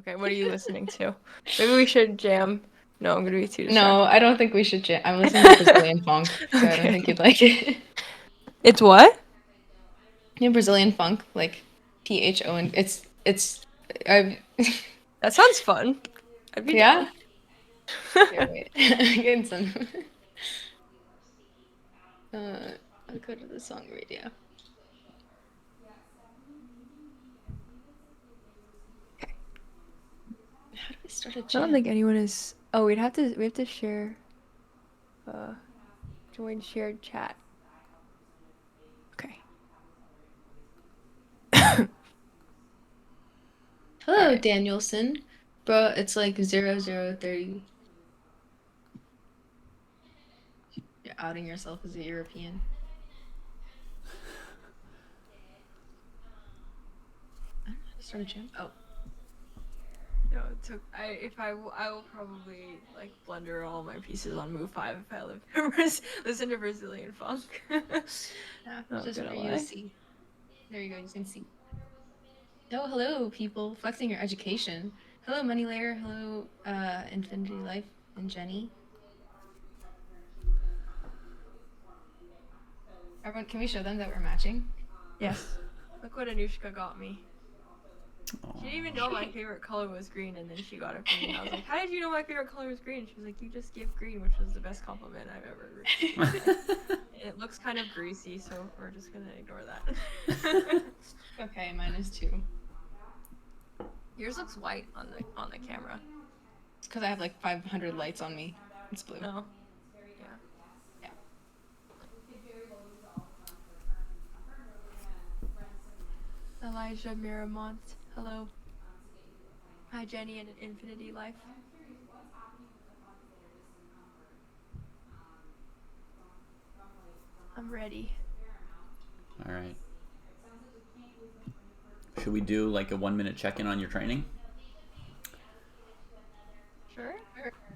Okay, what are you listening to? Maybe we should jam. No, I'm gonna be too No, distracted. I don't think we should jam. I'm listening to Brazilian funk, so I don't think Okay. you'd like it. It's what? You know, Brazilian funk, like PHON. It's I That sounds fun. I'd be yeah. down. Here, wait. Getting some. Uh, I'll go to the song radio. Okay. How do I start a I don't jam? think anyone is. Oh, we have to share uh join shared chat. Okay. All Hello, right. Danielson. Bro, it's like 0030. You're outing yourself as a European. I don't know how to start a jam. Oh. No, it took. I will probably like blunder all my pieces on move 5 if I listen to Brazilian funk. Yeah, it's Not just for gonna you to lie. see. There you go, you can see. Oh, hello, people. Flexing your education. Hello, Moneylayer. Hello, Infinity Life and Jenny. Everyone, can we show them that we're matching? Yes. Look what Anushka got me. She didn't even know my Aw. favorite color was green, and then she got it for me. And I was like, "How did you know my favorite color was green?" She was like, "You just give green," which was the best compliment I've ever received in my life. It looks kind of greasy, so we're just gonna ignore that. Okay, mine is too. Yours looks white on the camera. It's because I have like 500 lights on me. It's blue. No. Yeah. Yeah. Elijah Miramont. Hello. Hi, Jenny and Infinity Life. I'm ready. All right. Should we do like a 1 minute check-in on your training? Sure.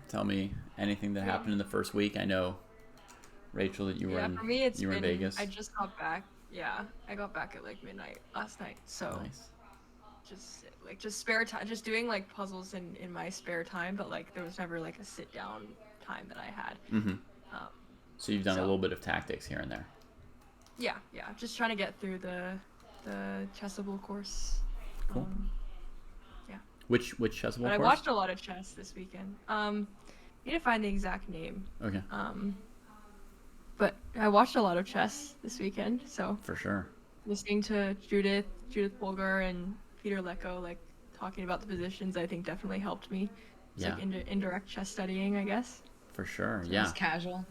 Tell me anything that happened in the first week. I know, Rachel, that Yeah, for me, it's you were in been. I Vegas. just got back. Yeah, I got back at like midnight last night. So Nice. just spare time, just doing like puzzles in my spare time. But like there was never like a sit down time that I had. Mm-hmm. Um, So you've done a so little bit of tactics here and there. yeah, just trying to get through the chessable course. Cool. Um, yeah, Which but chessable I course? watched a lot of chess this weekend. Need to find the exact name. Okay. But I watched a lot of chess this weekend, so For sure. listening to Judith Polgar and Peter Lecko like talking about the positions, I think definitely helped me. It's Yeah. like indirect chess studying, I guess. For sure. So Yeah. Just casual.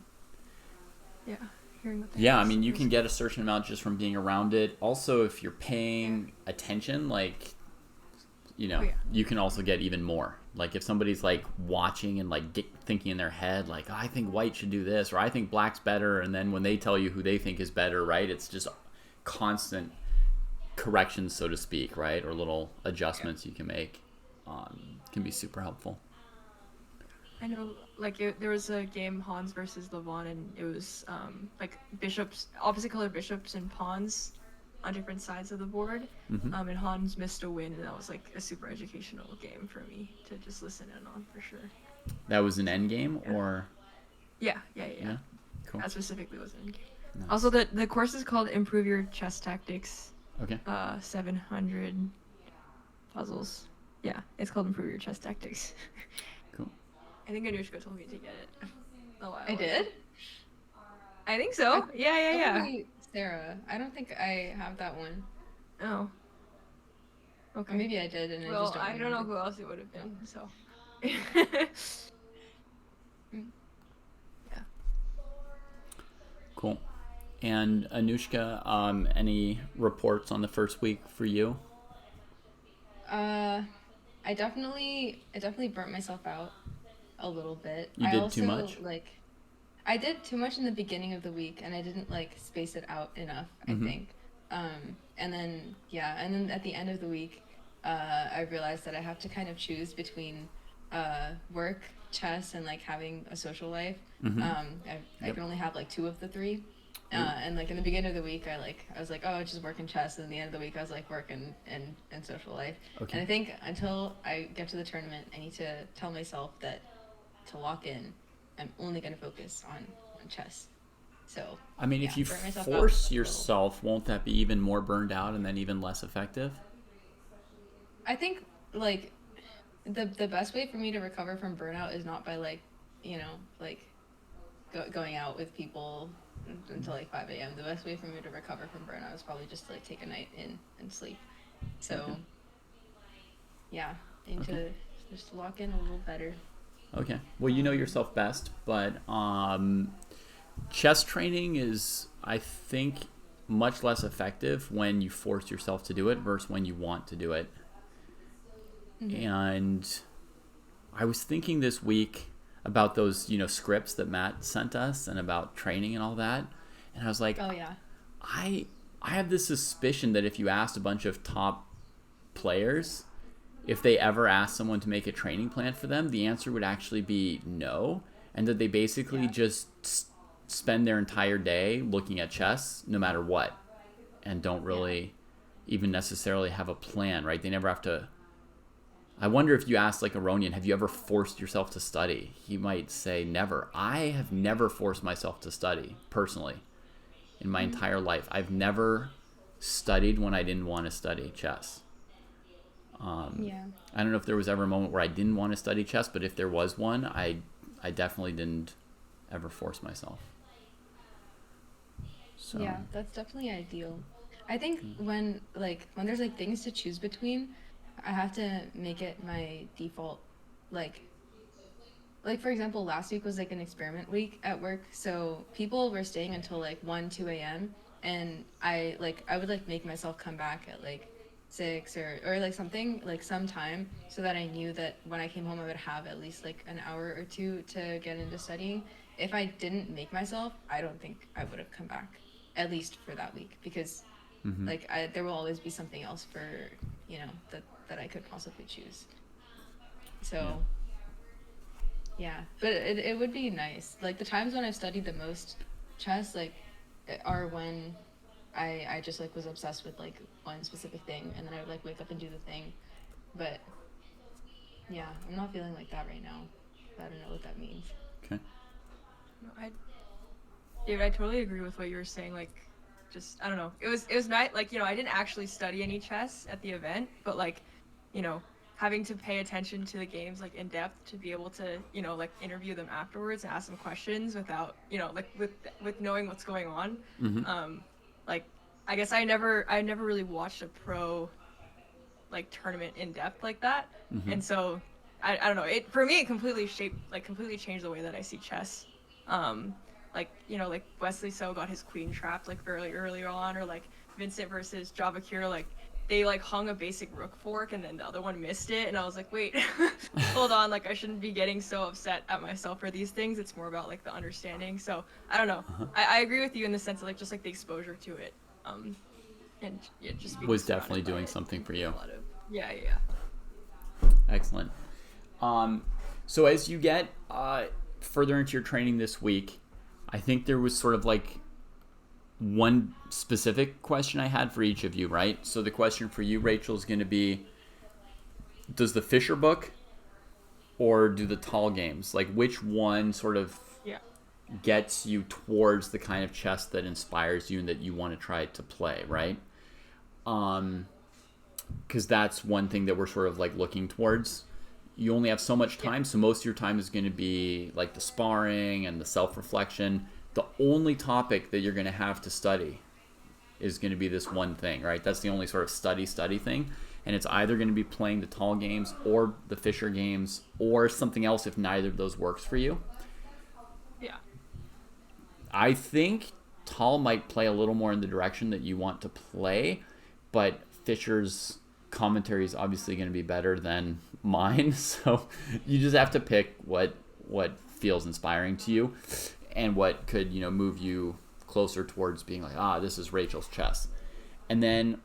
yeah, hearing what they Yeah, have I to say mean, you was can get a certain amount just from being around it. Also, if you're paying attention, like, oh yeah, you can also get even more. Like, if somebody's like watching and like thinking in their head, like, oh, I think white should do this, or I think black's better, and then when they tell you who they think is better, right? It's just constant corrections, so to speak, right? Or little adjustments you can make. Can be super helpful. I know. Like there was a game Hans versus Levon, and it was like bishops, opposite color bishops and pawns on different sides of the board. Mm-hmm. And Hans missed a win, and that was like a super educational game for me to just listen in on for sure. That was an end game, Yeah. or Yeah. yeah, cool, That specifically was in game. Also, nice. the course is called Improve Your Chess Tactics. Okay, 700 puzzles. Yeah, it's called Improve Your Chess Tactics. cool. I think Anushka told me to get it a while I ago. did? I think so. Yeah. Probably Sarah. I don't think I have that one. Oh, Or okay. maybe I did and I just Well, don't I don't know remember. who else it would have been. So. Mm. Yeah. Cool. And Anushka, any reports on the first week for you? Uh, I definitely burnt myself out a little bit. You I did too also much? like I did too much in the beginning of the week and I didn't like space it out enough, I Mm-hmm. think. And then at the end of the week, I realized that I have to kind of choose between work, chess, and like having a social life. Mm-hmm. I Yep. can only have like two of the three. And like in the beginning of the week, I was like, oh, it's just working chess. And at the end of the week, I was like working and social life. Okay. And I think until I get to the tournament, I need to tell myself that to lock in, I'm only going to focus on chess. So I mean, yeah, if you burn myself force out yourself, won't that be even more burned out and then even less effective? I think like the best way for me to recover from burnout is not by like, you know, like going out with people until like 5 a.m. The best way for me to recover from burnout is probably just to like take a night in and sleep. So Okay. yeah, I need to just lock in a little better. Okay. Well, you know yourself best, but chess training is, I think, much less effective when you force yourself to do it versus when you want to do it. Mm-hmm. And I was thinking this week about those, scripts that Matt sent us and about training and all that. And I was like, Oh yeah. I have this suspicion that if you asked a bunch of top players if they ever asked someone to make a training plan for them, the answer would actually be no, and that they basically just spend their entire day looking at chess no matter what, and don't really even necessarily have a plan, right? They never have to. I wonder if you asked like Aronian, have you ever forced yourself to study? He might say never. I have never forced myself to study personally in my entire life. I've never studied when I didn't want to study chess. I don't know if there was ever a moment where I didn't want to study chess, but if there was one, I definitely didn't ever force myself. So Yeah, that's definitely ideal. I think when there's like things to choose between, I have to make it my default. Like for example, last week was like an experiment week at work, so people were staying until like 1, 2 a.m. and I would like make myself come back at like 6 or like something like some time so that I knew that when I came home I would have at least like an hour or two to get into studying. If I didn't make myself, I don't think I would have come back, at least for that week, because there will always be something else for that I could possibly choose. So yeah, but it would be nice. Like the times when I've studied the most chess are when I just like was obsessed with like one specific thing, and then I would like wake up and do the thing. But yeah, I'm not feeling like that right now. I don't know what that means. Okay. No, David, I totally agree with what you were saying. Like, just I don't know. It was nice. Like, I didn't actually study any chess at the event, but like, having to pay attention to the games like in depth to be able to like interview them afterwards and ask them questions without like with knowing what's going on. Like I guess I never really watched a pro like tournament in depth like that, and so I don't know, it for me it completely changed the way that I see chess. Like like Wesley So got his queen trapped like fairly early on, or like Vincent versus Javakir, like they like hung a basic rook fork and then the other one missed it, and I was like, wait, hold on, like I shouldn't be getting so upset at myself for these things. It's more about like the understanding. So I don't know. I agree with you in the sense of like just like the exposure to it, and just being was definitely surrounded by doing it. something for you. Yeah. Excellent. So as you get further into your training this week, I think there was sort of like one specific question I had for each of you, right? So the question for you, Rachel, is going to be, does the Fisher book or do the tall games? Like which one sort of gets you towards the kind of chess that inspires you and that you want to try to play, right? Because that's one thing that we're sort of like looking towards. You only have so much time, so most of your time is going to be like the sparring and the self-reflection. The only topic that you're going to have to study is going to be this one thing, right? That's the only sort of study thing. And it's either going to be playing the tall games or the Fisher games or something else if neither of those works for you. Yeah. I think tall might play a little more in the direction that you want to play, but Fisher's commentary is obviously going to be better than mine. So you just have to pick what feels inspiring to you and what could, move you closer towards being like, this is Rachel's chess. And then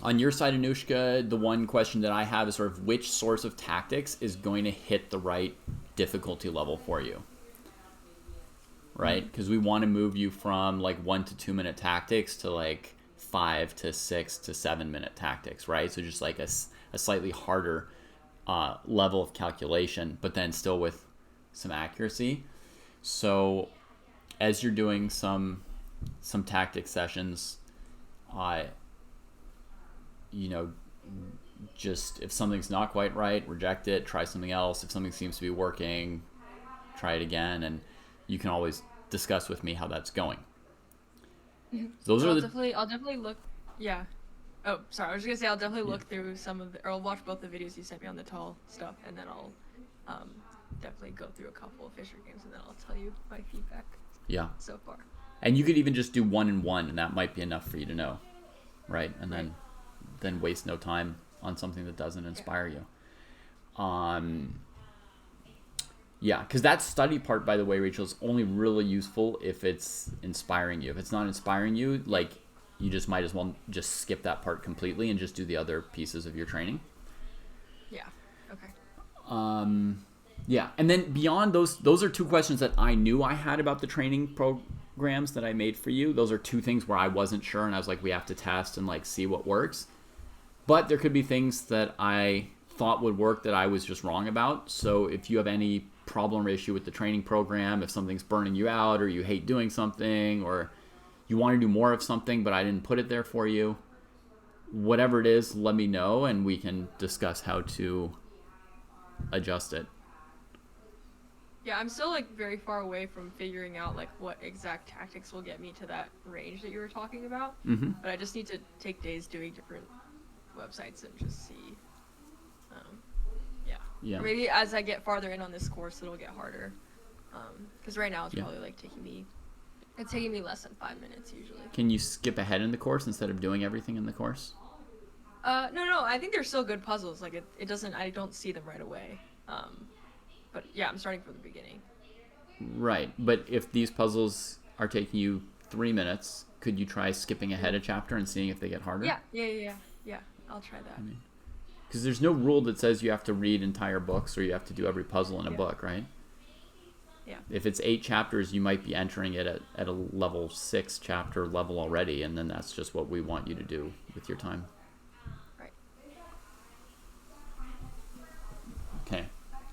on your side, Anushka, the one question that I have is sort of which source of tactics is going to hit the right difficulty level for you, right? Because we want to move you from like 1 to 2 minute tactics to like 5 to 6 to 7 minute tactics, right? So just like a slightly harder level of calculation, but then still with some accuracy. So as you're doing some tactic sessions, you know, just if something's not quite right, reject it, try something else. If something seems to be working, try it again, and you can always discuss with me how that's going. Those are I'll definitely look. Yeah. Oh, sorry. I was just gonna say I'll definitely look through or I'll watch both the videos you sent me on the tall stuff, and then I'll definitely go through a couple of Fischer games, and then I'll tell you my feedback. Yeah. So far. And you could even just do 1 and 1, and that might be enough for you to know, right? And then waste no time on something that doesn't inspire you. Yeah, because that study part, by the way, Rachel, is only really useful if it's inspiring you. If it's not inspiring you, like, you just might as well just skip that part completely and just do the other pieces of your training. Yeah. Okay. Yeah, and then beyond those are 2 questions that I knew I had about the training programs that I made for you. Those are 2 things where I wasn't sure, and I was like, we have to test and like see what works. But there could be things that I thought would work that I was just wrong about. So if you have any problem or issue with the training program, if something's burning you out, or you hate doing something, or you want to do more of something but I didn't put it there for you, whatever it is, let me know and we can discuss how to adjust it. Yeah, I'm still like very far away from figuring out like what exact tactics will get me to that range that you were talking about. Mm-hmm. But I just need to take days doing different websites and just see. Yeah. Or maybe as I get farther in on this course, it'll get harder. Because right now it's probably like taking me less than 5 minutes usually. Can you skip ahead in the course instead of doing everything in the course? No, I think they're still good puzzles. Like it doesn't, I don't see them right away. But yeah, I'm starting from the beginning. Right, but if these puzzles are taking you 3 minutes, could you try skipping ahead a chapter and seeing if they get harder? Yeah. I'll try that. Because there's no rule that says you have to read entire books or you have to do every puzzle in a book, right? Yeah. If it's 8 chapters, you might be entering it at a level 6 chapter level already, and then that's just what we want you to do with your time. Right. Okay.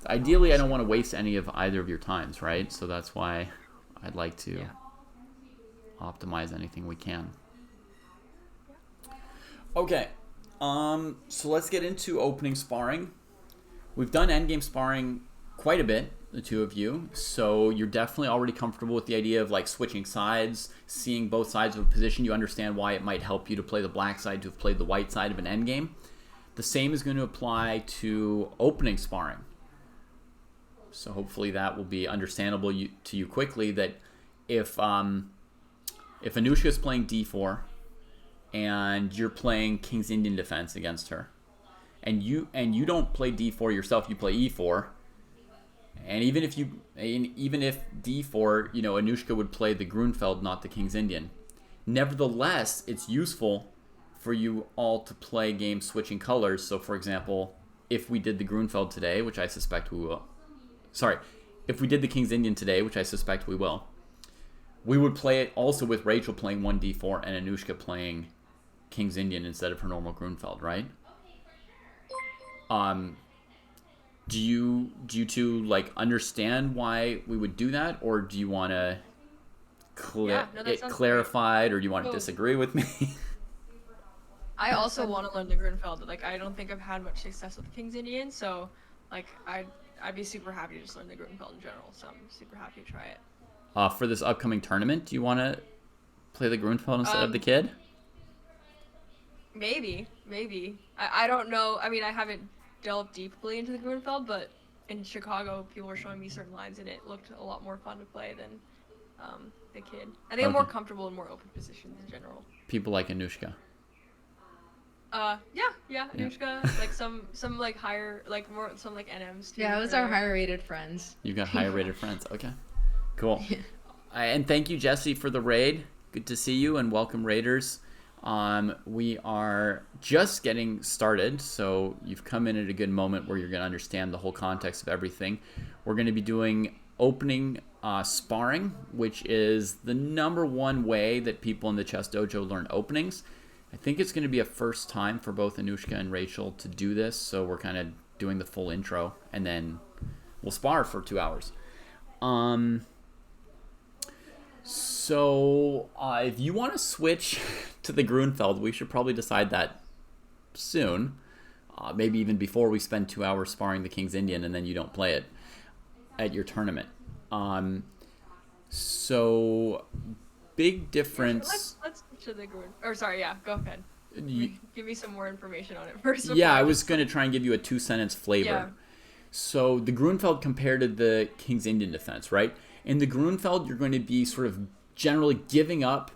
Ideally, I don't want to waste any of either of your times, right? So that's why I'd like to optimize anything we can. Okay. So let's get into opening sparring. We've done endgame sparring quite a bit, the 2 of you, so you're definitely already comfortable with the idea of like switching sides, seeing both sides of a position. You understand why it might help you to play the black side to have played the white side of an endgame. The same is going to apply to opening sparring. So hopefully that will be understandable to you quickly, that if Anushka is playing d4 and you're playing King's Indian defense against her, and you don't play d4 yourself, you play e4, and even if d4, Anushka would play the Grunfeld, not the King's Indian. Nevertheless, it's useful for you all to play games switching colors. So for example, if we did the Grunfeld today, which I suspect we will, if we did the King's Indian today, which I suspect we will, we would play it also with Rachel playing 1d4 and Anushka playing King's Indian instead of her normal Grunfeld, right? Do you 2 like understand why we would do that, or do you want to it clarified, or do you want to disagree with me? I also want to learn the Grunfeld. Like I don't think I've had much success with King's Indian, so like I'd be super happy to just learn the Grunfeld in general. So I'm super happy to try it. For this upcoming tournament, do you want to play the Grunfeld instead of the kid? Maybe. I don't know. I mean, I haven't delved deeply into the Grunfeld, but in Chicago, people were showing me certain lines, and it looked a lot more fun to play than the kid. I think I'm more comfortable in more open positions in general. People like Anushka. Yeah, Anushka, like some like higher, like more, some like NMs too. Yeah, those are higher rated friends. You've got higher rated friends. Okay, cool. And thank you, Jesse, for the raid. Good to see you, and welcome, raiders. We are just getting started, so you've come in at a good moment where you're going to understand the whole context of everything. We're going to be doing opening sparring, which is the #1 way that people in the Chess Dojo learn openings. I think it's going to be a first time for both Anushka and Rachel to do this, so we're kind of doing the full intro, and then we'll spar for 2 hours. So if you want to switch to the Grunfeld, we should probably decide that soon. Maybe even before we spend 2 hours sparring the King's Indian and then you don't play it at your tournament. So big difference. Let's switch to the Grun. Or sorry, yeah, go ahead. Give me some more information on it first. Yeah, I was going to try and give you a 2-sentence flavor. Yeah. So the Grunfeld compared to the King's Indian defense, right? In the Grunfeld, you're going to be sort of generally giving up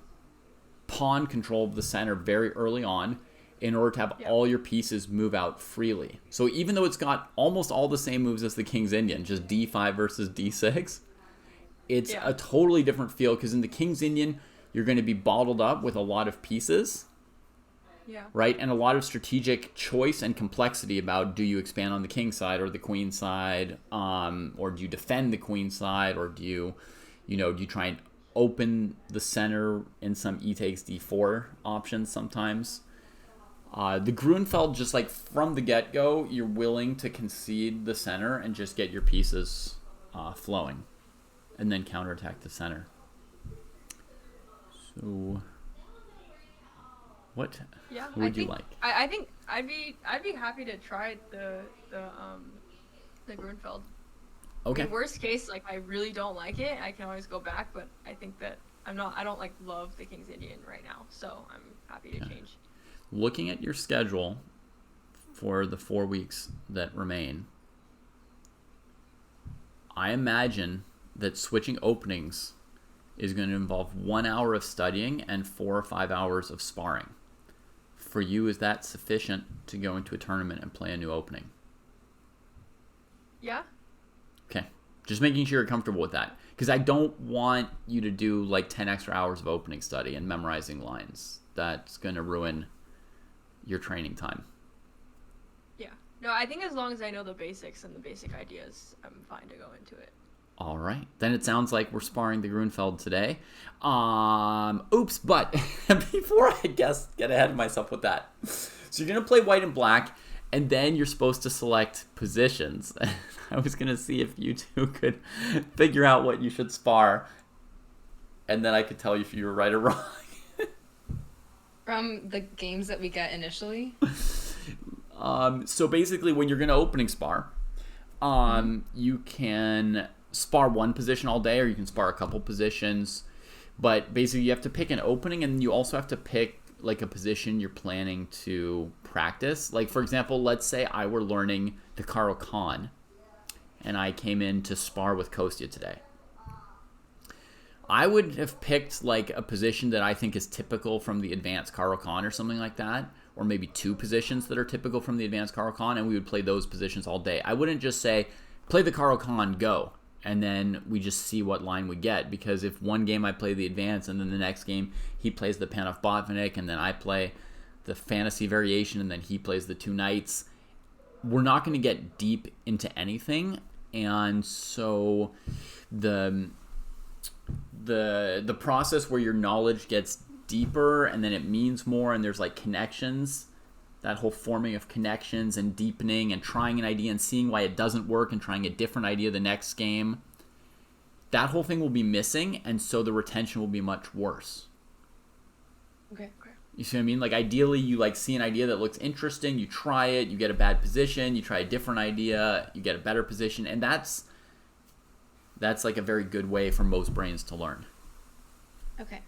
pawn control of the center very early on in order to have all your pieces move out freely. So even though it's got almost all the same moves as the King's Indian, just d5 versus d6, it's a totally different feel, because in the King's Indian, you're going to be bottled up with a lot of pieces, right? And a lot of strategic choice and complexity about, do you expand on the king side or the queen side, or do you defend the queen side, or do you try and open the center in some e takes d4 options sometimes. The Grunfeld, just like from the get-go, you're willing to concede the center and just get your pieces flowing, and then counterattack the center. So, what would you like? I think I'd be happy to try the Grunfeld. Okay. In worst case, like, I really don't like it, I can always go back, but I think that I don't like love the King's Indian right now, so I'm happy to change. Looking at your schedule for the 4 weeks that remain, I imagine that switching openings is going to involve 1 hour of studying and 4 or 5 hours of sparring. For you, is that sufficient to go into a tournament and play a new opening? Yeah. Okay. Just making sure you're comfortable with that. Because I don't want you to do like 10 extra hours of opening study and memorizing lines. That's going to ruin your training time. Yeah. No, I think as long as I know the basics and the basic ideas, I'm fine to go into it. All right. Then it sounds like we're sparring the Grunfeld today. Oops, but before I get ahead of myself with that. So you're going to play white and black, and then you're supposed to select positions. I was going to see if you two could figure out what you should spar, and then I could tell you if you were right or wrong. From the games that we get initially? So basically, when you're going to opening spar, you can spar one position all day, or you can spar a couple positions. But basically, you have to pick an opening, and you also have to pick like a position you're planning to practice. Like, for example, let's say I were learning the Karo Khan, and I came in to spar with Kostya today. I would have picked like a position that I think is typical from the advanced Karo Khan or something like that, or maybe two positions that are typical from the advanced Karo Khan, and we would play those positions all day. I wouldn't just say, play the Karo Khan, go, and then we just see what line we get, because if one game I play the advanced and then the next game he plays the Panov Botvinnik and then I play the fantasy variation and then he plays the two knights, we're not going to get deep into anything. And so the process where your knowledge gets deeper and then it means more and there's like connections, that whole forming of connections and deepening and trying an idea and seeing why it doesn't work and trying a different idea the next game, that whole thing will be missing, and so the retention will be much worse. Okay. You see what I mean? Like, ideally, you like see an idea that looks interesting, you try it, you get a bad position, you try a different idea, you get a better position, and that's like a very good way for most brains to learn. Okay.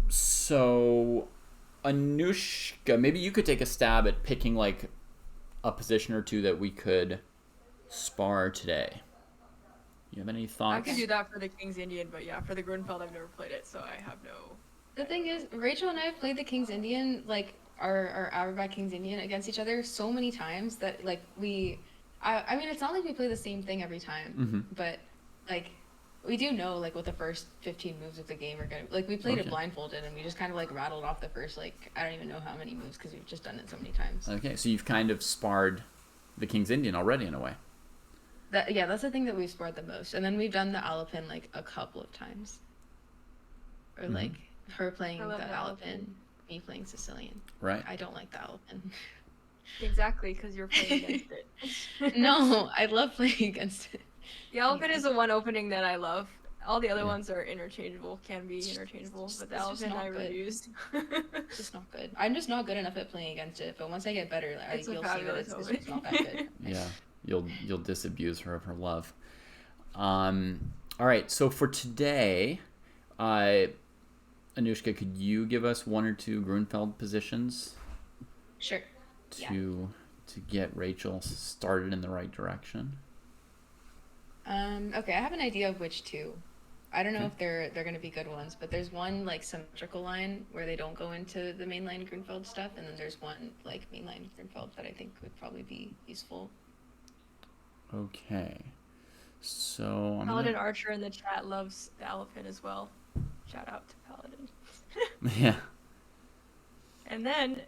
So Anushka, maybe you could take a stab at picking like a position or two that we could spar today. You have any thoughts? I could do that for the King's Indian, but yeah, for the Grunfeld, I've never played it, so I have no... The thing is, Rachel and I have played the King's Indian, like, our Averback King's Indian against each other so many times that, like, I mean, it's not like we play the same thing every time, but, like, we do know, like, what the first 15 moves of the game are going to... Like, we played it blindfolded, and we just kind of, like, rattled off the first, like, I don't even know how many moves, because we've just done it so many times. Okay, so you've kind of sparred the King's Indian already, in a way. That's the thing that we've sparred the most. And then we've done the Alapin like a couple of times. Or like her playing the Alapin, me playing Sicilian. Right. I don't like the Alapin. Exactly, because you're playing against it. No, I love playing against it. The Elephant is the one opening that I love. All the other ones are interchangeable, can be interchangeable, but the Elephant I refused. It's just not good. I'm just not good enough at playing against it, but once I get better, you'll see that it's just not that good. Yeah, you'll disabuse her of her love. All right, so for today, Anushka, could you give us one or two Grunfeld positions? Sure. To get Rachel started in the right direction. Okay, I have an idea of which two. I don't know if they're going to be good ones, but there's one like symmetrical line where they don't go into the mainline Grunfeld stuff, and then there's one like mainline Grunfeld that I think would probably be useful. Okay, so Paladin Archer in the chat loves the Elephant as well. Shout out to Paladin. Yeah. And then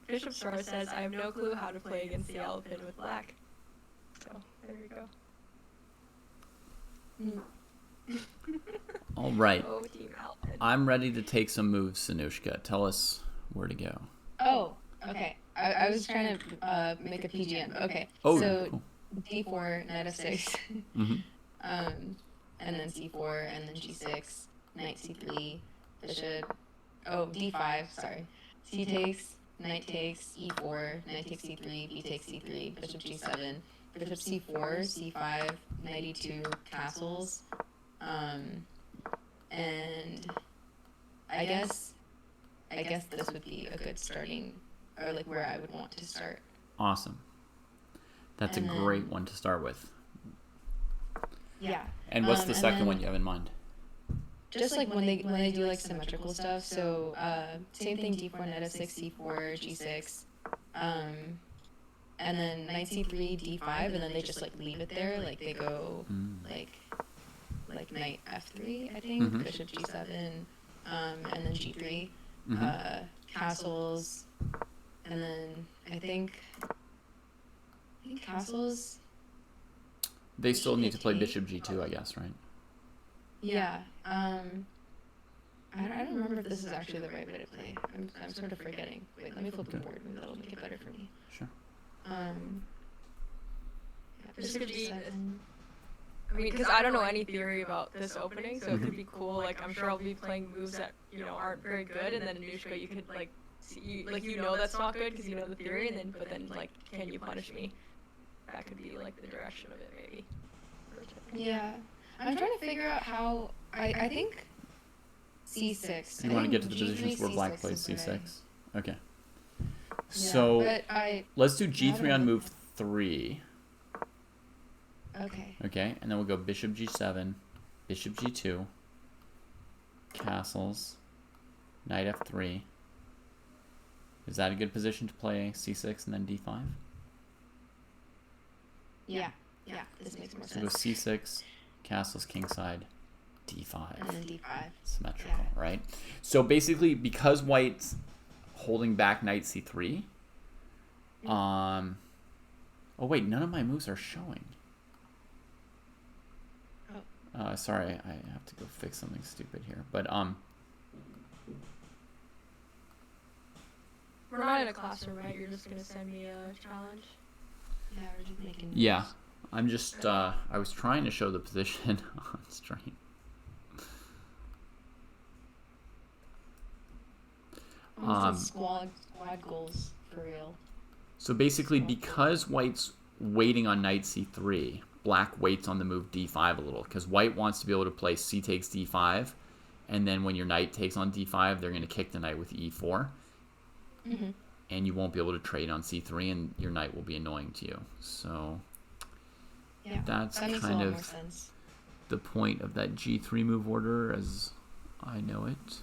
Bishop Star says, I have no clue how to play against the Elephant with black. So, there you go. All right. Oh, Team Elephant. I'm ready to take some moves, Sanushka. Tell us where to go. Oh, okay. I was trying to make a PGM. Okay. Oh, so cool. D4, knight f6. And then C4, and then G6, knight C3, bishop. Oh, D5, sorry. C takes, knight takes, E4, knight takes C3, B takes C3, bishop G7, bishop C4, C5, knight E2, castles. And I guess this would be a good starting, or like where I would want to start. Awesome. That's a great one to start with. Yeah. And what's the second one you have in mind? Just like when they do like symmetrical stuff. So same thing, D4, knight f6, C4, G6, and then knight C3, D5, and then they just like leave it there. Like they go like knight F3, I think, bishop G7, and then G3, castles, and then I think castles. They still need to play bishop G2, I guess, right? Yeah. I don't remember if this is actually the right way to play. I'm sort of forgetting. Wait, let me flip the board. Maybe that'll make it better for me. Sure. Bishop G7. I mean, because I don't know any theory about this opening, so it could be cool. Like, I'm sure I'll be playing moves that, aren't very good, and then Anushka, you could, like, see, like, that's not good because you know the theory, but then, like, can you punish me? That could be, like, the direction of it, maybe. Yeah. I'm trying to figure out how, I think C6. You want to get to the positions where black plays C6? Okay. Yeah, So, let's do G3 on move 3. Okay. Okay, and then we'll go bishop G7, bishop G2, castles, knight F3. Is that a good position to play C6 and then D5? Yeah, this makes more sense. So go C6, castles kingside, D5. And then D5. Symmetrical, right? So basically, because white's holding back knight C3, oh wait, none of my moves are showing. Sorry, I have to go fix something stupid here. But we're not in a classroom, right? You're just gonna send me a challenge. Yeah, we're just making. Yeah, I'm just. I was trying to show the position on stream. Squad goals for real. So basically, because white's waiting on knight C3. Black waits on the move D5 a little because white wants to be able to play C takes D5, and then when your knight takes on D5, they're going to kick the knight with E4, and you won't be able to trade on C3, and your knight will be annoying to you. So that's kind of the point of that G3 move order as I know it.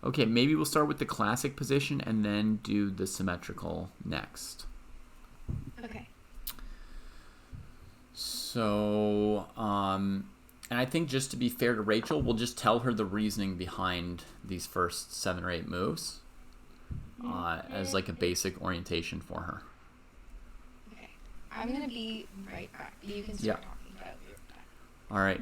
Okay, maybe we'll start with the classic position and then do the symmetrical next. Okay. So, and I think just to be fair to Rachel, we'll just tell her the reasoning behind these first 7 or 8 moves as like a basic orientation for her. Okay. I'm going to be right back. You can start talking, but I'll be right back. All right.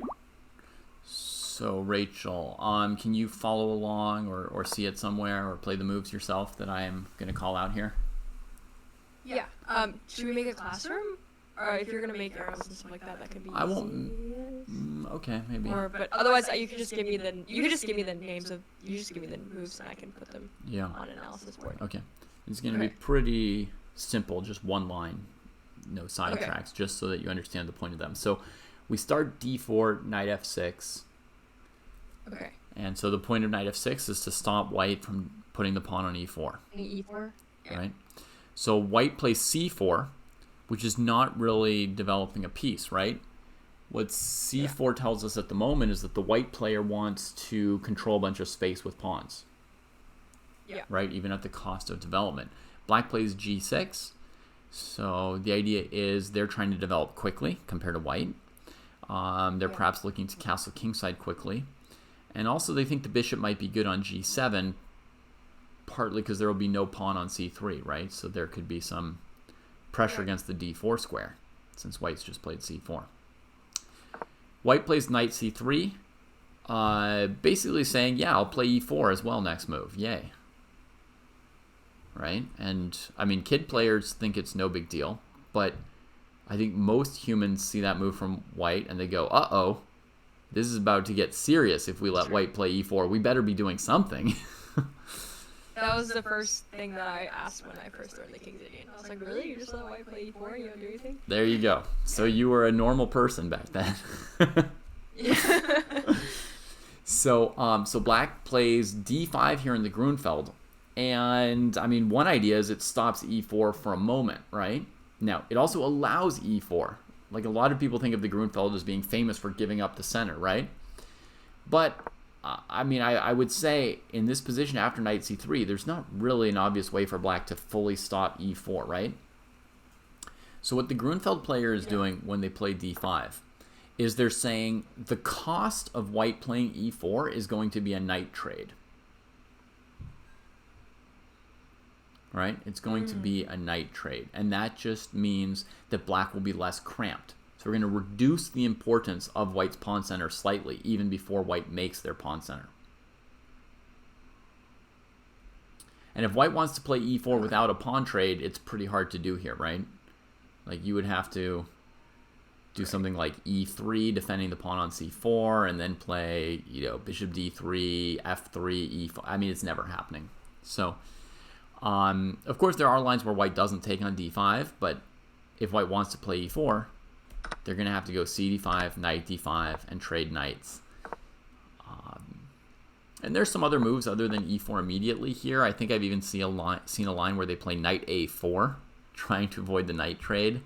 So Rachel, can you follow along or see it somewhere or play the moves yourself that I am going to call out here? Yeah. Should we make a classroom? Or if you're gonna make arrows and stuff like that, that could be. I won't. Okay, maybe. But otherwise, you could just give me the names of. You just give me the moves, and I can put them on analysis board. Okay. It's gonna be pretty simple, just one line, no sidetracks, just so that you understand the point of them. So, we start d4, knight f6. Okay. And so the point of knight f6 is to stop white from putting the pawn on e4. E4. Right. So white plays c4. Which is not really developing a piece, right? What c4 tells us at the moment is that the white player wants to control a bunch of space with pawns. Yeah. Right? Even at the cost of development. Black plays g6. So the idea is they're trying to develop quickly compared to white. They're perhaps looking to castle kingside quickly. And also they think the bishop might be good on g7, partly because there will be no pawn on c3, right? So there could be some pressure against the d4 square, since white's just played c4. White plays knight c3, basically saying, yeah, I'll play e4 as well next move. Yay. Right? And, I mean, kid players think it's no big deal, but I think most humans see that move from white and they go, uh-oh, this is about to get serious if we let white play e4. We better be doing something. That was the first thing that I asked when I first learned the King's Indian. I was like, really? You just let white play e4? You don't do anything? There you go. So you were a normal person back then. So black plays d5 here in the Grunfeld. And, I mean, one idea is it stops e4 for a moment, right? Now, it also allows e4. Like, a lot of people think of the Grunfeld as being famous for giving up the center, right? But I mean, I would say in this position after knight c3, there's not really an obvious way for black to fully stop e4, right? So what the Grunfeld player is doing when they play d5 is they're saying the cost of white playing e4 is going to be a knight trade. Right? It's going to be a knight trade. And that just means that black will be less cramped. So we're going to reduce the importance of white's pawn center slightly, even before white makes their pawn center. And if white wants to play e4 without a pawn trade, it's pretty hard to do here, right? Like, you would have to do something like e3, defending the pawn on c4, and then play, bishop d3, f3, e4. I mean, it's never happening. So, of course, there are lines where white doesn't take on d5, but if white wants to play e4, they're going to have to go cd5, knight d5, and trade knights. And there's some other moves other than e4 immediately here. I think I've even seen a line where they play knight a4, trying to avoid the knight trade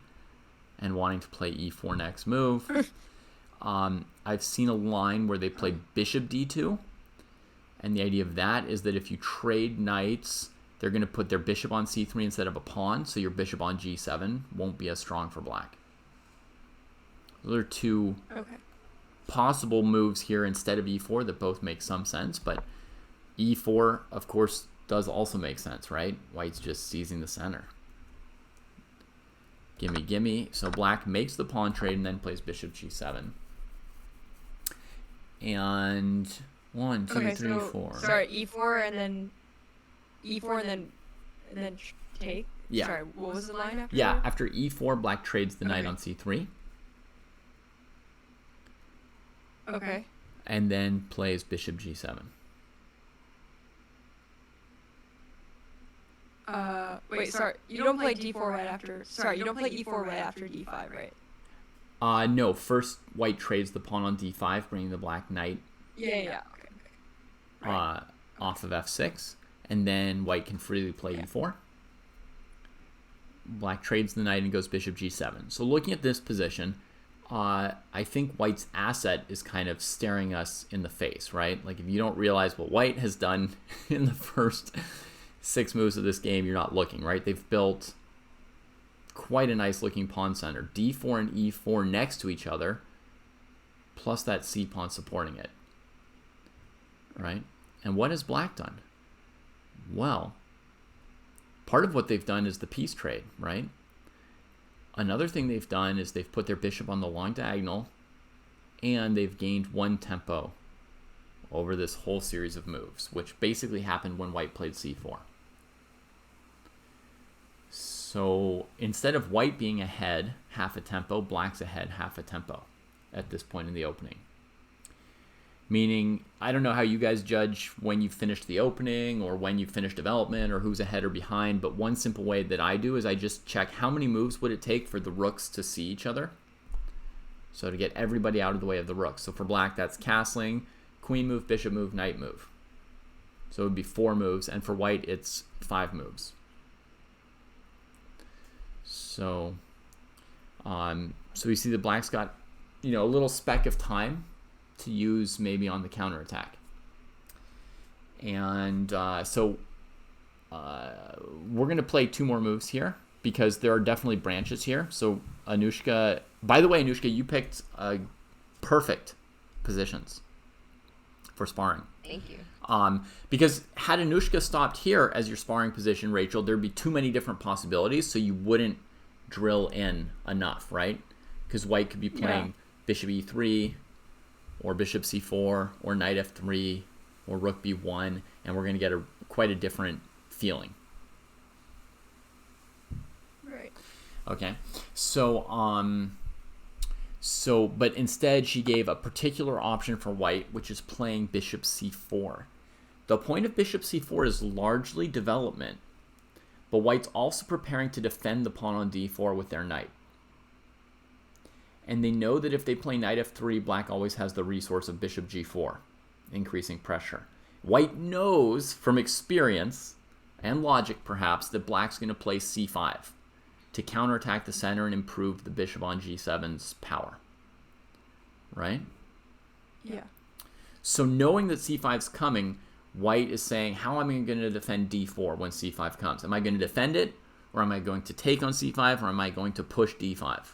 and wanting to play e4 next move. I've seen a line where they play bishop d2, and the idea of that is that if you trade knights, they're going to put their bishop on c3 instead of a pawn, so your bishop on g7 won't be as strong for black. Those are two possible moves here instead of e4 that both make some sense, but e4, of course, does also make sense, right? White's just seizing the center. Gimme, gimme. So black makes the pawn trade and then plays bishop g7. And 1, 2, 3, 4. Sorry, e4 and then take? Yeah. Sorry, what was the line after? Yeah, after e4, black trades the knight on c3. Okay. And then plays bishop g7. Wait, sorry. You don't play d4 right after. Sorry, you don't play e4 right after d5, right? No. First, white trades the pawn on d5, bringing the black knight. Yeah. Okay. Right. Off of f6, and then white can freely play e4. Black trades the knight and goes bishop g7. So looking at this position, I think white's asset is kind of staring us in the face, right? Like, if you don't realize what white has done in the first 6 moves of this game, you're not looking, right? They've built quite a nice looking pawn center. d4 and e4 next to each other plus that c pawn supporting it, right? And what has black done? Well, part of what they've done is the piece trade, right? Another thing they've done is they've put their bishop on the long diagonal, and they've gained 1 tempo over this whole series of moves, which basically happened when white played c4. So instead of white being ahead half a tempo, black's ahead half a tempo at this point in the opening. Meaning, I don't know how you guys judge when you've finished the opening or when you've finished development or who's ahead or behind, but one simple way that I do is I just check how many moves would it take for the rooks to see each other. So to get everybody out of the way of the rooks. So for black, that's castling, queen move, bishop move, knight move. So it would be 4 moves, and for white, it's 5 moves. So, so we see that black's got, a little speck of time to use maybe on the counterattack. And so we're going to play 2 more moves here because there are definitely branches here. So Anushka, by the way, Anushka, you picked perfect positions for sparring. Thank you. Because had Anushka stopped here as your sparring position, Rachel, there'd be too many different possibilities, so you wouldn't drill in enough, right? Because white could be playing bishop e3, or bishop c4, or knight f3, or rook b1, and we're going to get quite a different feeling. Right. Okay, so but instead she gave a particular option for white, which is playing bishop c4. The point of bishop c4 is largely development, but white's also preparing to defend the pawn on d4 with their knight. And they know that if they play knight f3, black always has the resource of bishop g4, increasing pressure. White knows from experience and logic, perhaps, that black's going to play c5 to counterattack the center and improve the bishop on g7's power. Right? Yeah. So knowing that c5's coming, white is saying, how am I going to defend d4 when c5 comes? Am I going to defend it, or am I going to take on c5, or am I going to push d5?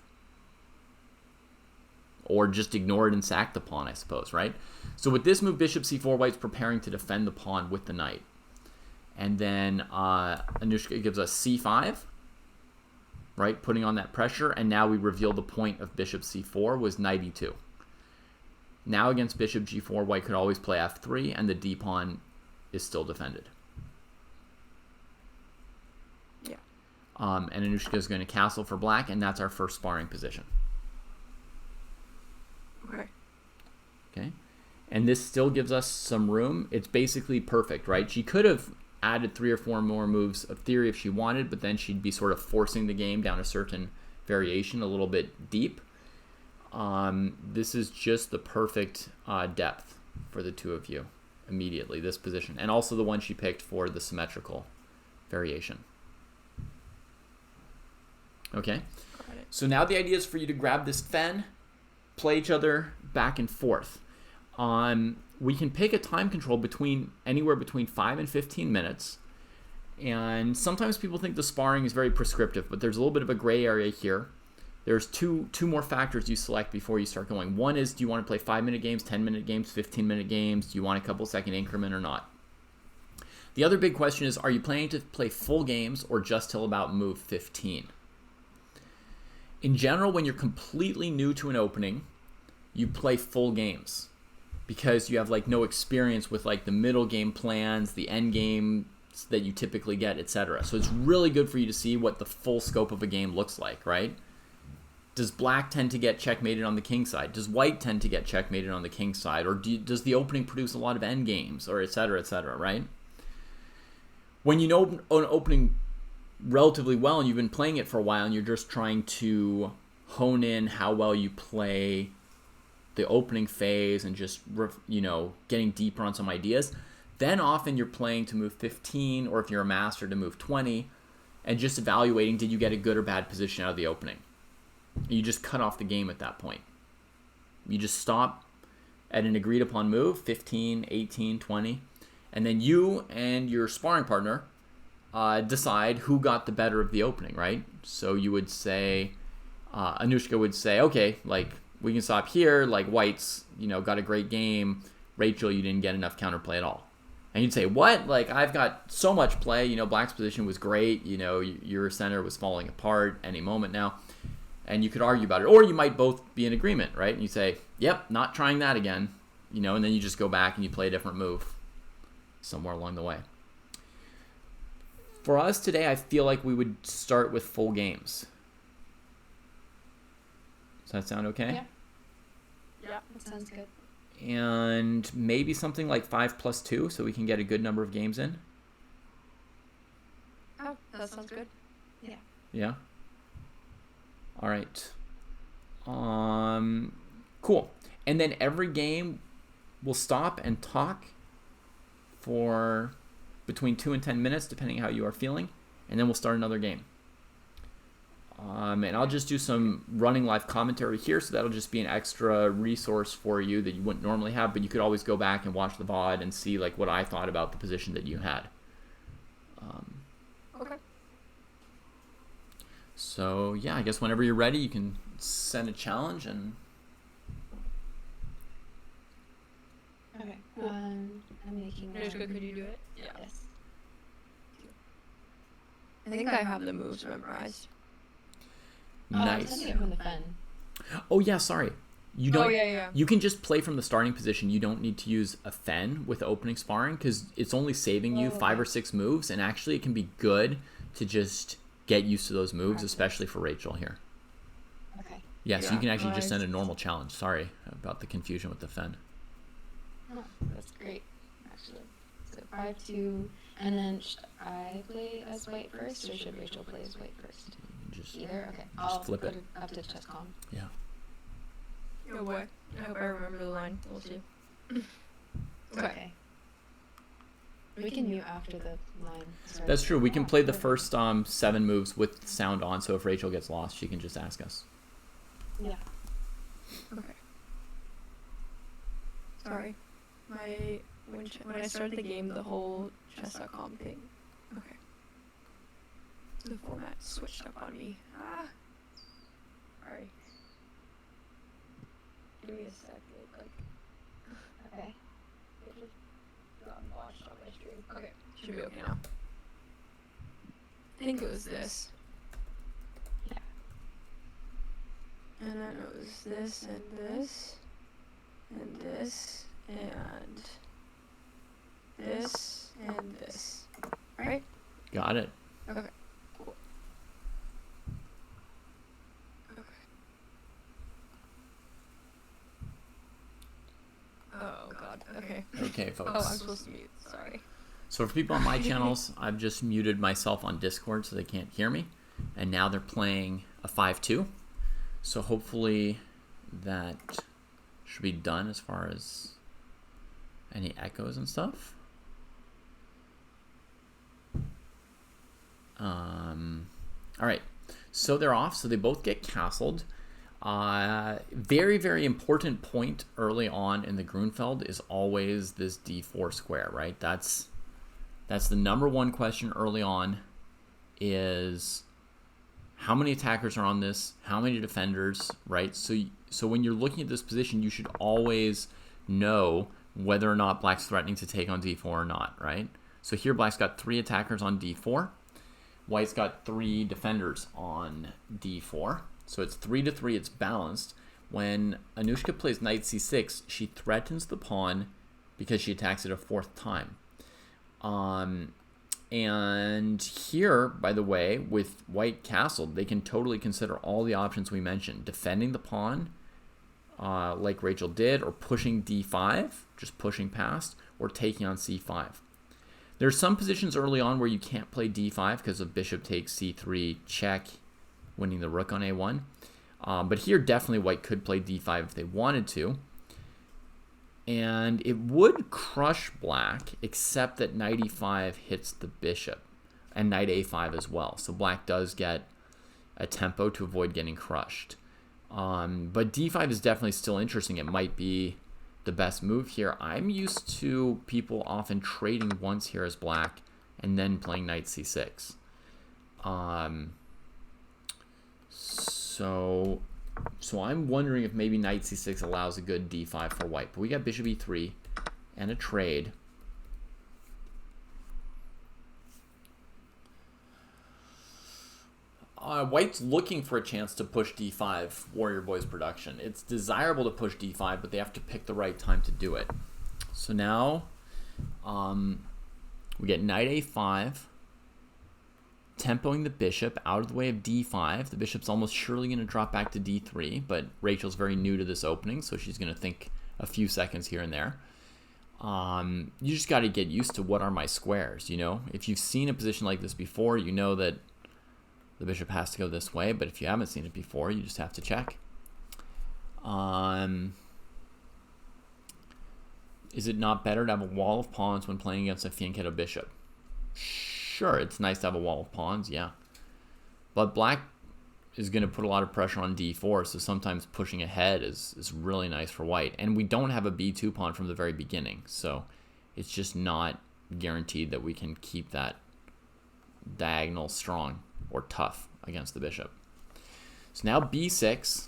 Or just ignore it and sack the pawn, I suppose, right? So with this move, bishop c4, white's preparing to defend the pawn with the knight. And then Anushka gives us c5, right, putting on that pressure. And now we reveal the point of bishop c4 was knight e2. Now against bishop g4, white could always play f3, and the d-pawn is still defended. Yeah. And Anushka is going to castle for black, and that's our first sparring position. Okay, and this still gives us some room. It's basically perfect, right? She could have added 3 or 4 more moves of theory if she wanted, but then she'd be sort of forcing the game down a certain variation a little bit deep. This is just the perfect depth for the two of you immediately, this position, and also the one she picked for the symmetrical variation. Okay, so now the idea is for you to grab this fen, play each other back and forth. We can pick a time control anywhere between 5 and 15 minutes. And sometimes people think the sparring is very prescriptive, but there's a little bit of a gray area here. There's two more factors you select before you start going. One is, do you want to play 5-minute games, 10-minute games, 15-minute games? Do you want a couple second increment or not? The other big question is, are you planning to play full games or just till about move 15? In general, when you're completely new to an opening, you play full games because you have like no experience with like the middle game plans, the end games that you typically get, etc. So it's really good for you to see what the full scope of a game looks like, right? Does black tend to get checkmated on the king side? Does white tend to get checkmated on the king side? Or does the opening produce a lot of end games, or etc., right? When you know an opening relatively well and you've been playing it for a while and you're just trying to hone in how well you play the opening phase and just, getting deeper on some ideas, then often you're playing to move 15, or if you're a master, to move 20, and just evaluating, did you get a good or bad position out of the opening? You just cut off the game at that point. You just stop at an agreed upon move, 15, 18, 20, and then you and your sparring partner decide who got the better of the opening, right? So you would say, Anushka would say, okay, like, we can stop here. Like white's, got a great game. Rachel, you didn't get enough counterplay at all. And you'd say, what? Like, I've got so much play. Black's position was great. Your center was falling apart any moment now. And you could argue about it. Or you might both be in agreement, right? And you say, yep, not trying that again. And then you just go back and you play a different move somewhere along the way. For us today, I feel like we would start with full games. Does that sound okay? Yeah, that sounds good. And maybe something like 5+2 so we can get a good number of games in. Oh, that sounds good. Yeah. Yeah? All right. Cool. And then every game we'll stop and talk for between 2 and 10 minutes, depending how you are feeling. And then we'll start another game. And I'll just do some running live commentary here, so that'll just be an extra resource for you that you wouldn't normally have, but you could always go back and watch the VOD and see like what I thought about the position that you had. Okay. So yeah, I guess whenever you're ready, you can send a challenge and. Okay. I'm making. Could you do it? Yeah. Yes. I think I have the moves memorized. Nice. Send it from the fen. Oh yeah, sorry. You don't. Oh yeah. You can just play from the starting position. You don't need to use a fen with opening sparring because it's only saving you 5 or 6 moves, and actually it can be good to just get used to those moves, especially for Rachel here. Okay. Yeah, so you can actually just nice. send a normal challenge. Sorry about the confusion with the fen. Oh, that's great, actually. So 5-2, and then should I play as white first, or should Rachel play as white first? Just Either? Okay. I'll flip put it. up to ChessCom. Yeah. Oh boy. I hope I remember the line. We'll see. Okay. We can mute after the line starts. That's true. We can play the perfect. first 7 moves with sound on, so if Rachel gets lost, she can just ask us. Yeah. Okay. Sorry. When I started the game, the whole chess.com thing. Okay. The format switched up on me. Sorry. Give me a sec. Okay. It just got watched on my stream. Okay. Should be okay now. I think it was this. Yeah. And then it was this and this. And this. And this. And this. Right? Got it. Okay. Cool. Okay. Oh god. Okay. Okay, folks. Oh, I'm supposed to mute. Sorry. So for people on my channels, I've just muted myself on Discord so they can't hear me. And now they're playing a 5-2. So hopefully that should be done as far as any echoes and stuff. All right. So they're off. So they both get castled. Very, very important point early on in the Grunfeld is always this d4 square, right? That's the number one question early on is how many attackers are on this? How many defenders, right? So when you're looking at this position, you should always know whether or not Black's threatening to take on d4 or not, right? So here Black's got 3 attackers on d4. White's got 3 defenders on d4. So it's 3-3, it's balanced. When Anushka plays knight c6, she threatens the pawn because she attacks it a 4th time. And here, by the way, with white castled, they can totally consider all the options we mentioned. Defending the pawn, like Rachel did, or pushing d5, just pushing past, or taking on c5. There's some positions early on where you can't play d5 because of bishop takes c3 check, winning the rook on a1. But here, definitely white could play d5 if they wanted to. And it would crush black, except that knight e5 hits the bishop, and knight a5 as well. So black does get a tempo to avoid getting crushed. But d5 is definitely still interesting. It might be the best move here. I'm used to people often trading once here as black and then playing knight c6. So So I'm wondering if maybe knight c6 allows a good d5 for white. But we got bishop e3 and a trade. White's looking for a chance to push d5 Warrior Boys production. It's desirable to push d5, but they have to pick the right time to do it. So now we get knight a5, tempoing the bishop out of the way of d5. The bishop's almost surely going to drop back to d3, but Rachel's very new to this opening, so she's going to think a few seconds here and there. You just got to get used to what are my squares, you know? If you've seen a position like this before, you know that the bishop has to go this way, but if you haven't seen it before, you just have to check. Is it not better to have a wall of pawns when playing against a fianchetto bishop? Sure, it's nice to have a wall of pawns, yeah. But black is going to put a lot of pressure on d4, so sometimes pushing ahead is really nice for white. And we don't have a b2 pawn from the very beginning, so it's just not guaranteed that we can keep that diagonal strong or tough against the bishop. So now b6.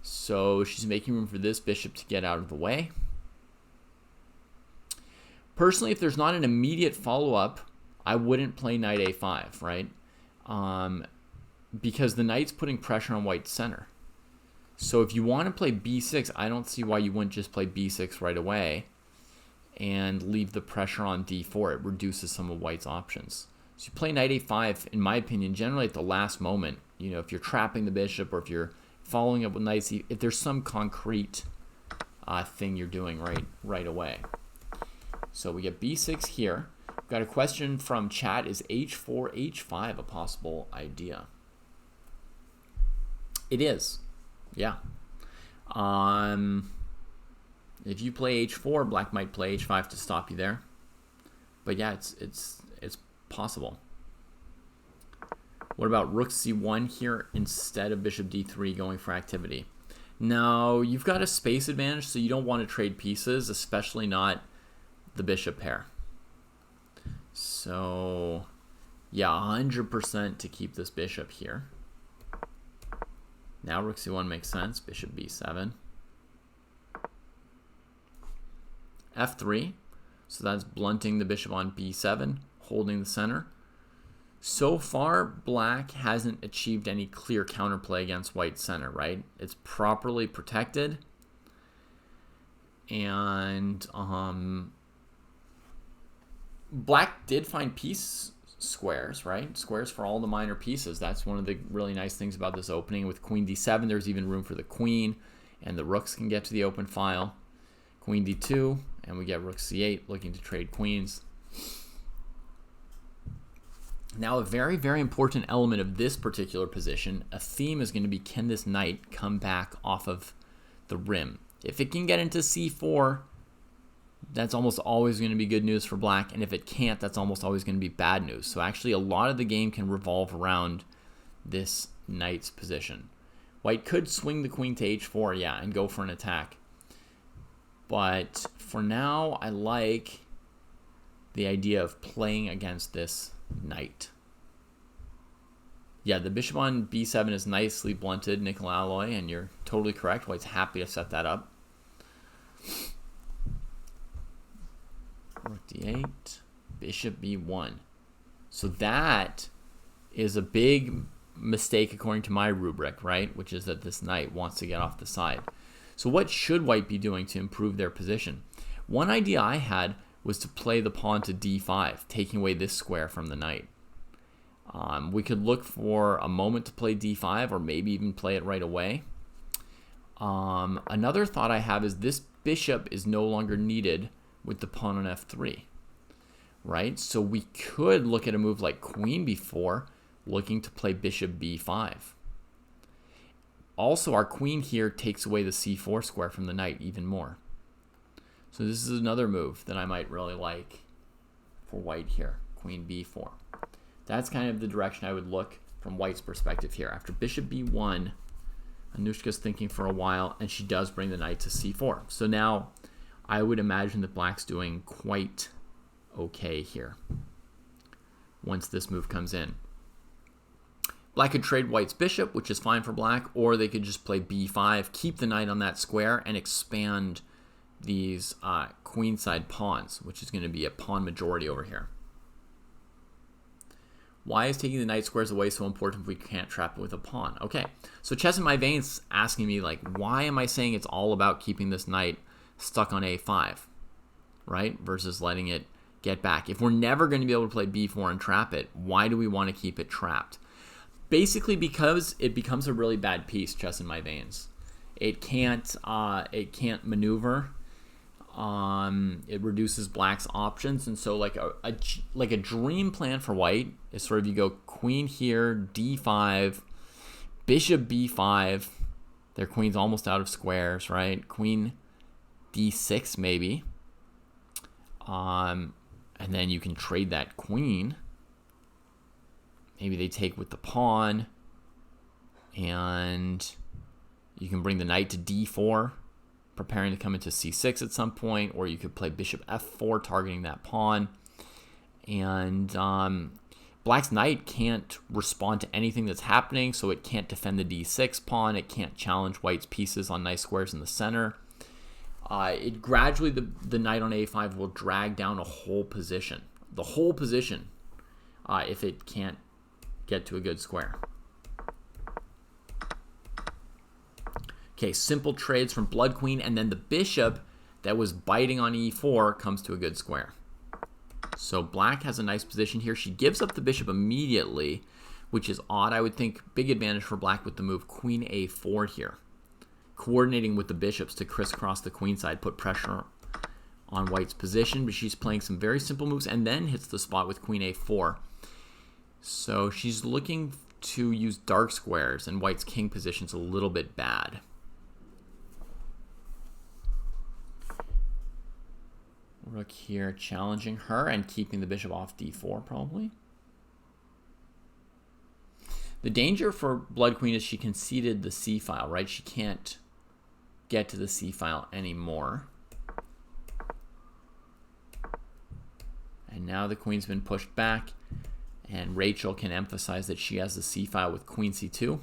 So she's making room for this bishop to get out of the way. Personally, if there's not an immediate follow-up, I wouldn't play knight a5, right? Because the knight's putting pressure on white's center. So if you want to play b6, I don't see why you wouldn't just play b6 right away and leave the pressure on d4. It reduces some of white's options. So you play knight a5, in my opinion, generally at the last moment. You know, if you're trapping the bishop or if you're following up with knight c, if there's some concrete thing you're doing right away. So we get b6 here. We've got a question from chat. Is h4, h5 a possible idea? It is. Yeah. If you play h4, black might play h5 to stop you there. But yeah, it's possible. What about rook c1 here instead of bishop d3 going for activity? Now, you've got a space advantage, so you don't want to trade pieces, especially not the bishop pair. So, yeah, 100% to keep this bishop here. Now rook c1 makes sense. Bishop b7. f3. So that's blunting the bishop on b7, holding the center. So far, black hasn't achieved any clear counterplay against white's center, right? It's properly protected. And black did find piece squares, right? Squares for all the minor pieces. That's one of the really nice things about this opening. With queen d7, there's even room for the queen, and the rooks can get to the open file. Queen d2, and we get rook c8, looking to trade queens. Now, a very, very important element of this particular position, a theme is going to be, can this knight come back off of the rim? If it can get into c4, that's almost always going to be good news for black, and if it can't, that's almost always going to be bad news. So actually, a lot of the game can revolve around this knight's position. White could swing the queen to h4, yeah, and go for an attack. But for now, I like the idea of playing against this knight. Yeah, the bishop on b7 is nicely blunted, nickel alloy, and you're totally correct. White's happy to set that up. Rook d8, bishop b1. So that is a big mistake according to my rubric, right? Which is that this knight wants to get off the side. So what should white be doing to improve their position? One idea I had was to play the pawn to d5, taking away this square from the knight. We could look for a moment to play d5, or maybe even play it right away. Another thought I have is this bishop is no longer needed with the pawn on f3, right? So we could look at a move like queen b4, looking to play bishop b5. Also, our queen here takes away the c4 square from the knight even more. So this is another move that I might really like for white here, queen b4. That's kind of the direction I would look from white's perspective here. After bishop b1, Anushka's thinking for a while, and she does bring the knight to c4. So now I would imagine that black's doing quite okay here once this move comes in. Black could trade white's bishop, which is fine for black, or they could just play b5, keep the knight on that square, and expand these queenside pawns, which is going to be a pawn majority over here. Why is taking the knight squares away so important if we can't trap it with a pawn? Okay, so Chess in My Veins asking me, like, why am I saying it's all about keeping this knight stuck on a5, right, versus letting it get back? If we're never going to be able to play b4 and trap it, why do we want to keep it trapped? Basically because it becomes a really bad piece, Chess in My Veins. It can't maneuver. It reduces black's options, and so like a dream plan for white is sort of you go queen here, d5, bishop b5. Their queen's almost out of squares, right? Queen d6 maybe, and then you can trade that queen. Maybe they take with the pawn, and you can bring the knight to d4, preparing to come into c6 at some point, or you could play bishop f4, targeting that pawn. And black's knight can't respond to anything that's happening, so it can't defend the d6 pawn. It can't challenge white's pieces on nice squares in the center. It gradually, the knight on a5 will drag down a whole position. The whole position, if it can't get to a good square. Okay, simple trades from Bloodqueen, and then the bishop that was biting on e4 comes to a good square. So black has a nice position here. She gives up the bishop immediately, which is odd. I would think big advantage for black with the move queen a4 here. Coordinating with the bishops to crisscross the queen side, put pressure on white's position, but she's playing some very simple moves and then hits the spot with queen a4. So she's looking to use dark squares, and white's king position's a little bit bad. Rook here challenging her and keeping the bishop off d4 probably. The danger for Bloodqueen is she conceded the c file, right? She can't get to the c file anymore. And now the queen's been pushed back, and Rachel can emphasize that she has the c file with queen c2,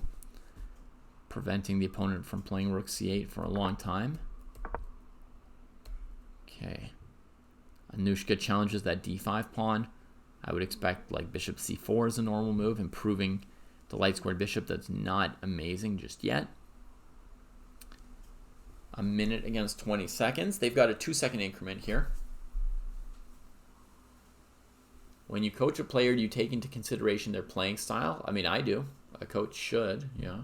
preventing the opponent from playing rook c8 for a long time. Okay. Anushka challenges that d5 pawn. I would expect like bishop c4 is a normal move, improving the light squared bishop. That's not amazing just yet. A minute against 20 seconds. They've got a 2-second increment here. When you coach a player, do you take into consideration their playing style? I mean, I do. A coach should, yeah.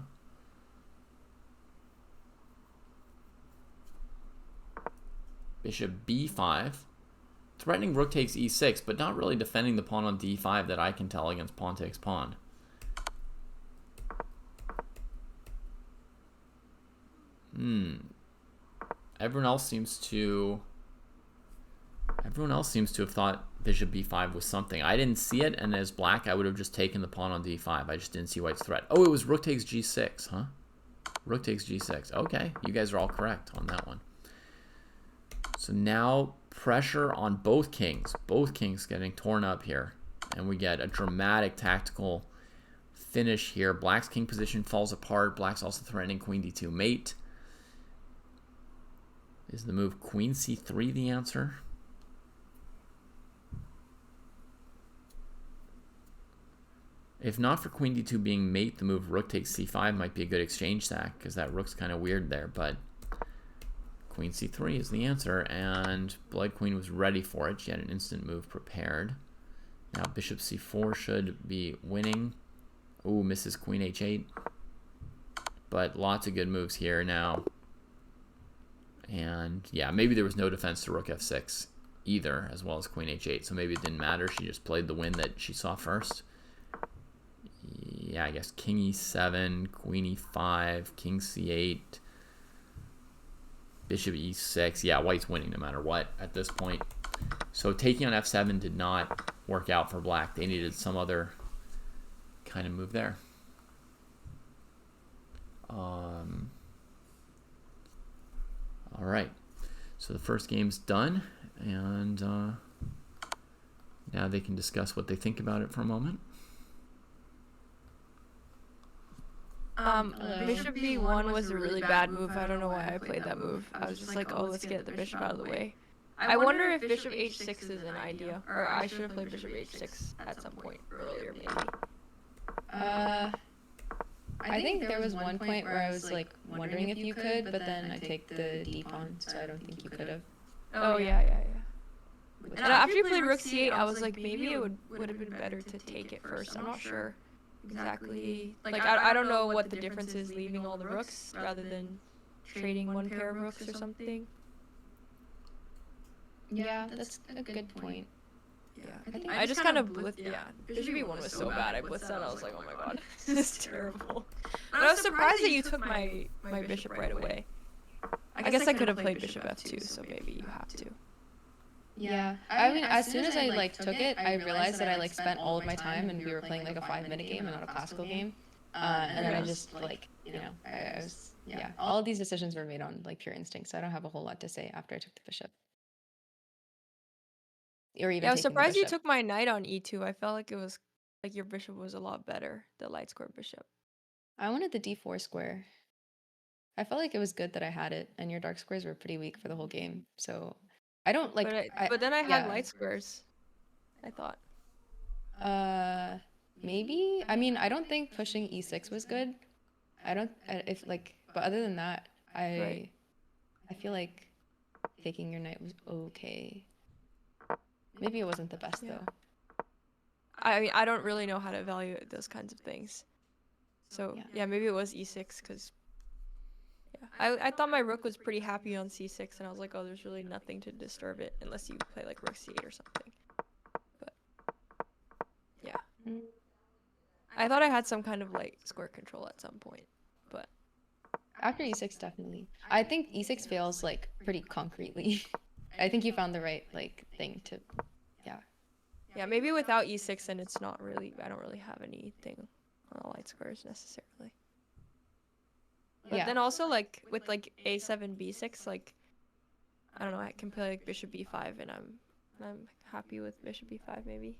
Bishop b5. Threatening rook takes e6, but not really defending the pawn on d5 that I can tell against pawn takes pawn. Everyone else seems to have thought bishop b5 was something. I didn't see it, and as black, I would have just taken the pawn on d5. I just didn't see white's threat. Oh, it was rook takes g6, huh? Rook takes g6. Okay, you guys are all correct on that one. So now pressure on both kings. Both kings getting torn up here. And we get a dramatic tactical finish here. Black's king position falls apart. Black's also threatening queen d2 mate. Is the move queen c3 the answer? If not for queen d2 being mate, the move rook takes c5 might be a good exchange sack, because that rook's kind of weird there, but queen c3 is the answer, and Bloodqueen was ready for it. She had an instant move prepared. Now bishop c4 should be winning. Ooh, misses queen h8. But lots of good moves here now. And yeah, maybe there was no defense to rook f6 either, as well as queen h8, so maybe it didn't matter. She just played the win that she saw first. Yeah, I guess king e7, queen e5, king c8, bishop e6. Yeah, white's winning no matter what at this point. So taking on f7 did not work out for black. They needed some other kind of move there. All right, so the first game's done, and now they can discuss what they think about it for a moment. Bishop B1 was a really bad move. I don't know why I played that move. I was just like, oh, let's get the bishop out of the way. I wonder if bishop h6 is an idea, or I should have played bishop h6 at some point earlier, maybe. I think there was one point where I was like wondering if you could, but then I take the d pawn, so I don't think you could have. Oh yeah. And after you played rook c8, I was like, maybe it would have been better to take it first. I'm not sure exactly. Like, I don't know what the difference is leaving all the rooks rather than trading one pair of rooks or something. Yeah, that's a good point. Yeah, I just kind of blitzed. Yeah, bishop b1 was so bad. I blitzed that and I was like, oh my god, this is terrible. But I was surprised that you took my bishop right away. I guess I could have played bishop f2, so maybe you have to. Yeah, I mean, as soon as I like took it, I realized that I like spent all of my time and we were playing like a 5-minute game and not a classical game. And then I just like, I was, all of these decisions were made on like pure instinct, so I don't have a whole lot to say after I took the bishop. Or even I was surprised you took my knight on e2. I felt like it was like your bishop was a lot better, the light square bishop. I wanted the d4 square. I felt like it was good that I had it, and your dark squares were pretty weak for the whole game. So I don't like. But then I had light squares, I thought. Maybe. I mean, I don't think pushing e6 was good. I don't. But other than that, I feel like taking your knight was okay. Maybe it wasn't the best though. I mean, I don't really know how to evaluate those kinds of things. So yeah, maybe it was e6 because I thought my rook was pretty happy on c6, and I was like, oh, there's really nothing to disturb it unless you play like rook c8 or something. But yeah, I thought I had some kind of like square control at some point, but after e6, definitely. I think e6 fails like pretty concretely. I think you found the right like thing to, yeah, maybe without e6, and it's not really. I don't really have anything on the light squares necessarily. But then also like with like a7 b6, like I don't know, I can play like bishop b5, and I'm happy with bishop b5 maybe.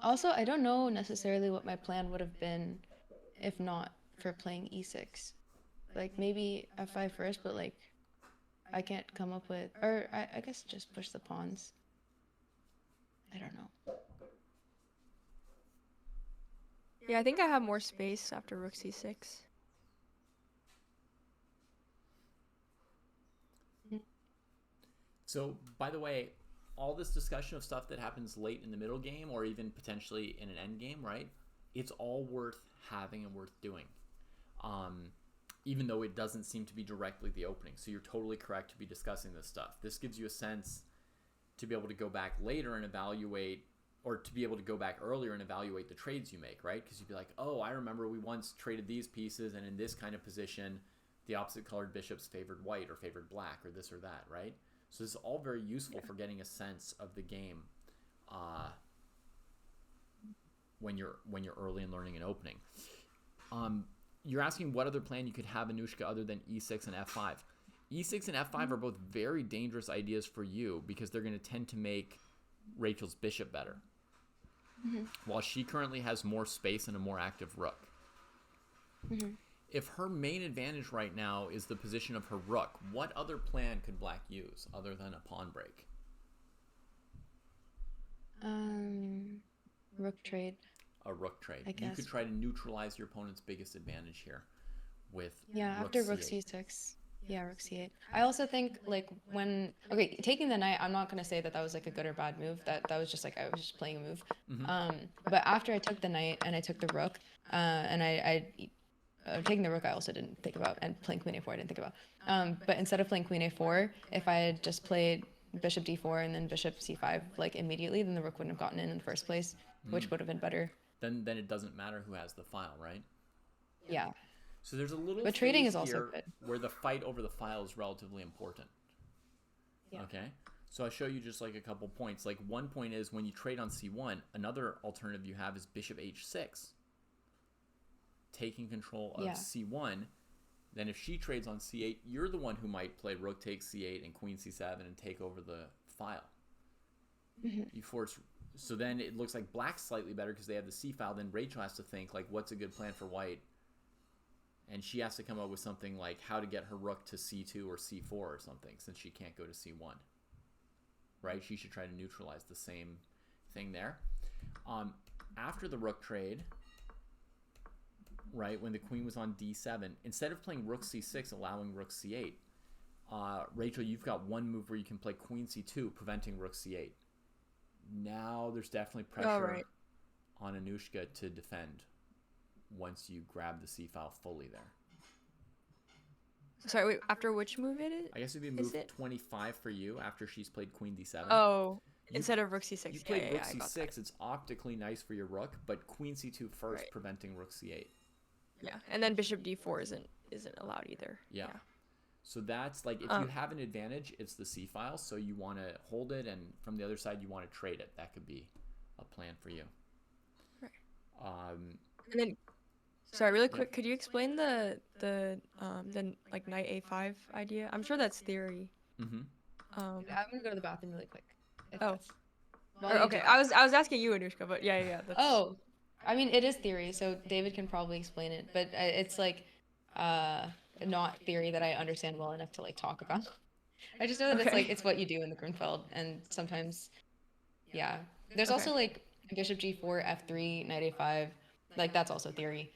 Also, I don't know necessarily what my plan would have been if not for playing e6. Like maybe f5 first, but like I can't come up with, or I guess just push the pawns. I don't know. Yeah, I think I have more space after rook c6. So, by the way, all this discussion of stuff that happens late in the middle game or even potentially in an end game, right? It's all worth having and worth doing. Even though it doesn't seem to be directly the opening. So you're totally correct to be discussing this stuff. This gives you a sense to be able to go back later and evaluate, or to be able to go back earlier and evaluate the trades you make, right? Because you'd be like, oh, I remember we once traded these pieces, and in this kind of position, the opposite colored bishops favored white or favored black or this or that, right? So this is all very useful for getting a sense of the game when you're early in learning and opening. You're asking what other plan you could have, Anushka, other than e6 and f5. E6 and f5 are both very dangerous ideas for you because they're going to tend to make Rachel's bishop better. While she currently has more space and a more active rook. If her main advantage right now is the position of her rook, what other plan could black use other than a pawn break? Rook trade. A rook trade. I guess. You could try to neutralize your opponent's biggest advantage here with after rook c6. Yeah, rook c8. I also think like taking the knight, I'm not gonna say that was like a good or bad move. That was just like I was just playing a move. But after I took the knight and I took the rook, and I taking the rook, I also didn't think about, and playing queen a4 I didn't think about. But instead of playing queen a4, if I had just played bishop d4 and then bishop c5 like immediately, then the rook wouldn't have gotten in the first place, which would have been better. Then it doesn't matter who has the file, right? Yeah. So there's a little but trading is also good. Where the fight over the file is relatively important. Yeah. Okay. So I'll show you just like a couple points. Like one point is when you trade on c1, another alternative you have is bishop h6. Taking control of c1. Then if she trades on c8, you're the one who might play rook takes c8 and queen c7 and take over the file. You force So then it looks like black's slightly better because they have the c file. Then Rachel has to think, like, what's a good plan for white? And she has to come up with something like how to get her rook to c2 or c4 or something, since she can't go to c1. Right? She should try to neutralize the same thing there. After the rook trade, right, when the queen was on d7, instead of playing rook c6, allowing rook c8, Rachel, you've got one move where you can play queen c2, preventing rook c8. Now there's definitely pressure on Anushka to defend once you grab the c file fully there. Sorry, wait, after which move it is? I guess it'd be move 25 for you after she's played queen d7. Oh, instead of rook c6. You played rook c6, it's optically nice for your rook, but queen c2 first, preventing rook c8. Yeah, and then bishop d4 isn't allowed either. Yeah. So that's like, if you have an advantage, it's the c file, so you want to hold it, and from the other side you want to trade it. That could be a plan for you. Right. And then, sorry, really quick, could you explain the like knight a5 idea? I'm sure that's theory. I'm gonna go to the bathroom really quick. Okay. I was asking you, Anushka, but yeah. Oh, I mean, it is theory, so David can probably explain it, but it's like not theory that I understand well enough to like talk about. I just know that it's like it's what you do in the Grunfeld, and sometimes, yeah. There's also like bishop g4, f3, knight a5, like that's also theory,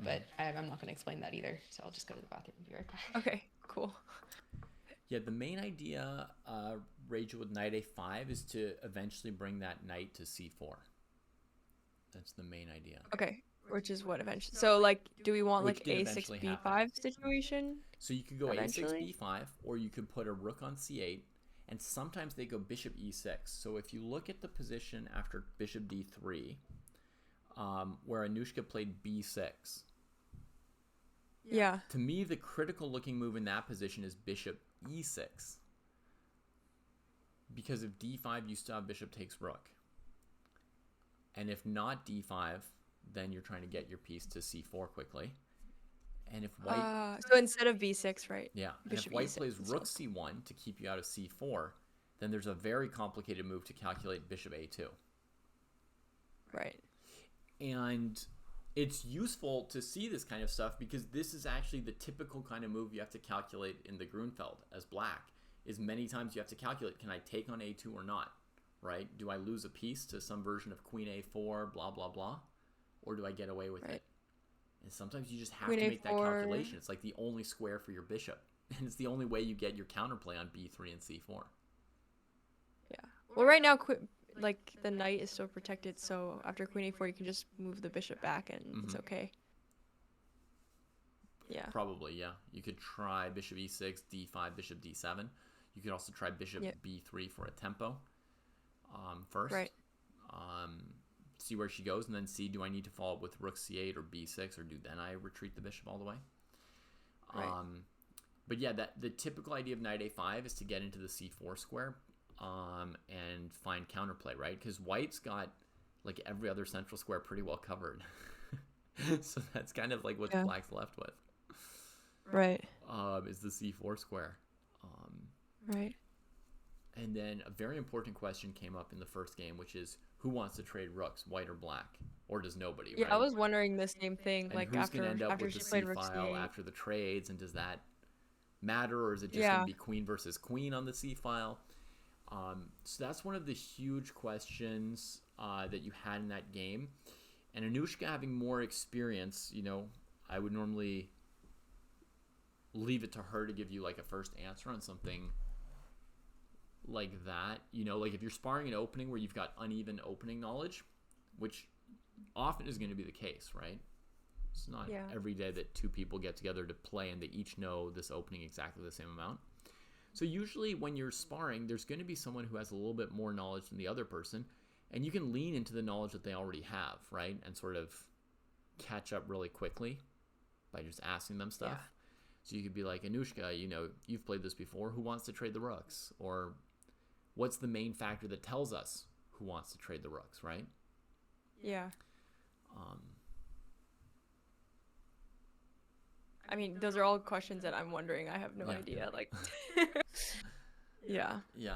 but I'm not going to explain that either. So I'll just go to the bathroom and be right back. Okay, cool. Yeah, the main idea, Rachel, with knight a5 is to eventually bring that knight to c4. That's the main idea. Okay. Which is what eventually. So, like, do we want like a6 b5 situation? So you could go a6 b5, or you could put a rook on c8, and sometimes they go bishop e6. So if you look at the position after bishop d3, where Anushka played b6. Yeah. To me, the critical looking move in that position is bishop e6. Because if d5, you still have bishop takes rook. And if not d5, then you're trying to get your piece to c4 quickly. And if white... so instead of b6, right? Yeah. And if white plays rook c1 to keep you out of c4, then there's a very complicated move to calculate bishop a2. Right. And it's useful to see this kind of stuff because this is actually the typical kind of move you have to calculate in the Grunfeld as black. Is many times you have to calculate, can I take on a2 or not? Right? Do I lose a piece to some version of queen a4, blah, blah, blah? Or do I get away with it? And sometimes you just have to make that calculation. It's like the only square for your bishop. And it's the only way you get your counterplay on b3 and c4. Yeah. Well, right now, like, the knight is still protected, so after queen a4, you can just move the bishop back and it's okay. Yeah. Probably, yeah. You could try bishop e6, d5, bishop d7. You could also try bishop b3 for a tempo first. Right. See where she goes, and then see, do I need to follow up with rook c8 or b6, or then I retreat the bishop all the way? Right. But yeah, the typical idea of knight a5 is to get into the c4 square and find counterplay, right? Because white's got like every other central square pretty well covered. So that's kind of like what black's left with. Right. Is the c4 square. Right. And then a very important question came up in the first game, which is who wants to trade rooks, white or black, or does nobody? Yeah, right? I was wondering the same thing. And like who's gonna end up after with she the played C rook file c8 after the trades, and does that matter, or is it just gonna be queen versus queen on the c file? So that's one of the huge questions that you had in that game. And Anushka having more experience, you know, I would normally leave it to her to give you like a first answer on something like that. You know, like if you're sparring an opening where you've got uneven opening knowledge, which often is going to be the case, right? It's not every day that two people get together to play and they each know this opening exactly the same amount. So usually when you're sparring, there's going to be someone who has a little bit more knowledge than the other person, and you can lean into the knowledge that they already have, right? And sort of catch up really quickly by just asking them stuff. Yeah. So you could be like, Anushka, you know, you've played this before. Who wants to trade the rooks? Or what's the main factor that tells us who wants to trade the rooks, right? Yeah. I mean, those are all questions that I'm wondering. I have no idea. Like, yeah. Yeah.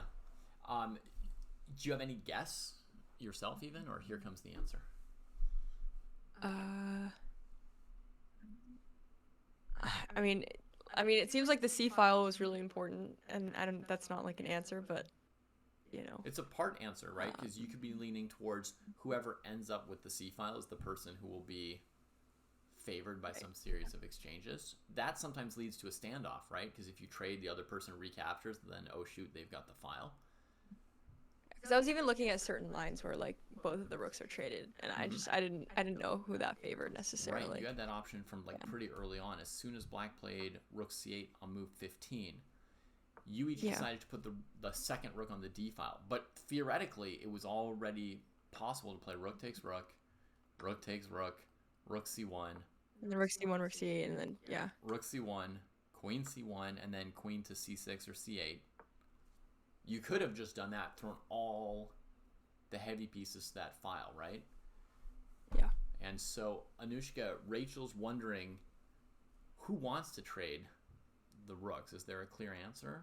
Do you have any guess yourself even, or here comes the answer? I mean, it seems like the C file was really important, and I don't. That's not like an answer, but you know, It's a part answer, right? Because you could be leaning towards whoever ends up with the C file is the person who will be favored by some series of exchanges. That sometimes leads to a standoff, right? Because if you trade, the other person recaptures, then oh shoot, they've got the file. because I was even looking at certain lines where like both of the rooks are traded, and I didn't know who that favored necessarily. Right, you had that option from like pretty early on. As soon as black played rook c8 on move 15, you each decided to put the second rook on the d file. But theoretically, it was already possible to play rook takes rook, rook takes rook, rook c1, and then rook c1, rook c8, and then rook c1, queen c1, and then queen to c6 or c8. You could have just done that, thrown all the heavy pieces to that file, right? Yeah. And so, Anushka, Rachel's wondering who wants to trade the rooks. Is there a clear answer?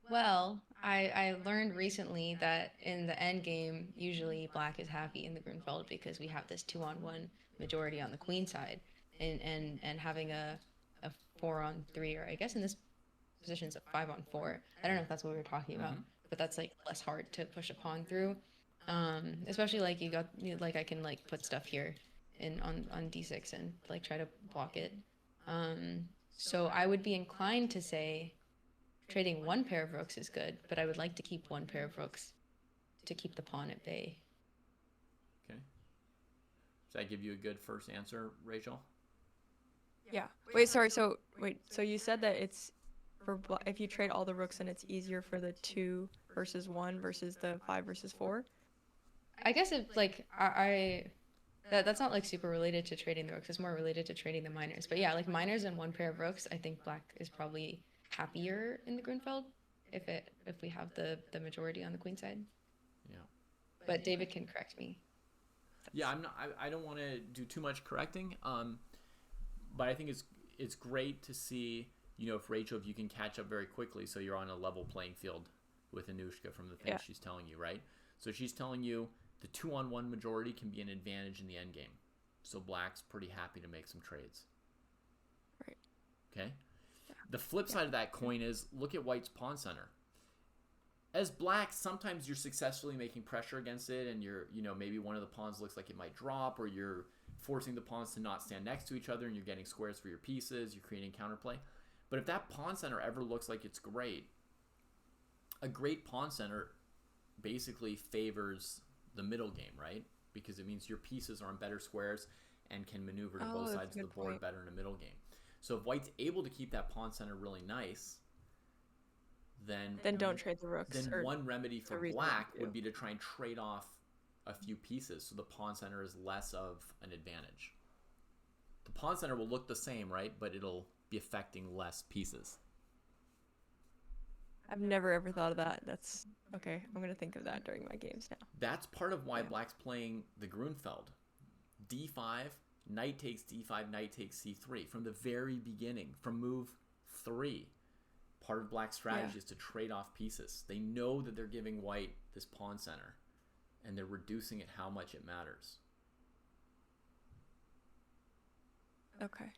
Well, I learned recently that in the end game, usually black is happy in the Grunfeld because we have this 2-on-1 majority on the queen side, and having a 4-on-3, or I guess in this position it's a 5-on-4. I don't know if that's what we were talking about, but that's like less hard to push a pawn through. Especially like like I can like put stuff here on d6 and like try to block it. So I would be inclined to say trading one pair of rooks is good, but I would like to keep one pair of rooks to keep the pawn at bay. Okay. Does that give you a good first answer, Rachel? Yeah. Wait, sorry. So you said that it's if you trade all the rooks, then it's easier for the 2 versus 1 versus the 5 versus 4. I guess it like that's not like super related to trading the rooks. It's more related to trading the minors. But yeah, like minors and one pair of rooks, I think black is probably happier in the Grunfeld if we have the majority on the queen side. Yeah. But David can correct me. Yeah, I don't want to do too much correcting. But I think it's great to see, if you can catch up very quickly, so you're on a level playing field with Anushka from the things she's telling you, right? So she's telling you the 2-on-1 majority can be an advantage in the endgame. So black's pretty happy to make some trades. Right. Okay? The flip side of that coin is, look at white's pawn center. As black, sometimes you're successfully making pressure against it, and you're, maybe one of the pawns looks like it might drop, or you're forcing the pawns to not stand next to each other, and you're getting squares for your pieces, you're creating counterplay. But if that pawn center ever looks like it's great, a great pawn center basically favors the middle game, right? Because it means your pieces are on better squares and can maneuver to both sides of the board better in a middle game. So if white's able to keep that pawn center really nice, then don't trade the rooks. Then one remedy for black would be to try and trade off a few pieces so the pawn center is less of an advantage. The pawn center will look the same, right? But it'll be affecting less pieces. I've never ever thought of that. That's okay. I'm gonna think of that during my games now. That's part of why black's playing the Grunfeld. D5, knight takes d5, knight takes c3 from the very beginning, from move 3. Part of black's strategy is to trade off pieces. They know that they're giving white this pawn center, and they're reducing it how much it matters. Okay.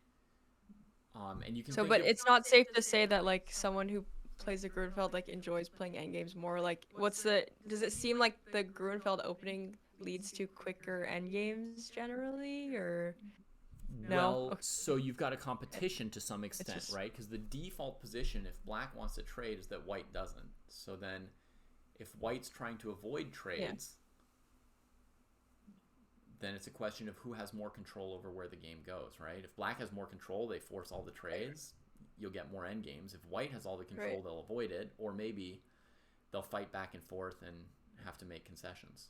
And you can. So, but it's not safe to say that like someone who plays the Grunfeld like enjoys playing endgames more. Like, does it seem like the Grunfeld opening leads to quicker endgames generally, or no? Well, so you've got a competition to some extent, right? Because the default position, if black wants to trade, is that white doesn't. So then, if white's trying to avoid trades, then it's a question of who has more control over where the game goes, right? If black has more control, they force all the trades. You'll get more endgames. If white has all the control, they'll avoid it, or maybe they'll fight back and forth and have to make concessions.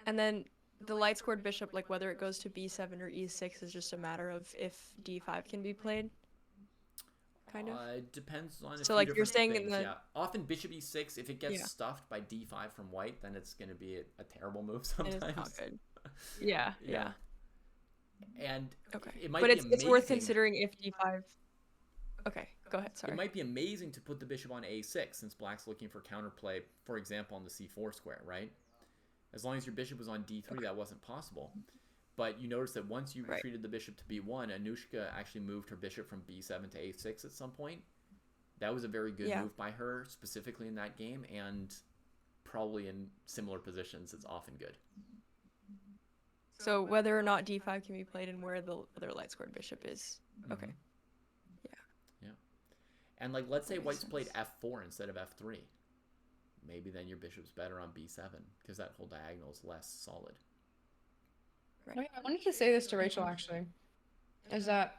And then the light squared bishop, like whether it goes to b7 or e6, is just a matter of if d5 can be played. Kind of. It depends on. So like you're saying things. in the often bishop e6, if it gets stuffed by d5 from white, then it's going to be a terrible move sometimes. It's not good. Yeah. And okay, it might but be it's worth considering if d5. Okay, Go ahead. Sorry. It might be amazing to put the bishop on a6 since black's looking for counterplay, for example, on the c4 square, right? As long as your bishop was on d3, that wasn't possible. But you notice that once you retreated the bishop to b1, Anushka actually moved her bishop from b7 to a6 at some point. That was a very good move by her, specifically in that game, and probably in similar positions, it's often good. So whether or not d5 can be played and where the other light squared bishop is. Okay. Yeah. And like, let's say white's played f4 instead of f3. Maybe then your bishop's better on b7 because that whole diagonal is less solid. Right. I wanted to say this to Rachel, actually, is that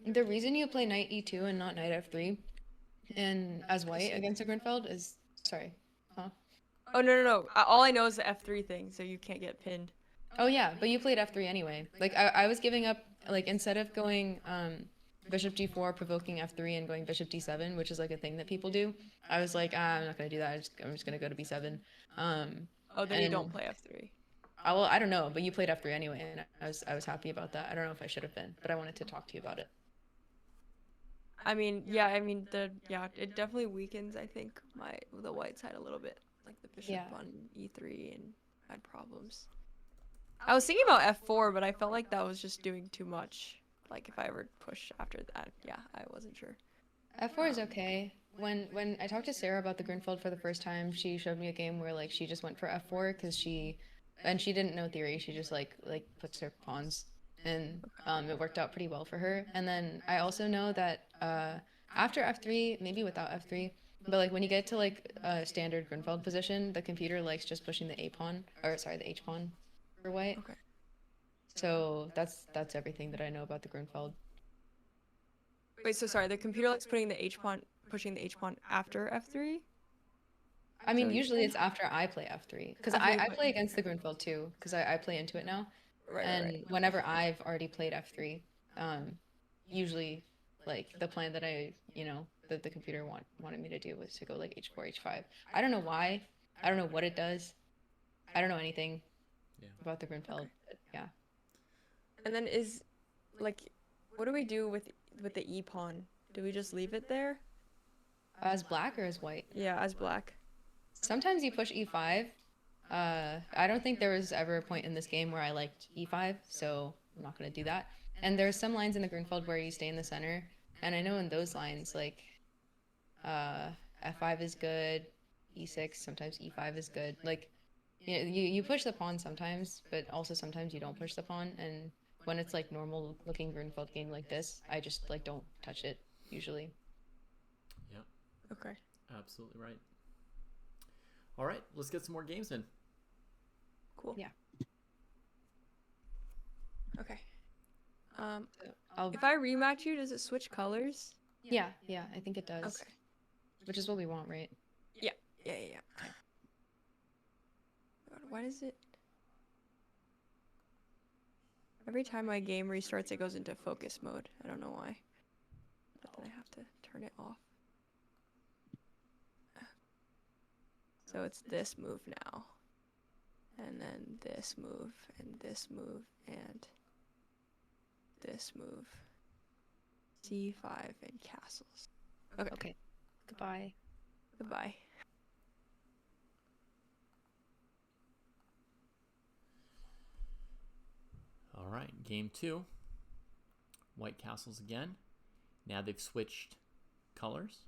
the reason you play knight e2 and not knight f3 and as white against a Grunfeld is... Sorry. Huh? Oh, no. All I know is the f3 thing, so you can't get pinned. Oh, yeah, but you played f3 anyway. Like, I was giving up, like, instead of going bishop g4, provoking f3, and going bishop d7, which is, like, a thing that people do, I was like, I'm not going to do that. I'm just going to go to b7. Then you don't play f3. Well, I don't know, but you played f3 anyway, and I was happy about that. I don't know if I should have been, but I wanted to talk to you about it. It definitely weakens, I think, the white side a little bit. Like the bishop on e3 and had problems. I was thinking about f4, but I felt like that was just doing too much. Like if I ever push after that, I wasn't sure. f4 is okay. When I talked to Sarah about the Grunfeld for the first time, she showed me a game where like she just went for f4 because she didn't know theory. She just like puts her pawns, and it worked out pretty well for her. And then I also know that after f3, maybe without f3, but like when you get to like a standard Grunfeld position, the computer likes just pushing the the h pawn for white. Okay. So that's everything that I know about the Grunfeld. Wait, so sorry, the computer likes pushing the h pawn after f3? I mean, usually it's after I play f3, because I play against the Grunfeld too, because I play into it now. Right. Whenever I've already played f3, usually like the plan that that the computer wanted me to do was to go like h4, h5. I don't know why. I don't know what it does. I don't know anything about the Grunfeld. But yeah. And then what do we do with the e pawn? Do we just leave it there? As black or as white? Yeah, as black. Sometimes you push e5. I don't think there was ever a point in this game where I liked e5, so I'm not going to do that. And there's some lines in the Grunfeld where you stay in the center, and I know in those lines, like, f5 is good, e6, sometimes e5 is good. Like, you push the pawn sometimes, but also sometimes you don't push the pawn, and when it's, like, normal-looking Grunfeld game like this, I just, like, don't touch it, usually. Yeah. Okay. Absolutely right. All right, let's get some more games in. Cool. Yeah. Okay. If I rematch you, does it switch colors? Yeah, I think it does. Okay. Which is what we want, right? Yeah. Okay. God, why does it... Every time my game restarts, it goes into focus mode. I don't know why. But then I have to turn it off. So it's this move now. And then this move, and this move, and this move. C5 and castles. Okay. Goodbye. Goodbye. All right, game 2. White castles again. Now they've switched colors.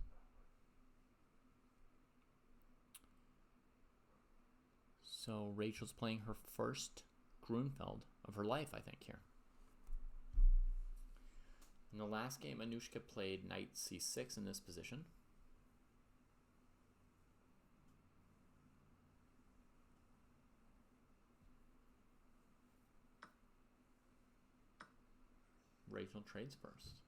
So Rachel's playing her first Grunfeld of her life, I think, here. In the last game, Anushka played knight c6 in this position. Rachel trades first.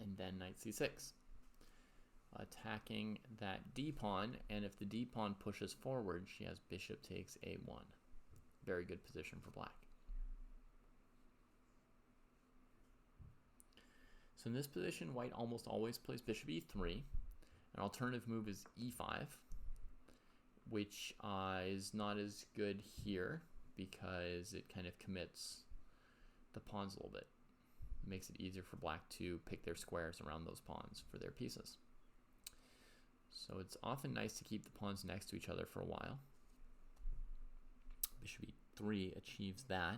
And then knight c6. Attacking that d pawn, and if the d pawn pushes forward, she has bishop takes a1. Very good position for black. So in this position, white almost always plays bishop e3. An alternative move is e5, which is not as good here because it kind of commits the pawns a little bit. It makes it easier for black to pick their squares around those pawns for their pieces. So it's often nice to keep the pawns next to each other for a while. Bishop e3 achieves that.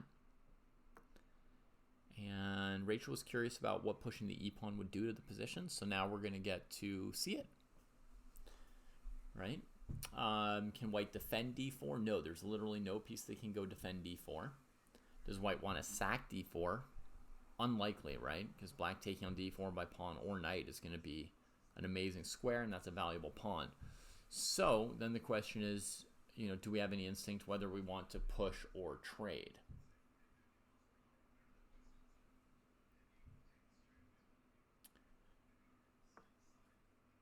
And Rachel was curious about what pushing the e-pawn would do to the position, so now we're going to get to see it. Right? Can white defend d4? No, there's literally no piece that can go defend d4. Does white want to sack d4? Unlikely, right? Because black taking on d4 by pawn or knight is going to be an amazing square, and that's a valuable pawn. So then the question is, do we have any instinct whether we want to push or trade?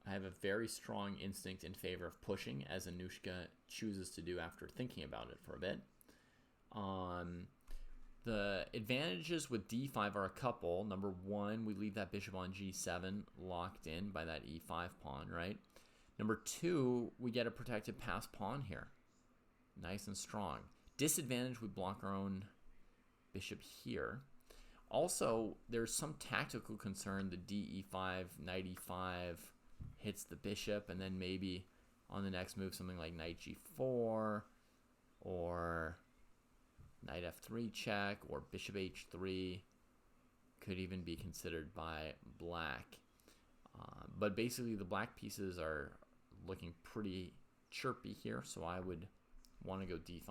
I have a very strong instinct in favor of pushing, as Anushka chooses to do after thinking about it for a bit. The advantages with d5 are a couple. Number one, we leave that bishop on g7 locked in by that e5 pawn, right? Number two, we get a protected pass pawn here. Nice and strong. Disadvantage, we block our own bishop here. Also, there's some tactical concern. The d-e5, knight e5 hits the bishop, and then maybe on the next move something like knight g4 or knight f3 check or bishop h3 could even be considered by black. But basically the black pieces are looking pretty chirpy here, so I would want to go d5.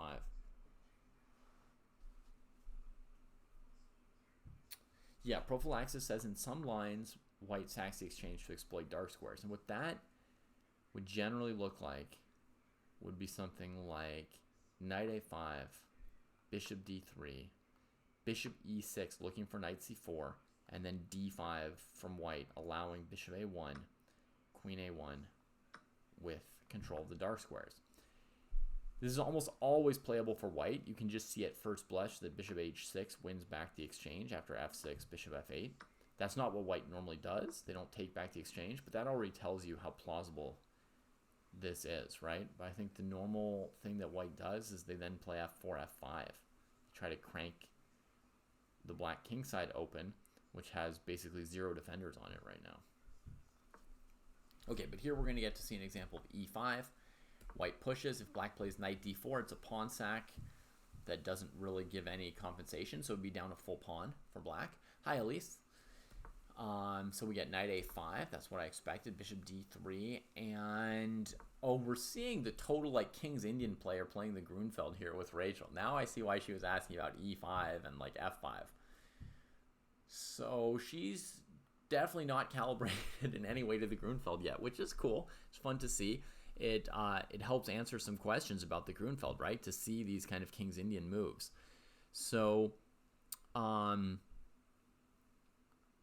Yeah, prophylaxis says in some lines white sacks the exchange to exploit dark squares. And what that would generally look like would be something like knight a5, bishop d3, bishop e6 looking for knight c4, and then d5 from white, allowing bishop a1, queen a1 with control of the dark squares. This is almost always playable for white. You can just see at first blush that bishop h6 wins back the exchange after f6, bishop f8. That's not what white normally does. They don't take back the exchange, but that already tells you how plausible this is, right? But I think the normal thing that white does is they then play f4, f5. Try to crank the black king side open, which has basically 0 defenders on it right now. Okay, but here we're going to get to see an example of e5. White pushes. If black plays knight d4, it's a pawn sack that doesn't really give any compensation, so it would be down a full pawn for black. Hi, Elise. So we get knight a5. That's what I expected. Bishop d3. And, we're seeing the total, King's Indian player playing the Grunfeld here with Rachel. Now I see why she was asking about e5 and, f5. So she's definitely not calibrated in any way to the Grunfeld yet, which is cool. It's fun to see. It helps answer some questions about the Grunfeld, right? To see these kind of King's Indian moves. So,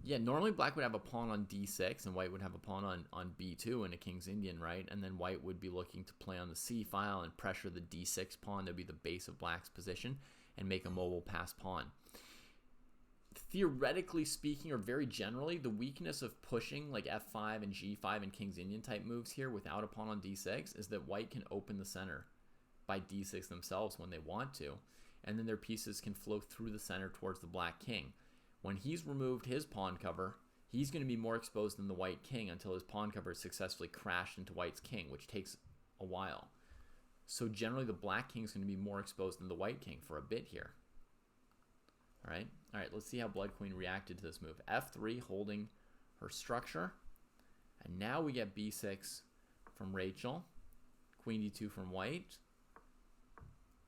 yeah, normally black would have a pawn on d6 and white would have a pawn on b2 in a King's Indian, right? And then white would be looking to play on the c file and pressure the d6 pawn. That would be the base of black's position and make a mobile pass pawn. Theoretically speaking, or very generally, the weakness of pushing like f5 and g5 and King's Indian type moves here without a pawn on d6 is that white can open the center by d6 themselves when they want to, and then their pieces can flow through the center towards the black king. When he's removed his pawn cover, he's going to be more exposed than the white king until his pawn cover is successfully crashed into white's king, which takes a while. So generally the black king is going to be more exposed than the white king for a bit here. All right, let's see how Bloodqueen reacted to this move. f3 holding her structure. And now we get b6 from Rachel. Queen d2 from white.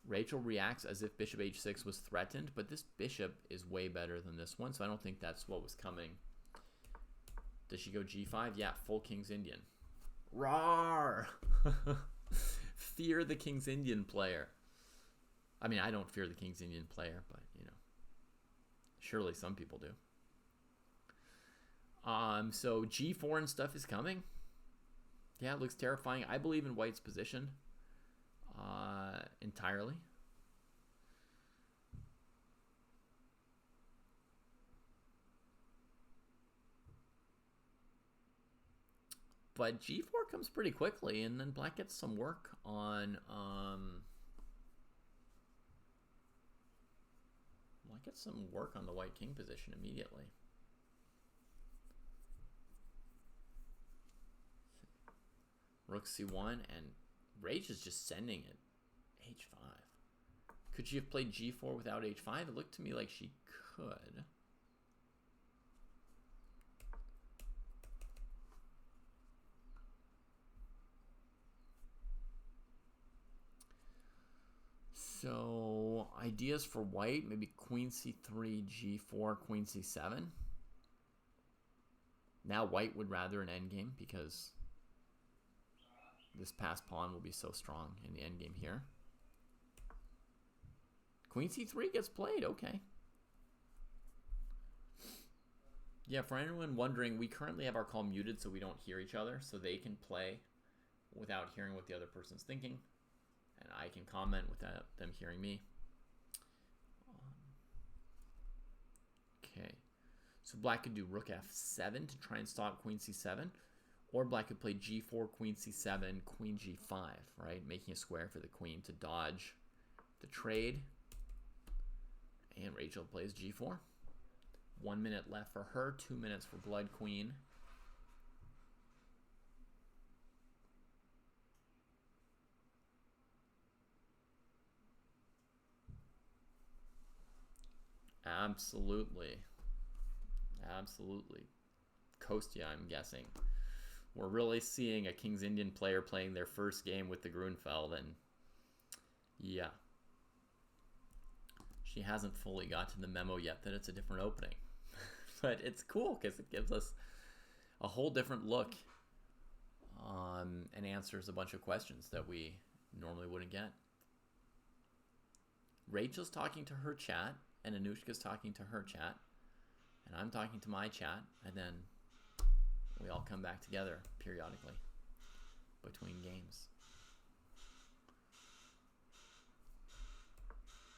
Rachel reacts as if bishop h6 was threatened, but this bishop is way better than this one, so I don't think that's what was coming. Does she go g5? Yeah, full King's Indian. Rawr! Fear the King's Indian player. I mean, I don't fear the King's Indian player, but, surely some people do. So g4 and stuff is coming. Yeah, it looks terrifying. I believe in white's position entirely. But g4 comes pretty quickly, and then black gets some work on the white king position immediately. Rook c1, and Rach is just sending it h5. Could she have played g4 without h5? It looked to me like she could. So, ideas for white, maybe queen c3, g4, queen c7. Now white would rather an endgame because this passed pawn will be so strong in the endgame here. Queen c3 gets played, okay. Yeah, for anyone wondering, we currently have our call muted so we don't hear each other, so they can play without hearing what the other person's thinking, and I can comment without them hearing me. Okay, so black could do rook f7 to try and stop queen c7, or black could play g4, queen c7, queen g5, right? Making a square for the queen to dodge the trade. And Rachel plays g4. 1 minute left for her, 2 minutes for Bloodqueen. Absolutely. Absolutely. Kostya, I'm guessing. We're really seeing a King's Indian player playing their first game with the Grunfeld, and yeah. She hasn't fully got to the memo yet that it's a different opening. But it's cool because it gives us a whole different look and answers a bunch of questions that we normally wouldn't get. Rachel's talking to her chat, and Anushka's talking to her chat, and I'm talking to my chat, and then we all come back together periodically between games.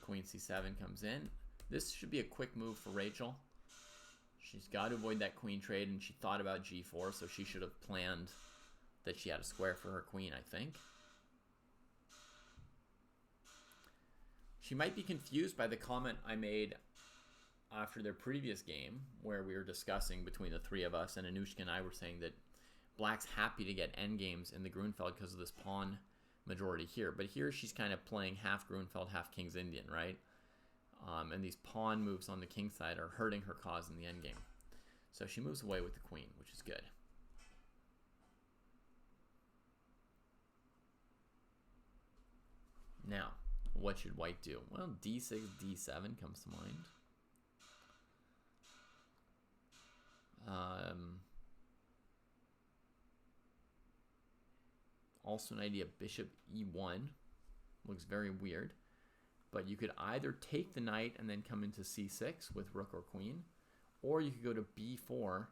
Queen c7 comes in. This should be a quick move for Rachel. She's got to avoid that queen trade, and she thought about g4, so she should have planned that she had a square for her queen, I think. She might be confused by the comment I made after their previous game, where we were discussing between the three of us, and Anushka and I were saying that black's happy to get endgames in the Grunfeld because of this pawn majority here. But here she's kind of playing half Grunfeld, half King's Indian, right? And these pawn moves on the king side are hurting her cause in the endgame. So she moves away with the queen, which is good. Now, what should white do? Well, d6, d7 comes to mind. Also an idea, bishop e1. Looks very weird. But you could either take the knight and then come into c6 with rook or queen, or you could go to b4,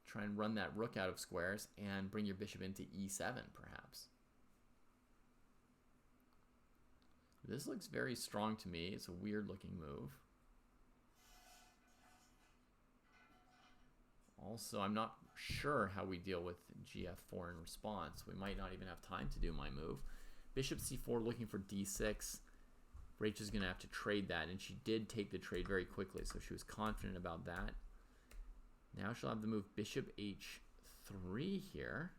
try and run that rook out of squares, and bring your bishop into e7, perhaps. This looks very strong to me. It's a weird-looking move. Also, I'm not sure how we deal with gf4 in response. We might not even have time to do my move. Bishop c4 looking for d6. Rachel's going to have to trade that, and she did take the trade very quickly, so she was confident about that. Now she'll have the move bishop h3 here,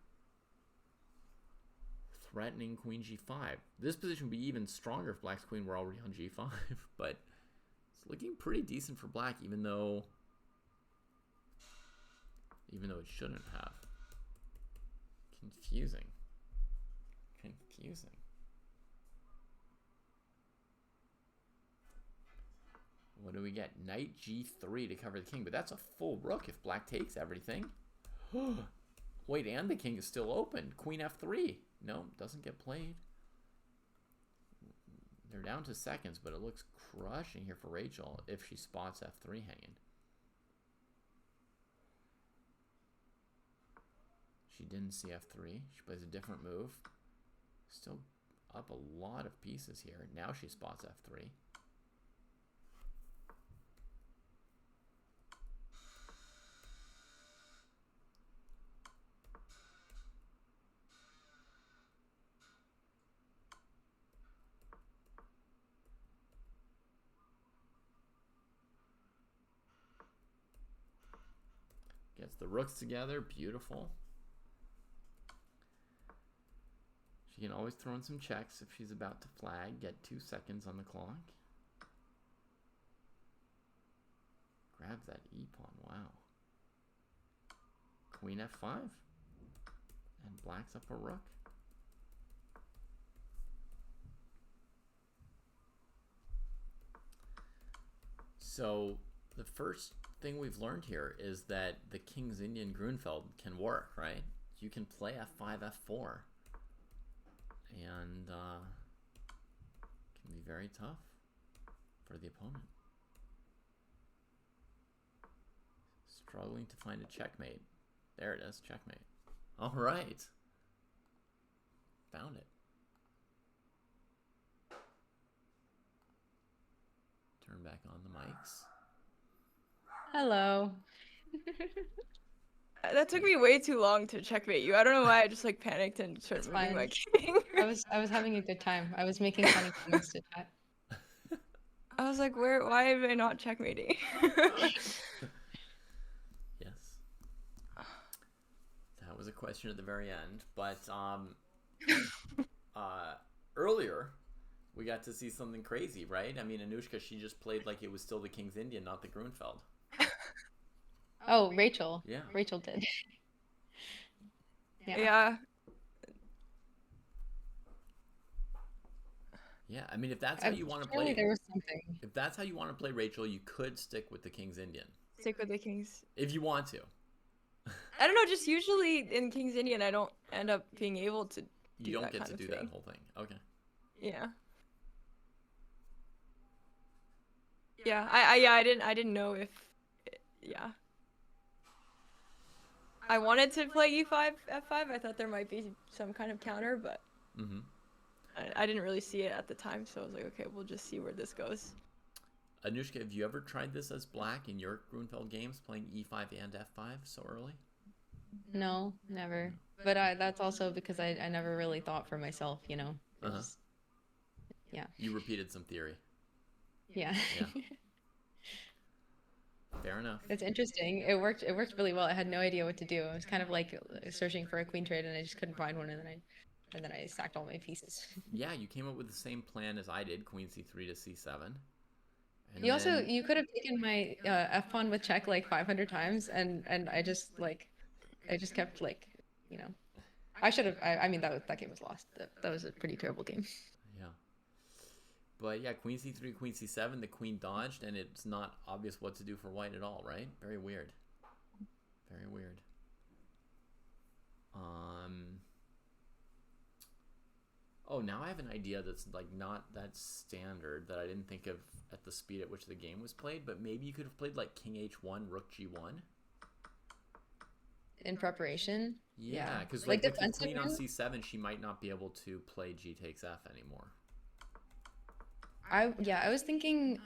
threatening queen g5. This position would be even stronger if black's queen were already on g5, but it's looking pretty decent for black, even though it shouldn't have. Confusing. What do we get? Knight g3 to cover the king, but that's a full rook if black takes everything. Wait, and the king is still open. Queen f3. No, doesn't get played. They're down to seconds, but it looks crushing here for Rachel if she spots f3 hanging. She didn't see f3. She plays a different move. Still up a lot of pieces here. Now she spots f3. Gets the rooks together. Beautiful. She can always throw in some checks if she's about to flag. Get 2 seconds on the clock. Grabs that e-pawn. Wow. Queen f5. And black's up a rook. So the first thing we've learned here is that the King's Indian Grunfeld can work, right? You can play f5, f4. And can be very tough for the opponent. Struggling to find a checkmate. There it is, checkmate. All right. Found it. Turn back on the mics. Hello. That took me way too long to checkmate you. I don't know why I just like panicked and started It's moving fine. my king. I was having a good time. I was making funny comments to chat. I was like, why am I not checkmating? Yes. That was a question at the very end, but earlier we got to see something crazy, right? I mean, Anushka, she just played like it was still the King's Indian, not the Grunfeld. Oh, Rachel. Yeah. Rachel did. Yeah. Yeah, I mean, if that's how you want to play, There was something. if that's how you want to play Rachel, you could stick with the King's Indian Stick with the King's. if you want to. I don't know, just usually in King's Indian, I don't end up being able to do You don't that get kind to of do thing. that whole thing. Okay. Yeah. Yeah, I didn't know if, yeah. I wanted to play e5, f5. I thought there might be some kind of counter, but I didn't really see it at the time, so I was like, okay, we'll just see where this goes. Anushka, have you ever tried this as black in your Grunfeld games, playing e5 and f5 so early? No, never. But that's also because I never really thought for myself, you know. Yeah. You repeated some theory. Yeah. Yeah. Fair enough. It's interesting. It worked really well. I had no idea what to do. I was kind of like searching for a queen trade and I just couldn't find one, and then I stacked all my pieces. Yeah, you came up with the same plan as I did, queen c3 to c7. And You could have taken my f pawn with check like 500 times, and I just kept like, you know, I should have. I mean that game was lost. That was a pretty terrible game. Yeah. But yeah, queen c3, queen c7, the queen dodged, and it's not obvious what to do for white at all, right? Very weird. Very weird. Oh, now I have an idea that's like not that standard that I didn't think of at the speed at which the game was played, but maybe you could have played like king h1, rook g1. In preparation? Yeah, because Like with the defensive queen on move? c7, she might not be able to play g takes f anymore. I was thinking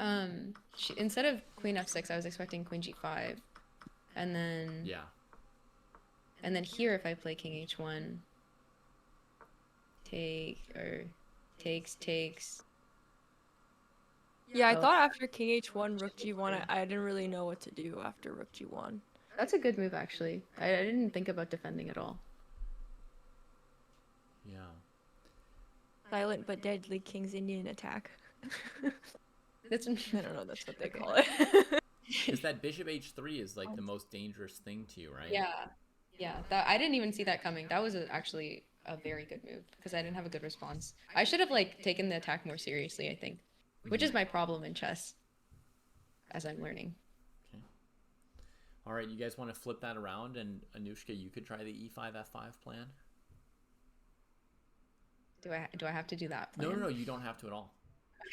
instead of queen f6, I was expecting queen g5, and then here if I play king h1, takes. Yeah, I thought after king h1, rook g1, I didn't really know what to do after rook g1. That's a good move, actually. I didn't think about defending at all. Yeah. Silent but deadly King's Indian attack. That's I don't know, that's what they call it. Because that bishop h3 is like the most dangerous thing to you, right? Yeah. I didn't even see that coming. That was actually a very good move because I didn't have a good response. I should have like taken the attack more seriously, I think, which is my problem in chess, as I'm learning. Okay. All right, you guys want to flip that around, and Anushka, you could try the e5 f5 plan. Do I have to do that plan? No, you don't have to at all.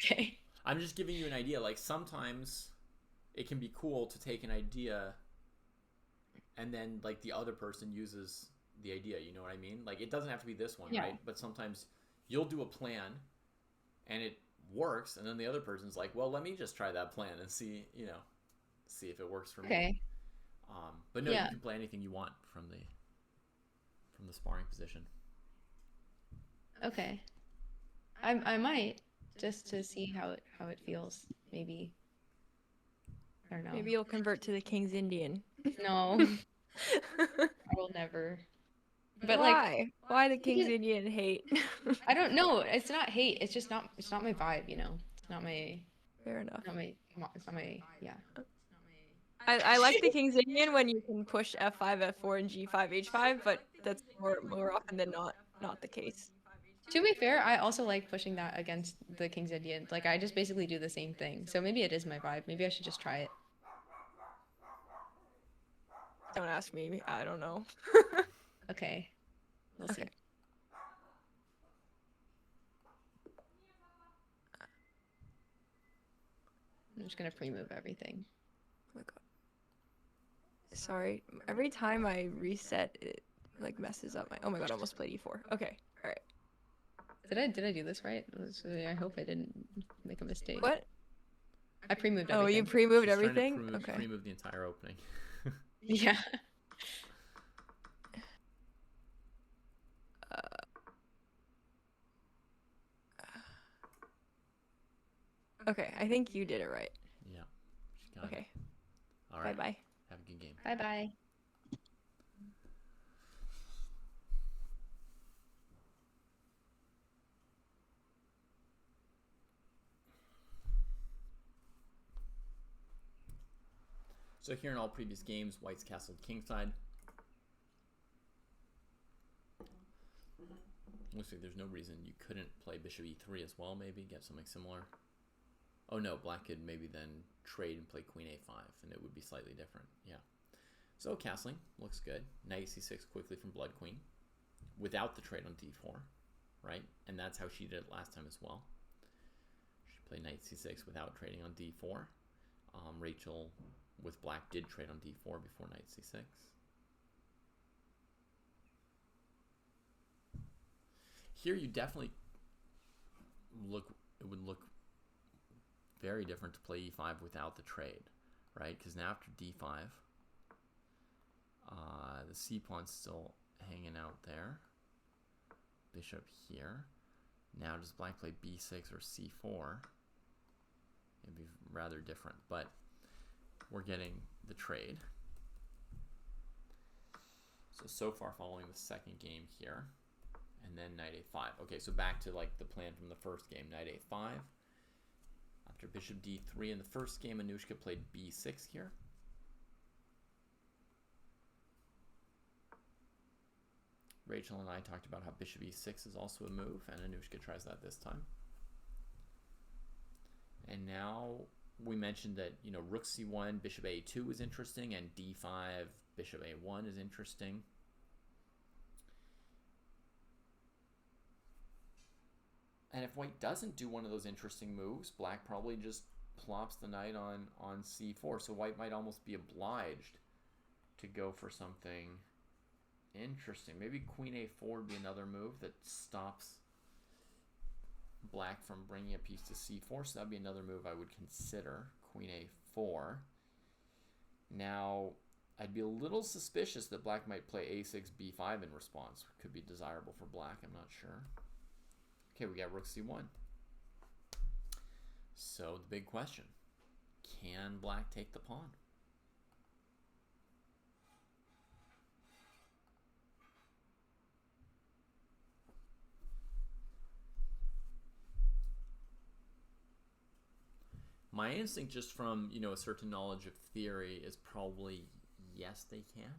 Okay. I'm just giving you an idea. Like sometimes it can be cool to take an idea and then like the other person uses the idea, you know what I mean? Like it doesn't have to be this one, right? But sometimes you'll do a plan and it works, and then the other person's like, well, let me just try that plan and see if it works for me. Okay. But no, you can play anything you want from the sparring position. Okay. I might, just to see how it feels. Maybe. I don't know. Maybe you'll convert to the King's Indian. No. I will never. But like, Why? Why the King's Indian hate? I don't know. It's not hate. It's just not. It's not my vibe. You know. It's not my. Fair enough. Not my. It's not my. Yeah. I like the King's Indian when you can push f5, f4, and g5, h5, but that's more often than not the case. To be fair, I also like pushing that against the King's Indian. Like I just basically do the same thing. So maybe it is my vibe. Maybe I should just try it. Don't ask me. I don't know. Okay. We'll see. Okay. I'm just gonna pre-move everything. Oh my god. Sorry. Every time I reset, it like messes up my. Oh my god! I almost played e4. Okay. All right. Did I do this right? I hope I didn't make a mistake. What? I pre-moved Oh, everything. you pre-moved She's trying to everything? Okay. pre-move the entire opening. Yeah. Okay, I think you did it right. Yeah. She got Okay. it. All right. Bye-bye. Have a good game. Bye bye. So here in all previous games, White's castled kingside. Looks like there's no reason you couldn't play bishop e3 as well, maybe get something similar. Oh no, Black could maybe then trade and play queen a5, and it would be slightly different. Yeah. So castling looks good. Knight c6 quickly from Bloodqueen, without the trade on d4, right? And that's how she did it last time as well. She played knight c6 without trading on d4. Rachel with Black did trade on d4 before knight c6. Here you definitely it would look very different to play e5 without the trade, right? Because now after d5, the c pawn's still hanging out there. Bishop here. Now does Black play b6 or c4? It'd be rather different, but we're getting the trade. So far following the second game here. And then knight a5. Okay, so back to like the plan from the first game. Knight a5. After bishop d3 in the first game, Anushka played b6 here. Rachel and I talked about how bishop e6 is also a move, and Anushka tries that this time. And now we mentioned that, you know, rook c1, bishop a2 is interesting, and d5, bishop a1 is interesting. And if White doesn't do one of those interesting moves, Black probably just plops the knight on c4. So White might almost be obliged to go for something interesting. Maybe queen a4 would be another move that stops Black from bringing a piece to c4. So that would be another move I would consider, queen a4. Now, I'd be a little suspicious that Black might play a6, b5 in response. Could be desirable for Black, I'm not sure. Okay, we got rook c1. So the big question, can Black take the pawn? My instinct, just from, you know, a certain knowledge of theory, is probably yes, they can.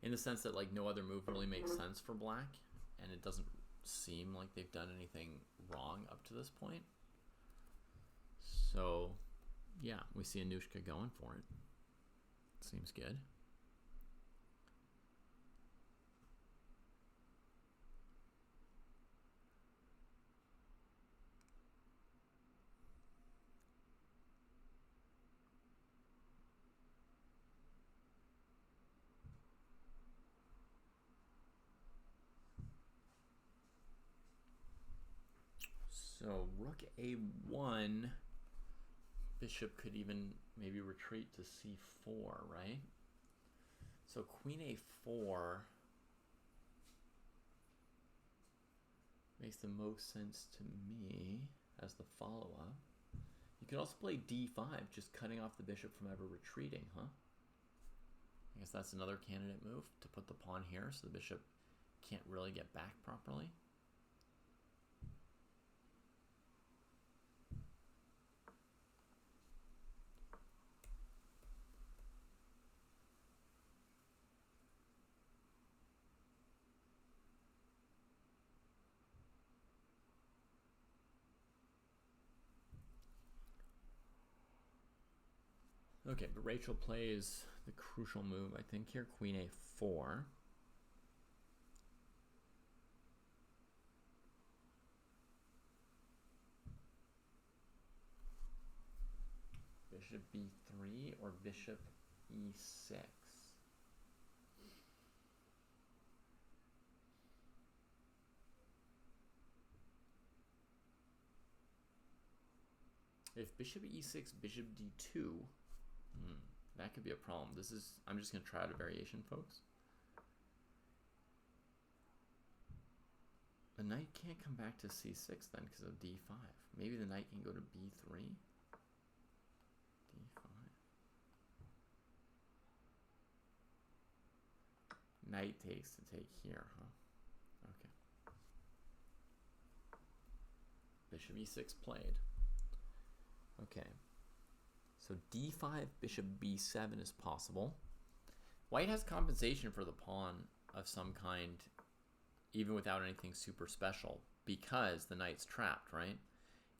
In the sense that, like, no other move really makes sense for Black, and it doesn't seem like they've done anything wrong up to this point. So, yeah, we see Anushka going for it. Seems good. So rook a1, bishop could even maybe retreat to c4, right? So queen a4 makes the most sense to me as the follow-up. You could also play d5, just cutting off the bishop from ever retreating, huh? I guess that's another candidate move, to put the pawn here so the bishop can't really get back properly. Okay, but Rachel plays the crucial move, I think, here, queen a4. Bishop b3 or bishop e6. If bishop e6, bishop d2, that could be a problem. I'm just going to try out a variation, folks. The knight can't come back to c6 then because of d5. Maybe the knight can go to b3. d5. Knight takes to take here, huh? Okay. Bishop e6 played. Okay. So d5, bishop b7 is possible. White has compensation for the pawn of some kind, even without anything super special, because the knight's trapped, right?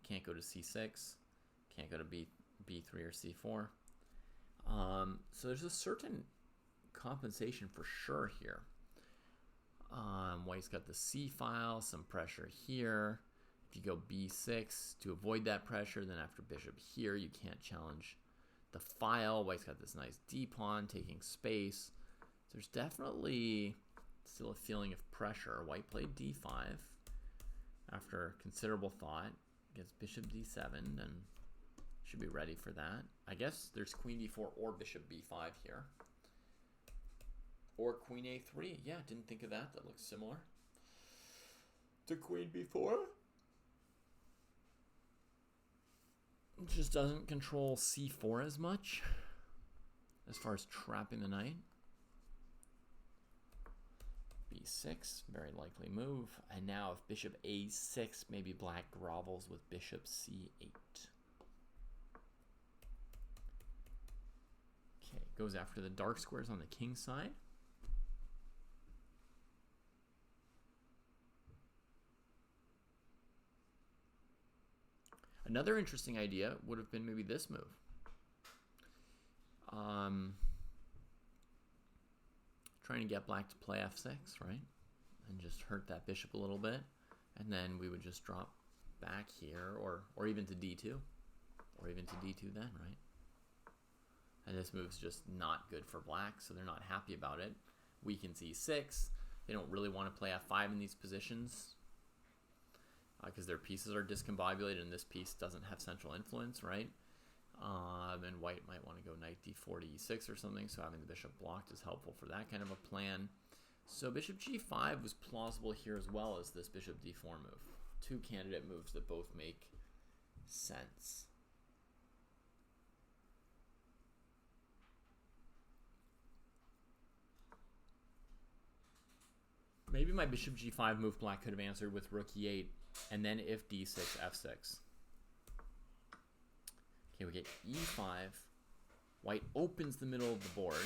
Can't go to c6, can't go to b3 or c4. So there's a certain compensation for sure here. White's got the c file, some pressure here. If you go b6 to avoid that pressure, then after bishop here, you can't challenge the file. White's got this nice d pawn taking space. So there's definitely still a feeling of pressure. White played d5 after considerable thought against bishop d7, and should be ready for that. I guess there's queen d4 or bishop b5 here. Or queen a3. Yeah, didn't think of that. That looks similar to queen b4. It just doesn't control c4 as much as far as trapping the knight. b6, very likely move. And now if bishop a6, maybe black grovels with bishop c8. Okay, goes after the dark squares on the king side. Another interesting idea would have been maybe this move. Trying to get black to play f6, right? And just hurt that bishop a little bit. And then we would just drop back here, or even to d2. Or even to d2 then, right? And this move's just not good for black, so they're not happy about it. Weakens e6. They don't really want to play f5 in these positions, because their pieces are discombobulated and this piece doesn't have central influence, right? And white might want to go knight d4 to e6 or something, so having the bishop blocked is helpful for that kind of a plan. So bishop g5 was plausible here as well as this bishop d4 move. Two candidate moves that both make sense. Maybe my bishop g5 move black could have answered with rook e8, and then if d6, f6. Okay, we get e5. White opens the middle of the board.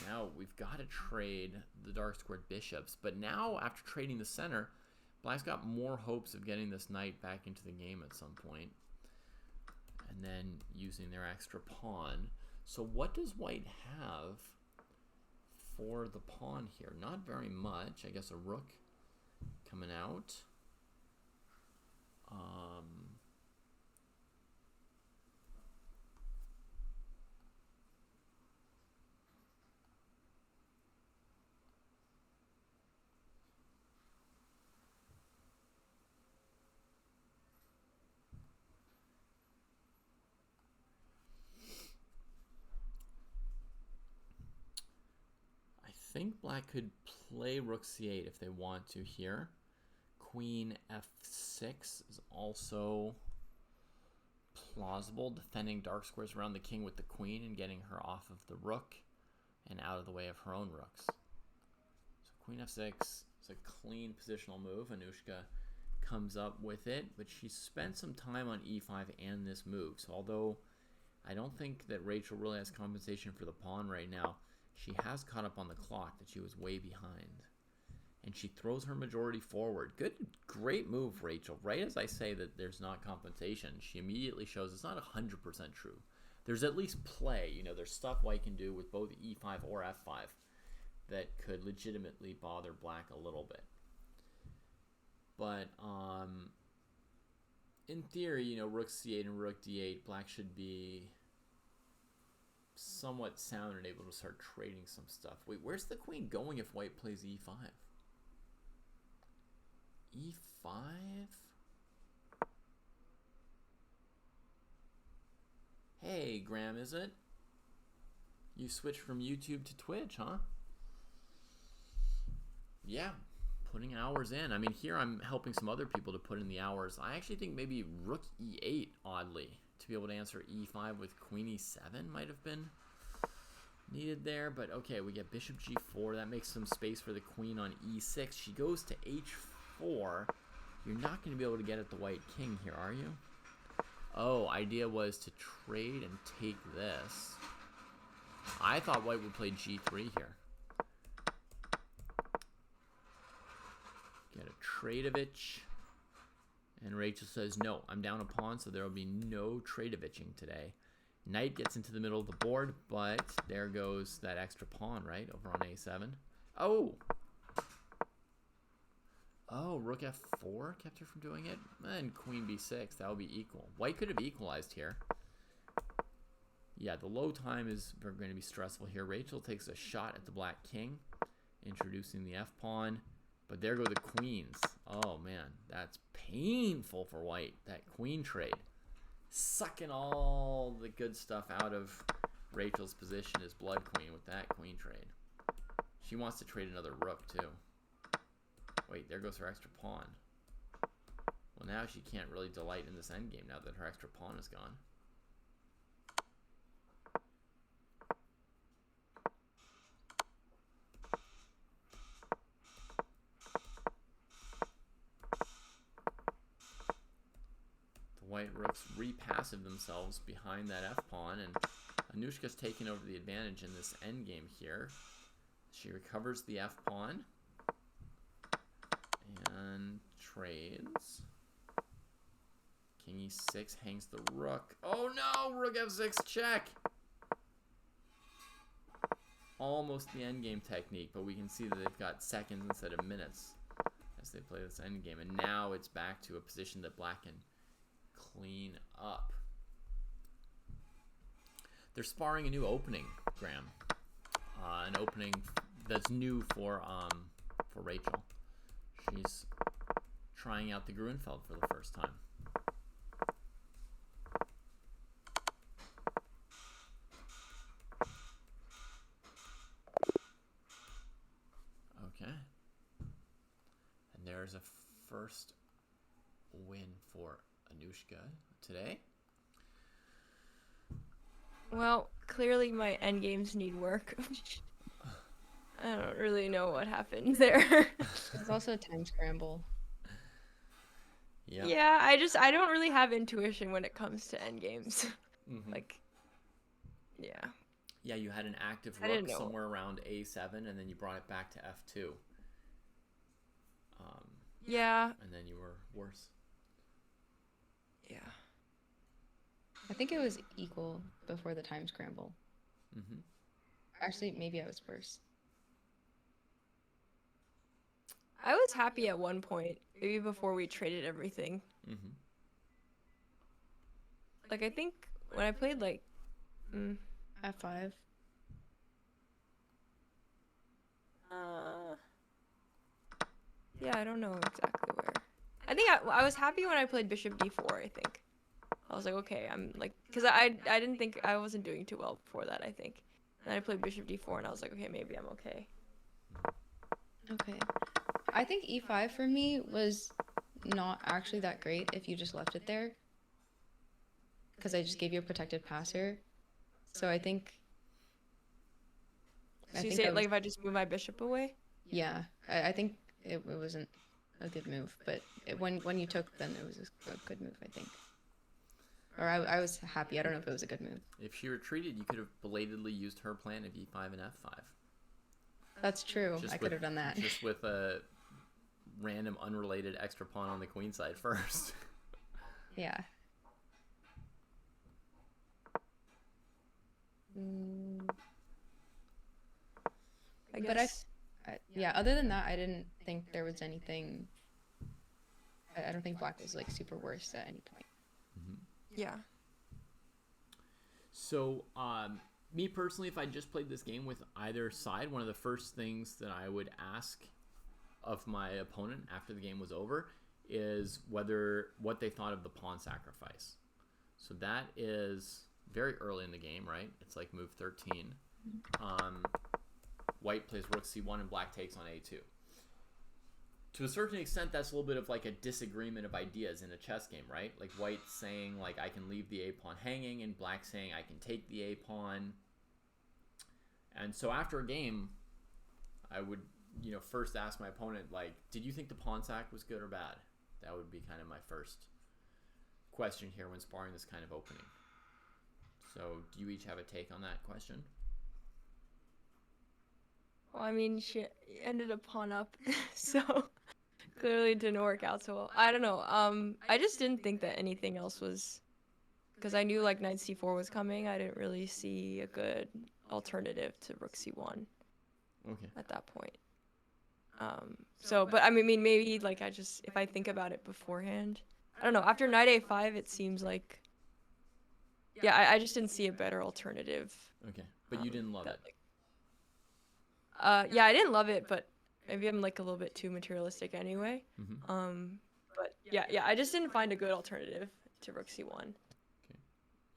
Now we've got to trade the dark squared bishops, but now after trading the center, black's got more hopes of getting this knight back into the game at some point, and then using their extra pawn. So what does white have for the pawn here? Not very much. I guess a rook coming out. I think black could play rook c8 if they want to here. Queen f6 is also plausible, defending dark squares around the king with the queen and getting her off of the rook and out of the way of her own rooks. So queen f6 is a clean positional move. Anushka comes up with it, but she spent some time on e5 and this move. So although I don't think that Rachel really has compensation for the pawn right now, she has caught up on the clock that she was way behind. And she throws her majority forward. Great move, Rachel. Right as I say that there's not compensation, she immediately shows it's not 100% true. There's at least play. You know, there's stuff white can do with both e5 or f5 that could legitimately bother black a little bit. But in theory, you know, rook c8 and rook d8, black should be somewhat sound and able to start trading some stuff. Wait, where's the queen going if white plays e5? e5? Hey, Graham, is it? You switched from YouTube to Twitch, huh? Yeah, putting hours in. I mean, here I'm helping some other people to put in the hours. I actually think maybe rook e8, oddly, to be able to answer e5 with queen e7 might have been needed there. But okay, we get bishop g4. That makes some space for the queen on e6. She goes to h4. You're not going to be able to get at the white king here, are you? Oh, idea was to trade and take this. I thought white would play g3 here. Get a Tradovich. And Rachel says, no, I'm down a pawn, so there will be no Tradoviching today. Knight gets into the middle of the board, but there goes that extra pawn, right, over on a7. Oh! Oh, rook f4 kept her from doing it? And queen b6, that would be equal. White could have equalized here. Yeah, the low time is going to be stressful here. Rachel takes a shot at the black king, introducing the f-pawn. But there go the queens. Oh, man, that's painful for white, that queen trade. Sucking all the good stuff out of Rachel's position as blood queen with that queen trade. She wants to trade another rook, too. Wait, there goes her extra pawn. Well, now she can't really delight in this endgame now that her extra pawn is gone. White rooks repassive themselves behind that f-pawn, and Anushka's taking over the advantage in this endgame here. She recovers the f-pawn and trades. King e6 hangs the rook. Oh no! Rook f6 check! Almost the endgame technique, but we can see that they've got seconds instead of minutes as they play this endgame. And now it's back to a position that black can clean up. They're sparring a new opening, Graham. An opening that's new for Rachel. She's trying out the Grunfeld for the first time. Okay. And there's a first win for Anushka today. Well, clearly my endgames need work. I don't really know what happened there. It's also a time scramble. Yeah. Yeah, I don't really have intuition when it comes to endgames. Mm-hmm. Like, yeah. Yeah, you had an active I didn't rook know. somewhere around a7, and then you brought it back to f2. Yeah. And then you were worse. Yeah. I think it was equal before the time scramble. Mm-hmm. Actually, maybe I was worse. I was happy at one point, maybe before we traded everything. Mm-hmm. Like, I think when I played, like, F5. yeah, I don't know exactly where. I think I was happy when I played bishop d4, I think. I was like, okay, I'm like, because I wasn't doing too well before that, I think. And I played bishop d4, and I was like, okay, maybe I'm okay. Okay. I think e5 for me was not actually that great if you just left it there, because I just gave you a protected passer. So So I you think say I it was, like if I just move my bishop away? yeah, I think it wasn't a good move, but when you took, then it was a good move, I think. Or I was happy. I don't know if it was a good move. If she retreated, you could have belatedly used her plan of e5 and f5. That's true. Just I could have done that. Just with a random unrelated extra pawn on the queen side first. Yeah. Mm, I but guess. yeah, other than that, I didn't think there was anything. I don't think black was like super worse at any point. Yeah. So, me personally, if I just played this game with either side, one of the first things that I would ask of my opponent after the game was over is what they thought of the pawn sacrifice. So that is very early in the game, right? It's like move 13. White plays rook c1 and black takes on a2. To a certain extent, that's a little bit of like a disagreement of ideas in a chess game, right? Like white saying like I can leave the a pawn hanging, and black saying I can take the a pawn. And so after a game, I would first ask my opponent, like, did you think the pawn sack was good or bad? That would be kind of my first question here when sparring this kind of opening. So do you each have a take on that question? Well, I mean, she ended a pawn up, so clearly it didn't work out so well. I don't know. I just didn't think that anything else was, because I knew like knight c4 was coming. I didn't really see a good alternative to rook c1 Okay. at that point. But I mean, maybe like if I think about it beforehand, I don't know. After knight a5, it seems like, yeah, I just didn't see a better alternative. Okay, but you didn't love it. Yeah, I didn't love it, but maybe I'm like a little bit too materialistic anyway. But yeah, I just didn't find a good alternative to rook c1. Okay,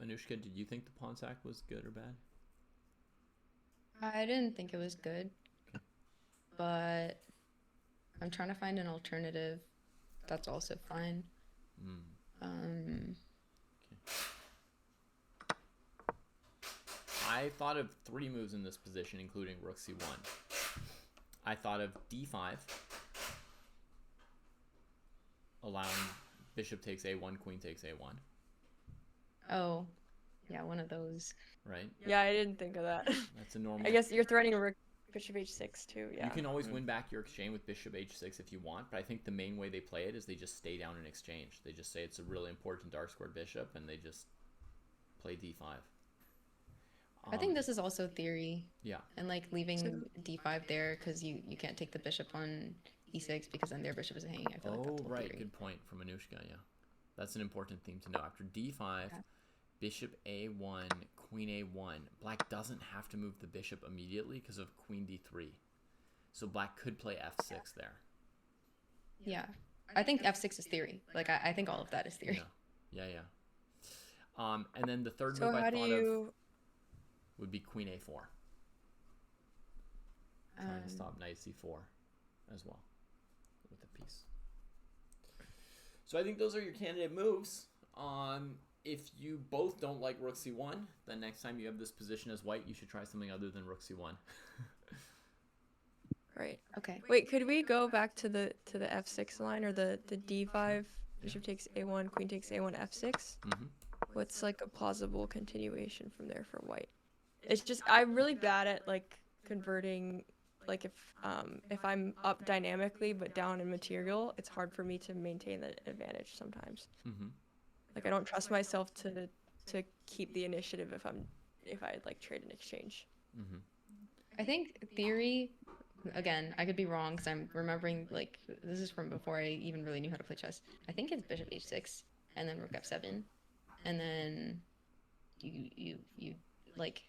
Anushka, did you think the pawn sack was good or bad? I didn't think it was good, but I'm trying to find an alternative that's also fine. Okay. I thought of 3 moves in this position, including rook c1. I thought of d5, allowing bishop takes a1, queen takes a1. Oh, yeah, one of those. Right? Yeah, I didn't think of that. That's a normal. I guess you're threatening rook bishop h6 too. Yeah. You can always win back your exchange with bishop h6 if you want, but I think the main way they play it is they just stay down in exchange. They just say it's a really important dark squared bishop, and they just play d5. I think this is also theory. Yeah. And like leaving d5 there because you can't take the bishop on e6 because then their bishop is hanging. I feel like that's all right. theory. Good point from Anushka. Yeah, that's an important theme to know. After d5, bishop a1, queen a1. Black doesn't have to move the bishop immediately because of queen d3. So black could play f6 there. Yeah. I think f6 is theory. Like I think all of that is theory. Yeah. And then the third So move I how thought do of you? would be queen a4. Trying to stop knight c4 as well with a piece. So I think those are your candidate moves. If you both don't like rook c1, then next time you have this position as white, you should try something other than rook c1. Right. Okay. Wait, could we go back to the f6 line, or the d5 bishop takes a1, queen takes a1, f6? What's like a plausible continuation from there for white? It's just I'm really bad at like converting, like if I'm up dynamically but down in material, it's hard for me to maintain the advantage sometimes. Like I don't trust myself to keep the initiative if I like trade an exchange. I think theory, again, I could be wrong because I'm remembering like this is from before I even really knew how to play chess. I think it's bishop h6 and then rook f7, and then you like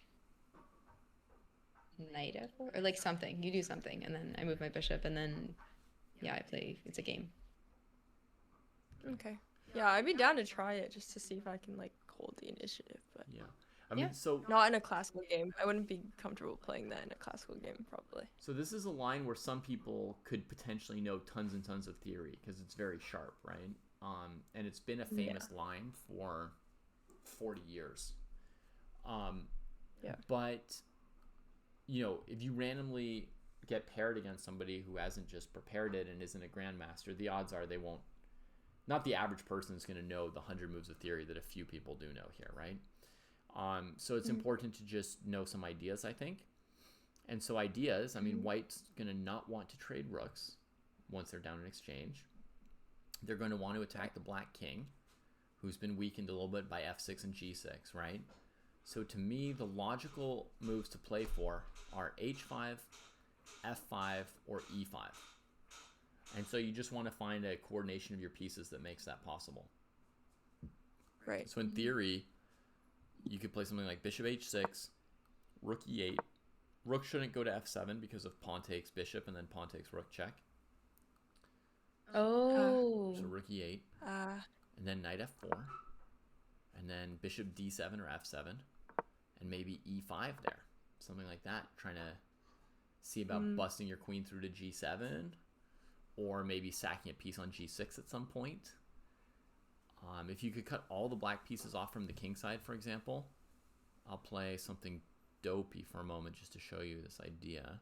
knight f4 or like something. You do something, and then I move my bishop, and then I play. It's a game. Okay. Yeah, I'd be down to try it just to see if I can like hold the initiative. But yeah, I mean, Yeah. so Not in a classical game. I wouldn't be comfortable playing that in a classical game, probably. so this is a line where some people could potentially know tons and tons of theory because it's very sharp, right? And it's been a famous line for 40 years. Yeah. But if you randomly get paired against somebody who hasn't just prepared it and isn't a grandmaster, the odds are they won't. Not the average person is going to know the 100 moves of theory that a few people do know here, right? So it's important to just know some ideas, I think. And so ideas, I mean, white's going to not want to trade rooks once they're down in exchange. They're going to want to attack the black king, who's been weakened a little bit by f6 and g6, right? So to me, the logical moves to play for are h5, f5, or e5. And so you just want to find a coordination of your pieces that makes that possible. Right. So in theory, you could play something like bishop h6, rook e8. Rook shouldn't go to f7 because of pawn takes bishop and then pawn takes rook check. Oh. So rook e8. And then knight f4. And then bishop d7 or f7. And maybe e5 there. Something like that. Trying to see about busting your queen through to g7. Or maybe sacking a piece on g6 at some point. If you could cut all the black pieces off from the king side, for example, I'll play something dopey for a moment just to show you this idea.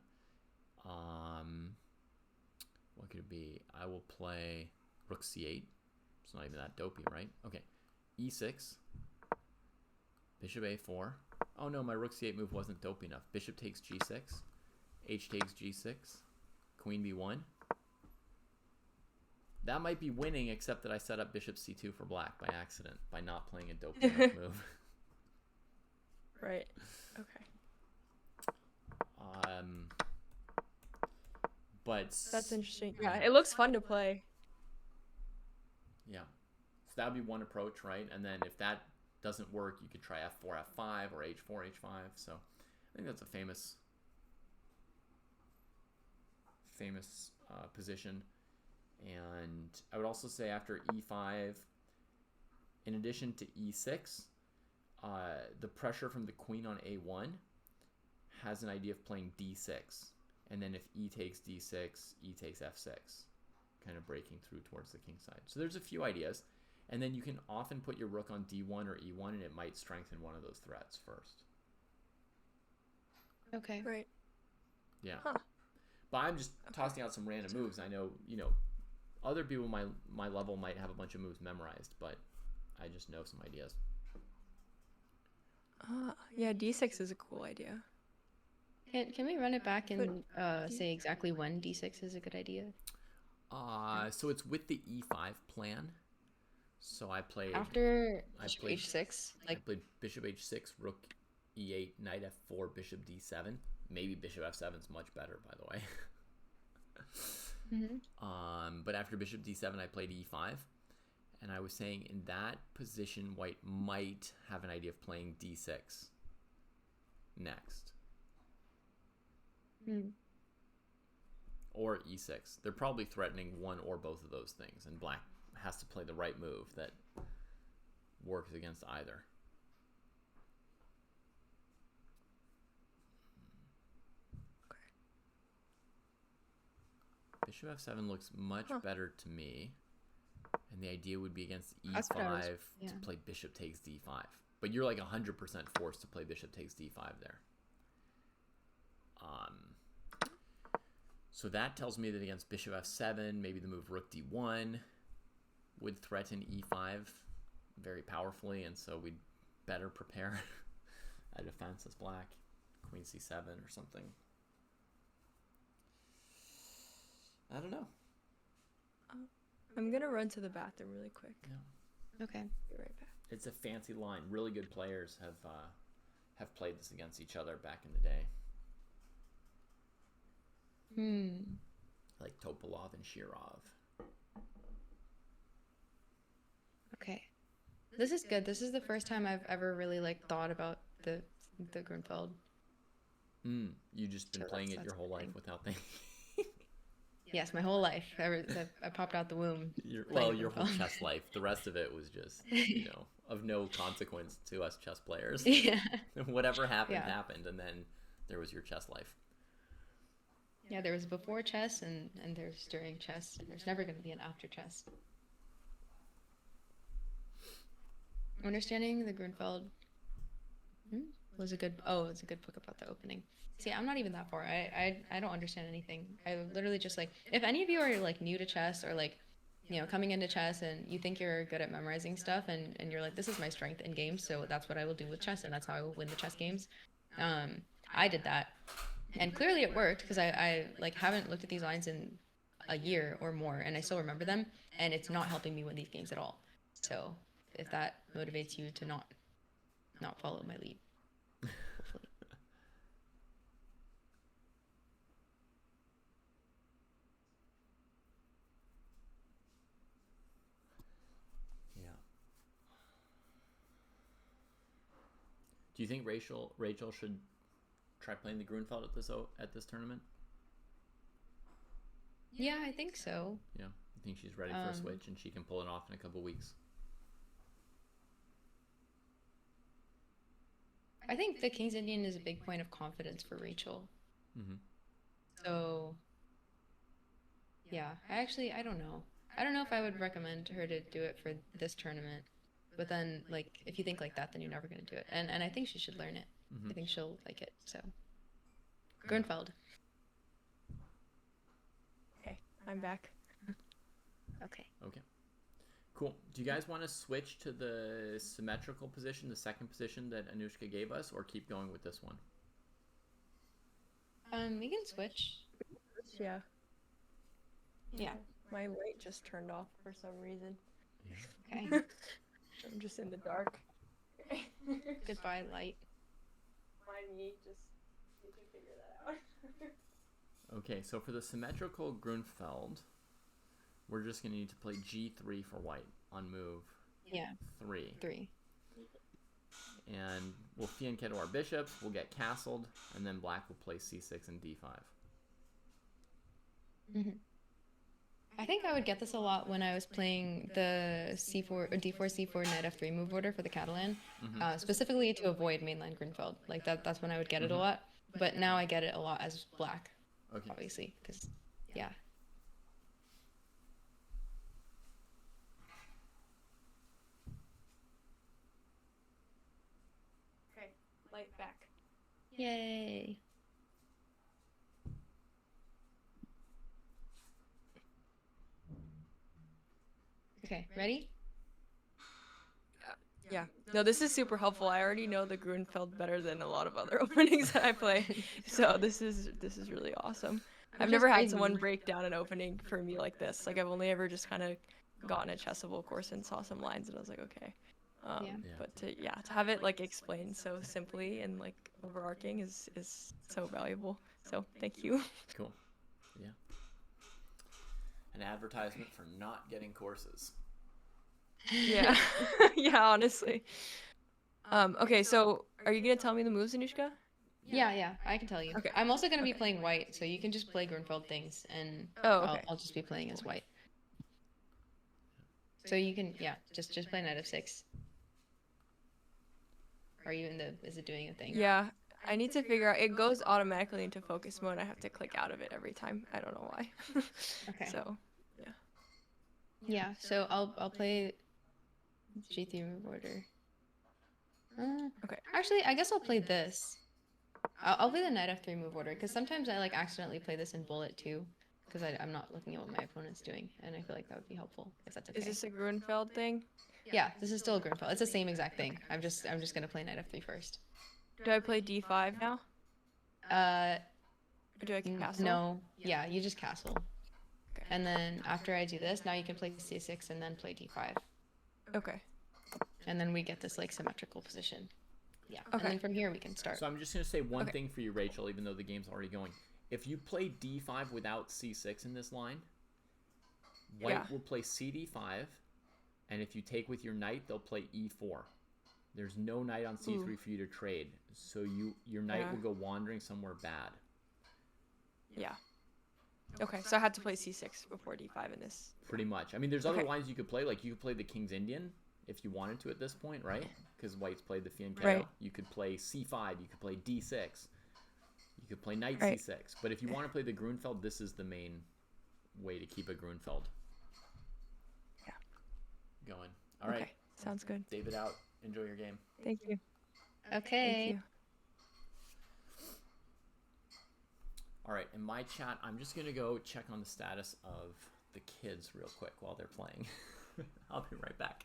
What could it be? I will play rook c8. It's not even that dopey, right? Okay. e6. Bishop a4. Oh no, my rook c8 move wasn't dope enough. Bishop takes g6. H takes g6. Queen b1. That might be winning, except that I set up bishop c2 for black by accident by not playing a dope enough move. Right. Okay. But That's interesting. Yeah, it looks fun to play. Yeah. So that would be one approach, right? And then if that doesn't work, you could try f4, f5, or h4, h5. So I think that's a famous position. And I would also say after e5, in addition to e6, the pressure from the queen on a1 has an idea of playing d6. And then if e takes d6, e takes f6, kind of breaking through towards the king side. So there's a few ideas. And then you can often put your rook on d1 or e1, and it might strengthen one of those threats first. Okay. Right. Yeah. Huh. But I'm just tossing out some random moves. I know, other people my level might have a bunch of moves memorized, but I just know some ideas. Yeah, d6 is a cool idea. Can we run it back and say exactly when d6 is a good idea? So it's with the e5 plan. So I played After h6, I played bishop h6, rook e8, knight f4, bishop d7. Maybe bishop f7 is much better, by the way. But after bishop d7, I played e5, and I was saying in that position, white might have an idea of playing d6 next. Or e6. They're probably threatening one or both of those things, and black has to play the right move that works against either. Bishop f7 looks much better to me, and the idea would be against e5 to play bishop takes d5. But you're like 100% forced to play bishop takes d5 there. So that tells me that against bishop f7, maybe the move rook d1 would threaten e5 very powerfully, and so we'd better prepare a defense as black. Queen c7 or something. I don't know. I'm gonna run to the bathroom really quick. Yeah. Okay. Be right back. It's a fancy line. Really good players have played this against each other back in the day. Like Topalov and Shirov. Okay. This is good. This is the first time I've ever really thought about the Grunfeld. You just been playing it that's your whole life thing. without thinking. Yes, my whole life. I popped out the womb. Your whole chess life. The rest of it was just, of no consequence to us chess players. Yeah. Whatever happened, Yeah. happened, and then there was your chess life. Yeah, there was before chess and there's during chess. And there's never going to be an after chess. Understanding the Grunfeld was a good. Oh, it's a good book about the opening. See, I'm not even that far. I don't understand anything. I literally just like, if any of you are like new to chess or like, coming into chess and you think you're good at memorizing stuff and you're like, this is my strength in games, so that's what I will do with chess and that's how I will win the chess games. I did that, and clearly it worked because I like haven't looked at these lines in a year or more and I still remember them, and it's not helping me win these games at all. So if that motivates you to not follow my lead, hopefully. Yeah. Do you think Rachel should try playing the Grunfeld at this tournament? Yeah, I think so. Yeah, I think she's ready for a switch and she can pull it off in a couple weeks. I think the King's Indian is a big point of confidence for Rachel. Mm-hmm. So, yeah, I don't know. I don't know if I would recommend her to do it for this tournament. But then, like, if you think like that, then you're never going to do it. And I think she should learn it. Mm-hmm. I think she'll like it. So, Grunfeld. Okay, I'm back. Okay. Okay. Cool. Do you guys want to switch to the symmetrical position, the second position that Anushka gave us, or keep going with this one? We can switch. Yeah. Yeah. My light just turned off for some reason. Yeah. Okay. I'm just in the dark. Goodbye, light. Mind me, just need to figure that out. Okay, so for the symmetrical Grunfeld, we're just going to need to play g3 for white on move Yeah. 3. 3. And we'll fianchetto our bishops, we'll get castled, and then black will play c6 and d5. Mm-hmm. I think I would get this a lot when I was playing the c4 or d4 c4 knight f3 move order for the Catalan, specifically to avoid mainline Grunfeld. Like that's when I would get it a lot. But now I get it a lot as black, Okay. obviously, because yeah. Okay, light back. Yay. Okay, ready? Yeah. No, this is super helpful. I already know the Grunfeld better than a lot of other openings that I play. So this is really awesome. I've never had someone break down an opening for me like this. Like I've only ever just kind of gotten a chessable course and saw some lines and I was like, okay. Yeah. But to have it like explained so simply and like overarching is so valuable. So thank you. Cool. Yeah. An advertisement for not getting courses. Yeah. Yeah, honestly. Okay, so are you gonna tell me the moves, Anushka? Yeah, I can tell you. Okay. I'm also going to be playing white, so you can just play Grunfeld things, and Oh, okay. I'll just be playing as white. So you can, just play knight f6. Are you is it doing a thing? Yeah, I need to figure out. It goes automatically into focus mode. I have to click out of it every time. I don't know why. Okay. So, Yeah, so I'll play g3 move order. okay. Actually, I guess I'll play this. I'll play the knight f3 move order, because sometimes I like accidentally play this in bullet too, because I'm not looking at what my opponent's doing, and I feel like that would be helpful, if that's okay. Is this a Grunfeld thing? Yeah, this is still a Grunfeld. It's the same exact thing. I'm just gonna play knight f3 first. Do I play d5 now? Or do I castle? No. Yeah, you just castle. Okay. And then after I do this, now you can play c6 and then play d5. Okay. And then we get this like symmetrical position. Yeah. Okay. And then from here we can start. So I'm just going to say one thing for you, Rachel, even though the game's already going. If you play d5 without c6 in this line, white will play cd5, and if you take with your knight, they'll play e4. There's no knight on c3 for you to trade, so your knight will go wandering somewhere bad. Yeah. Okay, so I had to play c6 before d5 in this. Pretty much. I mean, there's other lines you could play, like you could play the King's Indian if you wanted to at this point, right? Because white's played the fianchetto. Right. You could play c5. You could play d6. You could play knight Right. c6. But if you want to play the Grunfeld, this is the main way to keep a Grunfeld Yeah. going. All right. Okay. Sounds good. David out. Enjoy your game. Thank you. Okay. Thank you. All right, in my chat, I'm just going to go check on the status of the kids real quick while they're playing. I'll be right back.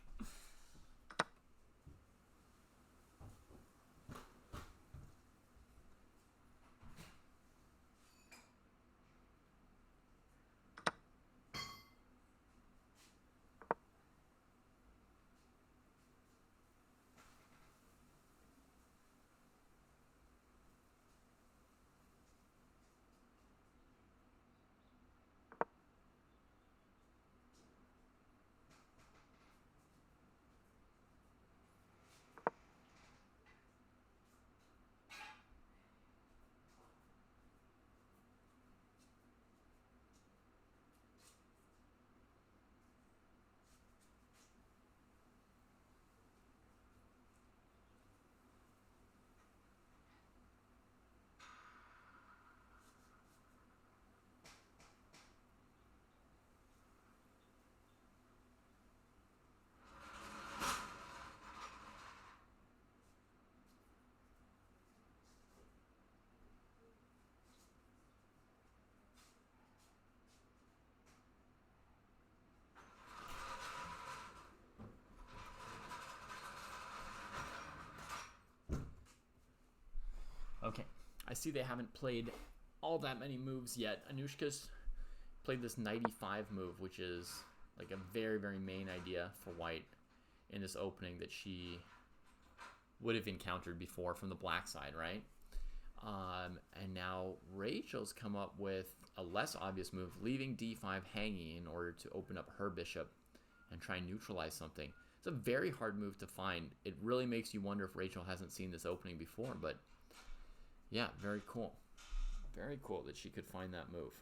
Okay, I see they haven't played all that many moves yet. Anushka's played this knight e5 move, which is like a very, very main idea for white in this opening that she would have encountered before from the black side, right? And now Rachel's come up with a less obvious move, leaving d5 hanging in order to open up her bishop and try and neutralize something. It's a very hard move to find. It really makes you wonder if Rachel hasn't seen this opening before, but yeah, very cool. Very cool that she could find that move.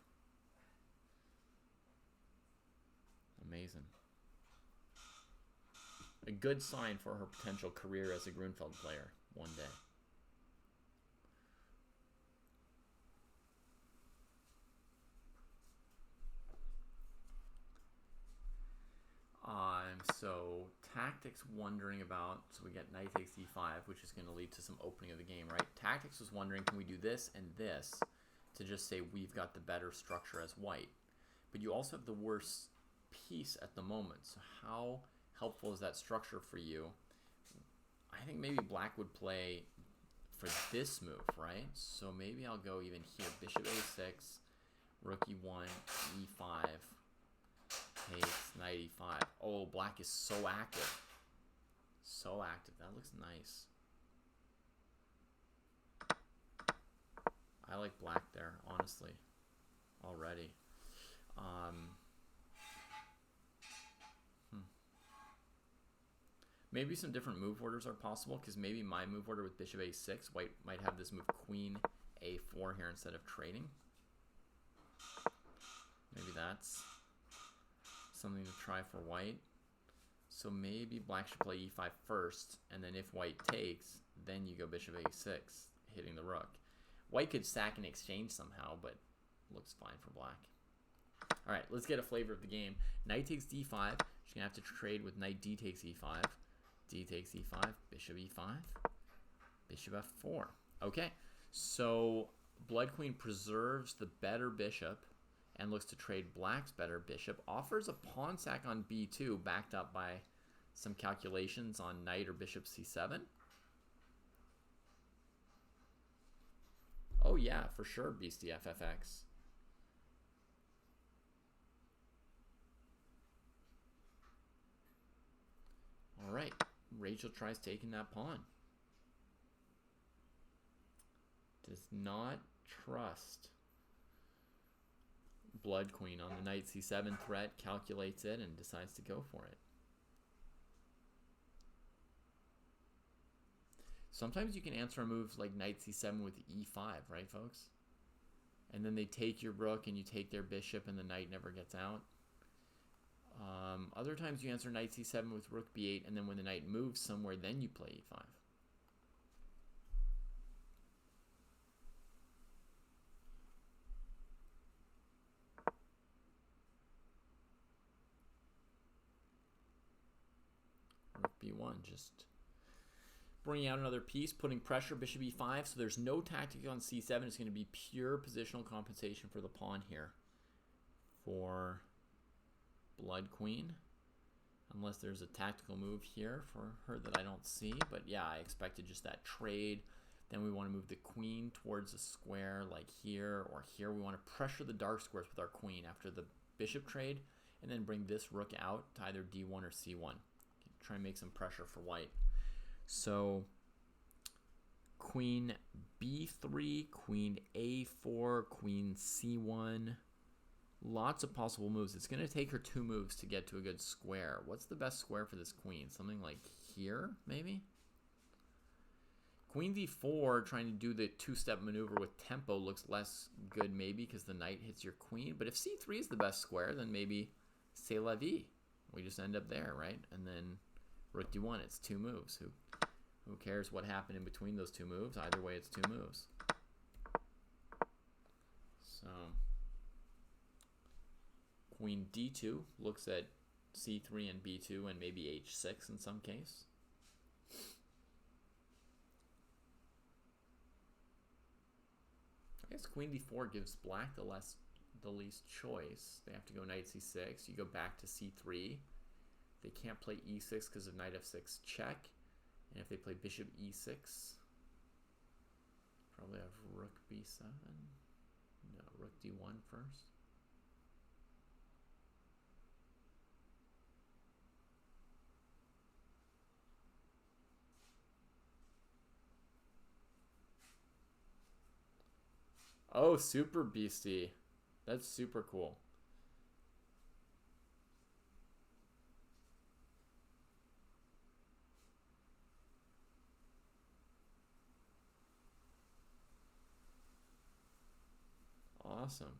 Amazing. A good sign for her potential career as a Grunfeld player one day. So Tactics wondering about, so we get knight takes e5, which is going to lead to some opening of the game, right? Tactics was wondering, can we do this and this to just say we've got the better structure as white? But you also have the worst piece at the moment. So how helpful is that structure for you? I think maybe black would play for this move, right? So maybe I'll go even here. Bishop a6, rook e1, e5. Takes knight e5. Oh, black is so active. So active. That looks nice. I like black there, honestly. Already. Maybe some different move orders are possible, because maybe my move order with bishop a6, white might have this move queen a4 here instead of trading. Maybe that's something to try for white. So maybe black should play e5 first, and then if white takes, then you go bishop a6, hitting the rook. White could sack and exchange somehow, but looks fine for black. All right, let's get a flavor of the game. Knight takes d5. She's gonna have to trade with knight d takes e5. D takes e5, bishop e5, bishop f4. Okay, so Bloodqueen preserves the better bishop and looks to trade black's better bishop, offers a pawn sack on b2 backed up by some calculations on knight or bishop c7. Oh yeah, for sure, Beastie FFX. All right, Rachel tries taking that pawn. Does not trust Bloodqueen on the knight c7 threat, calculates it, and decides to go for it. Sometimes you can answer a move like knight c7 with e5, right, folks? And then they take your rook and you take their bishop and the knight never gets out. Other times you answer knight c7 with rook b8, and then when the knight moves somewhere, then you play e5. Rook b1, just bringing out another piece, putting pressure, bishop e5, so there's no tactic on c7. It's going to be pure positional compensation for the pawn here for Bloodqueen, unless there's a tactical move here for her that I don't see. But yeah, I expected just that trade. Then we want to move the queen towards a square like here or here. We want to pressure the dark squares with our queen after the bishop trade, and then bring this rook out to either d1 or c1. Try and make some pressure for white. So queen b3, queen a4, queen c1. Lots of possible moves. It's going to take her 2 moves to get to a good square. What's the best square for this queen? Something like here, maybe? Queen d4, trying to do the 2-step maneuver with tempo, looks less good maybe because the knight hits your queen. But if c3 is the best square, then maybe c'est la vie. We just end up there, right? And then rook d1, it's 2 moves. Who cares what happened in between those 2 moves? Either way, it's 2 moves. So queen d2 looks at c3 and b2 and maybe h6 in some case. I guess queen d4 gives black the least choice. They have to go knight c6. You go back to c3. They can't play e6 because of knight f6 check. And if they play bishop e6, probably have rook b7. No, rook d1 first. Oh, super beastie. That's super cool. Awesome.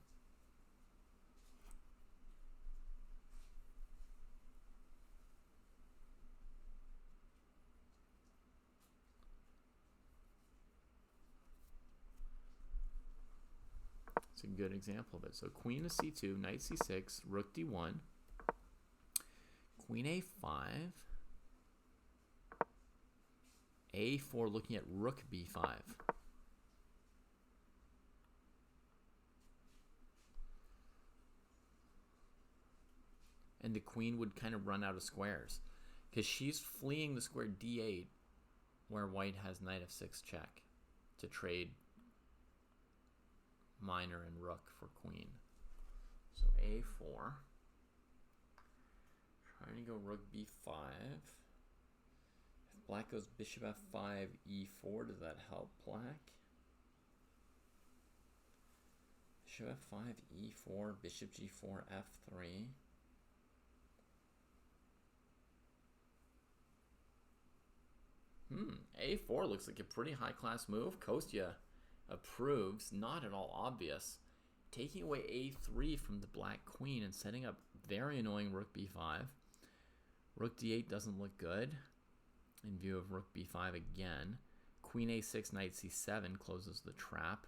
It's a good example of it. So queen to c2, knight c6, rook d1, queen a5, a4 looking at rook b5. And the queen would kind of run out of squares because she's fleeing the square d8 where white has knight f6 check to trade minor and rook for queen. So a4, trying to go rook b5. If black goes bishop f5, e4, does that help black? Bishop f5, e4, bishop g4, f3. A4 looks like a pretty high-class move. Kostya approves. Not at all obvious. Taking away a3 from the black queen and setting up very annoying rook b5. Rook d8 doesn't look good in view of rook b5 again. Queen a6, knight c7 closes the trap.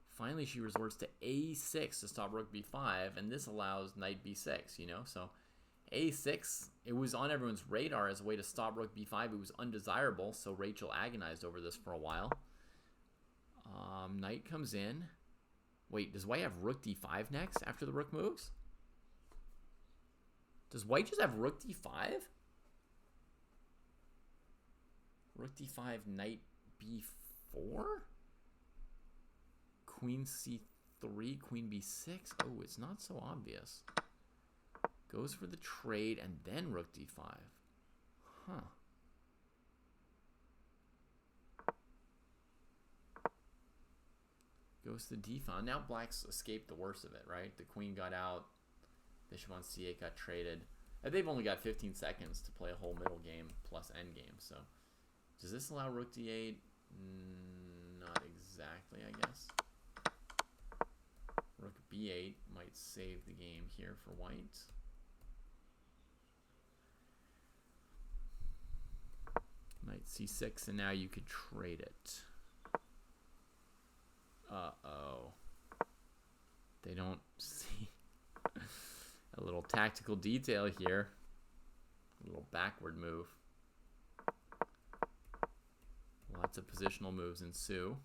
Finally, she resorts to a6 to stop rook b5, and this allows knight b6, you know? So a6, it was on everyone's radar as a way to stop rook b5. It was undesirable, so Rachel agonized over this for a while. Knight comes in. Wait, does white have rook d5 next after the rook moves? Does white just have rook d5? Rook d5, knight b4? Queen c3, queen b6? Oh, it's not so obvious. Goes for the trade and then rook d5. Huh. Goes to d5. Now black's escaped the worst of it, right? The queen got out. Bishop on c8 got traded. They've only got 15 seconds to play a whole middle game plus end game. So does this allow rook d8? Not exactly, I guess. Rook b8 might save the game here for white. Knight c6, and now you could trade it. Uh-oh. They don't see a little tactical detail here. A little backward move. Lots of positional moves ensue.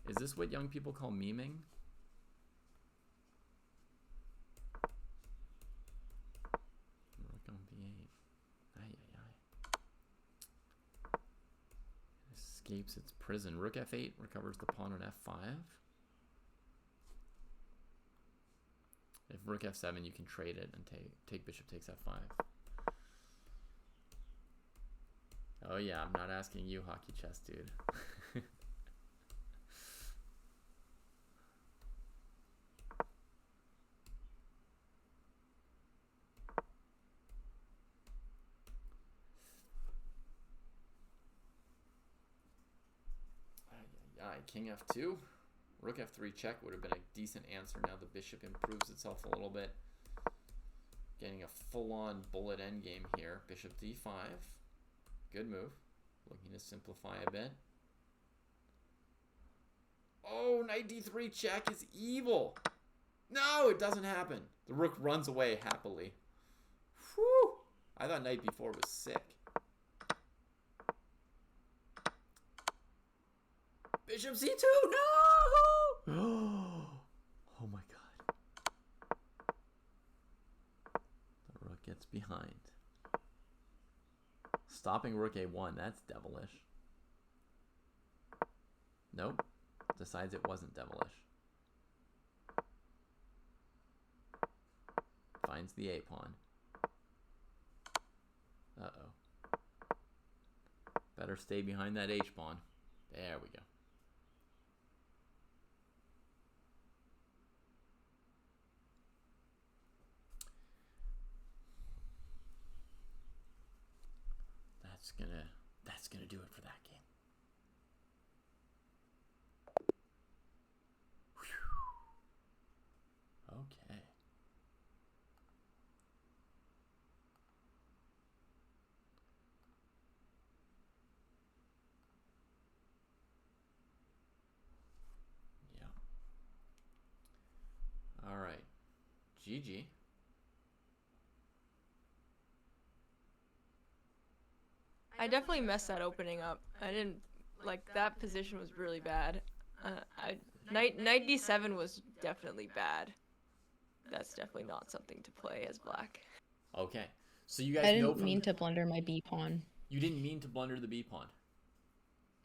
Is this what young people call memeing? Rook on b8. Ay, ay, ay. Escapes its prison. Rook f8 recovers the pawn on f5. If rook f7, you can trade it and take bishop takes f5. Oh yeah, I'm not asking you, hockey chess dude. King f2. Rook f3 check would have been a decent answer. Now the bishop improves itself a little bit. Getting a full-on bullet endgame here. Bishop d5. Good move. Looking to simplify a bit. Oh, knight d3 check is evil. No, it doesn't happen. The rook runs away happily. Whew. I thought knight b4 was sick. Bishop c2, no! Oh my god. The rook gets behind. Stopping rook a1, that's devilish. Nope. Decides it wasn't devilish. Finds the a pawn. Uh-oh. Better stay behind that h pawn. There we go. That's gonna do it for that game. Whew. Okay. Yeah. All right. GG. I definitely messed that opening up. I didn't like that position was really bad. Knight d7 was definitely bad. That's definitely not something to play as black. Okay. So you guys I know didn't mean to blunder my b pawn. You didn't mean to blunder the b pawn.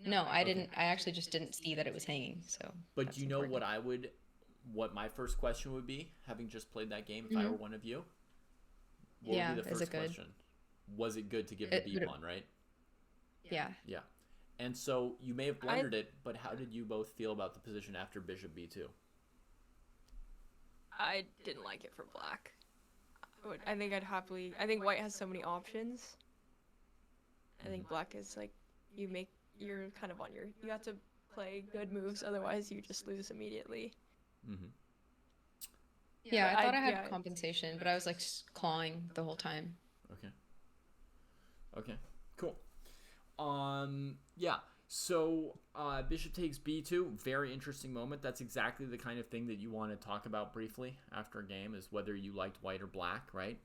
No, I didn't. I actually just didn't see that it was hanging. So. But do you know what my first question would be, having just played that game, if I were one of you? What would be the first question? Was it good to give the b pawn, right? Yeah. Yeah. And so you may have blundered it, but how did you both feel about the position after bishop b2? I didn't like it for black. I think I think white has so many options. I think black is like, you're kind of on you have to play good moves, otherwise you just lose immediately. Mm-hmm. Yeah, I thought I had compensation, but I was like clawing the whole time. Okay, cool. Yeah. So bishop takes b2, very interesting moment. That's exactly the kind of thing that you want to talk about briefly after a game, is whether you liked white or black, right?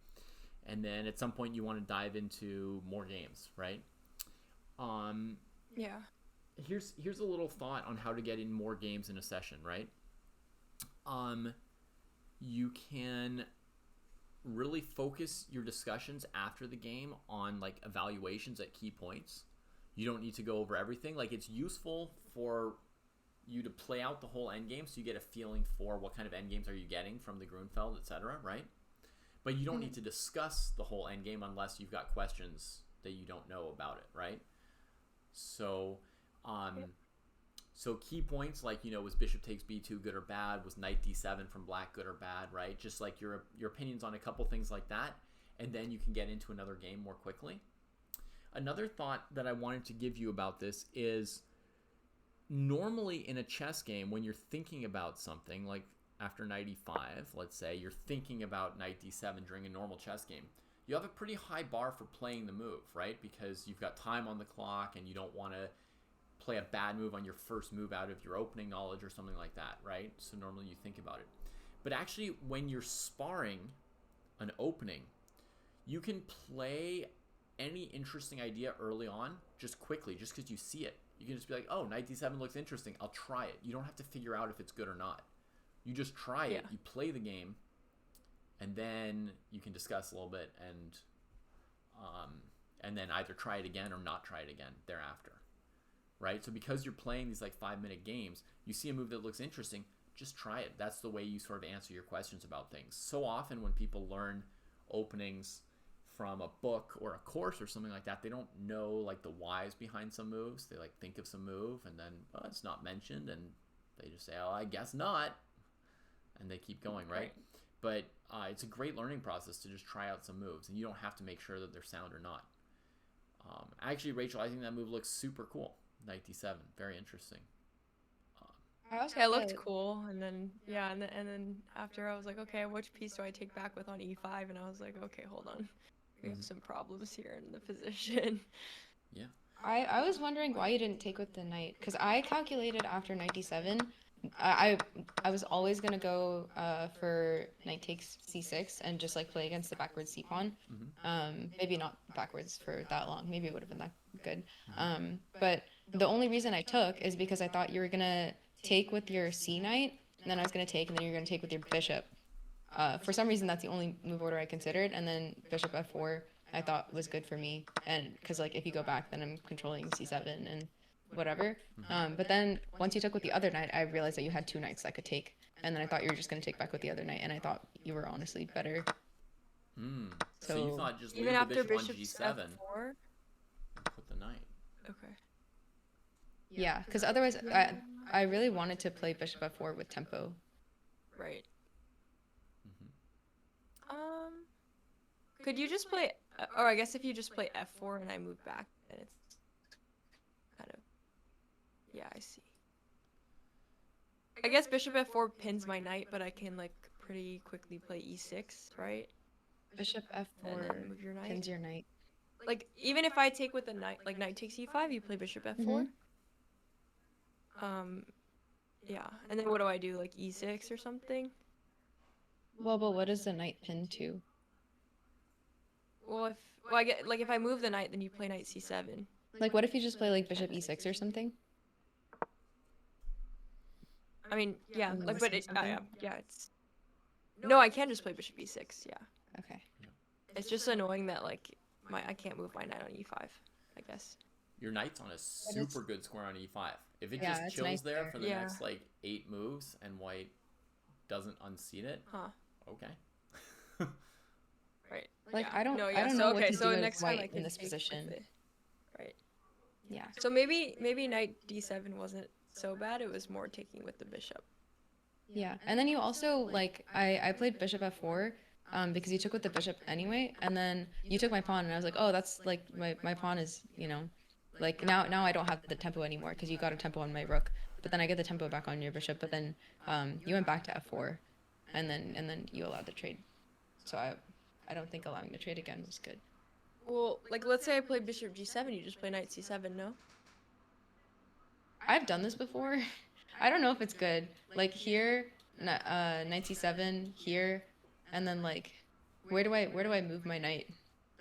And then at some point you want to dive into more games, right? Yeah. Here's a little thought on how to get in more games in a session, right? You can really focus your discussions after the game on like evaluations at key points. You don't need to go over everything. Like, it's useful for you to play out the whole endgame so you get a feeling for what kind of endgames are you getting from the Grunfeld, etc., right? But you don't need to discuss the whole endgame unless you've got questions that you don't know about it, right? So, so key points like, was bishop takes b2 good or bad? Was knight d7 from black good or bad, right? Just like your opinions on a couple things like that, and then you can get into another game more quickly. Another thought that I wanted to give you about this is, normally in a chess game, when you're thinking about something, like after knight e5, let's say you're thinking about knight d7 during a normal chess game, you have a pretty high bar for playing the move, right? Because you've got time on the clock and you don't want to play a bad move on your first move out of your opening knowledge or something like that, right? So normally you think about it. But actually, when you're sparring an opening, you can play any interesting idea early on just quickly, just because you see it. You can just be like, oh, knight d7 looks interesting. I'll try it. You don't have to figure out if it's good or not. You just try it. You play the game, and then you can discuss a little bit and then either try it again or not try it again thereafter. Right? So because you're playing these like 5-minute games, you see a move that looks interesting, just try it. That's the way you sort of answer your questions about things. So often when people learn openings from a book or a course or something like that, they don't know like the whys behind some moves. They like think of some move and then it's not mentioned and they just say, oh, I guess not. And they keep going, right? But it's a great learning process to just try out some moves, and you don't have to make sure that they're sound or not. Actually, Rachel, I think that move looks super cool. Knight d7, very interesting. It looked cool, and then and then after I was like, okay, which piece do I take back with on e5? And I was like, okay, hold on, we have some problems here in the position. Yeah. I was wondering why you didn't take with the knight, because I calculated after knight d7, I was always gonna go for knight takes c6 and just like play against the backwards c pawn. Maybe not backwards for that long. Maybe it would have been that good. But the only reason I took is because I thought you were gonna take with your c knight, and then I was gonna take, and then you're gonna take with your bishop. For some reason, that's the only move order I considered, and then bishop f4 I thought was good for me, and because like if you go back, then I'm controlling c7 and whatever. But then once you took with the other knight, I realized that you had 2 knights that could take, and then I thought you were just going to take back with the other knight, and I thought you were honestly better. So you thought just leave even the after bishop on bishop's g7 f4? and put the knight. Okay. Yeah, because otherwise I really wanted to play bishop f4 with tempo. Right. Could you just play, or I guess if you just play f4 and I move back, then it's kind of, yeah, I see. I guess bishop f4 pins my knight, but I can like pretty quickly play e6, right? Bishop And then f4 move your knight. pins your knight. Like, even if I take with the knight, like knight takes e5, you play bishop f4. Yeah, and then what do I do, like e6 or something? Well, but what is the knight pinned to? Well, I get, like, if I move the knight, then you play knight c7. Like, what if you just play like bishop e6 or something? I mean, yeah, And then like, but missing it, something? yeah, it's... No, I can just play bishop e6, yeah. Okay. It's just annoying that, like, I can't move my knight on e5, I guess. Your knight's on a super good square on e5. If it Yeah, just it's chills nice there there. for the Yeah. next like 8 moves and white doesn't unseat it, Huh. okay. Right. Like, Yeah. I don't No, yeah, know so, what okay, to so do next as time I white can in this take with position. it. Right. Yeah. So maybe knight d7 wasn't so bad, it was more taking with the bishop. Yeah, and then you also like I played bishop f4 because you took with the bishop anyway, and then you took my pawn, and I was like, oh, that's like my pawn is, you know, like now I don't have the tempo anymore because you got a tempo on my rook, but then I get the tempo back on your bishop, but then you went back to f4, and then you allowed the trade, so I don't think allowing the trade again was good. Well, like, let's say I play bishop g7, you just play knight c7, no? I've done this before. I don't know if it's good. Like here, knight c7 here, and then like, where do I move my knight?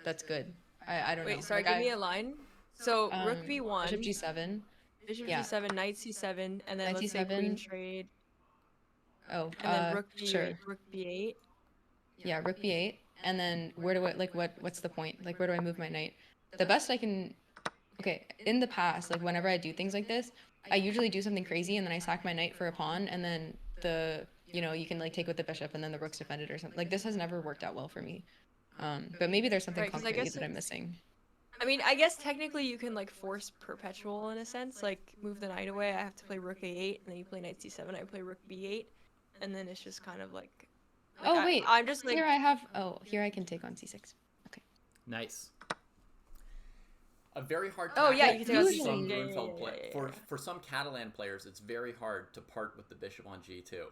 That's good. I don't know. Wait, sorry, Like, give me a line. So, rook b1, bishop g7. bishop yeah. g7, knight c7, and then Knight let's say queen c7. trade, Oh, and then rook b8, sure. rook b8. Yeah, rook b8, and then where do I like what's the point? Like, where do I move my knight? The best I can. Okay, in the past, like whenever I do things like this, I usually do something crazy and then I sack my knight for a pawn, and then you can like take with the bishop and then the rook's defended or something. Like, this has never worked out well for me. But maybe there's something Right, 'cause I concretely guess that I'm missing. I mean, I guess technically you can like force perpetual in a sense, like move the knight away. I have to play rook a8, and then you play knight c7. I play rook b8, and then it's just kind of like. Oh wait, I'm just like. here I have. Oh, here I can take on c6. Okay. Nice. A very hard Oh, yeah, tactic you can for take on some C6. Grunfeld Yeah. for some Catalan players, it's very hard to part with the bishop on g2.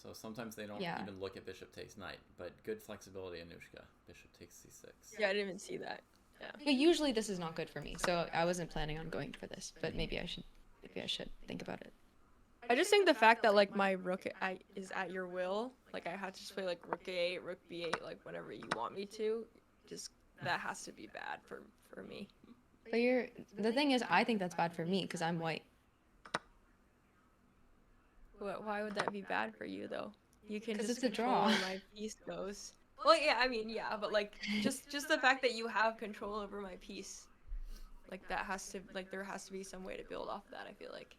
So sometimes they don't even look at bishop takes knight, but good flexibility, Anushka. Bishop takes c6. Yeah, I didn't even see that. Yeah. But usually this is not good for me, so I wasn't planning on going for this. But maybe I should think about it. I just think the fact that like my rook is at your will, like I have to just play like rook a8, rook b8, like whenever you want me to, just that has to be bad for me. But the thing is, I think that's bad for me because I'm white. Why would that be bad for you though? You can just it's a control draw. where my piece goes. Well, yeah, I mean, yeah, but like just the fact that you have control over my piece, like that has to like there has to be some way to build off that. I feel like.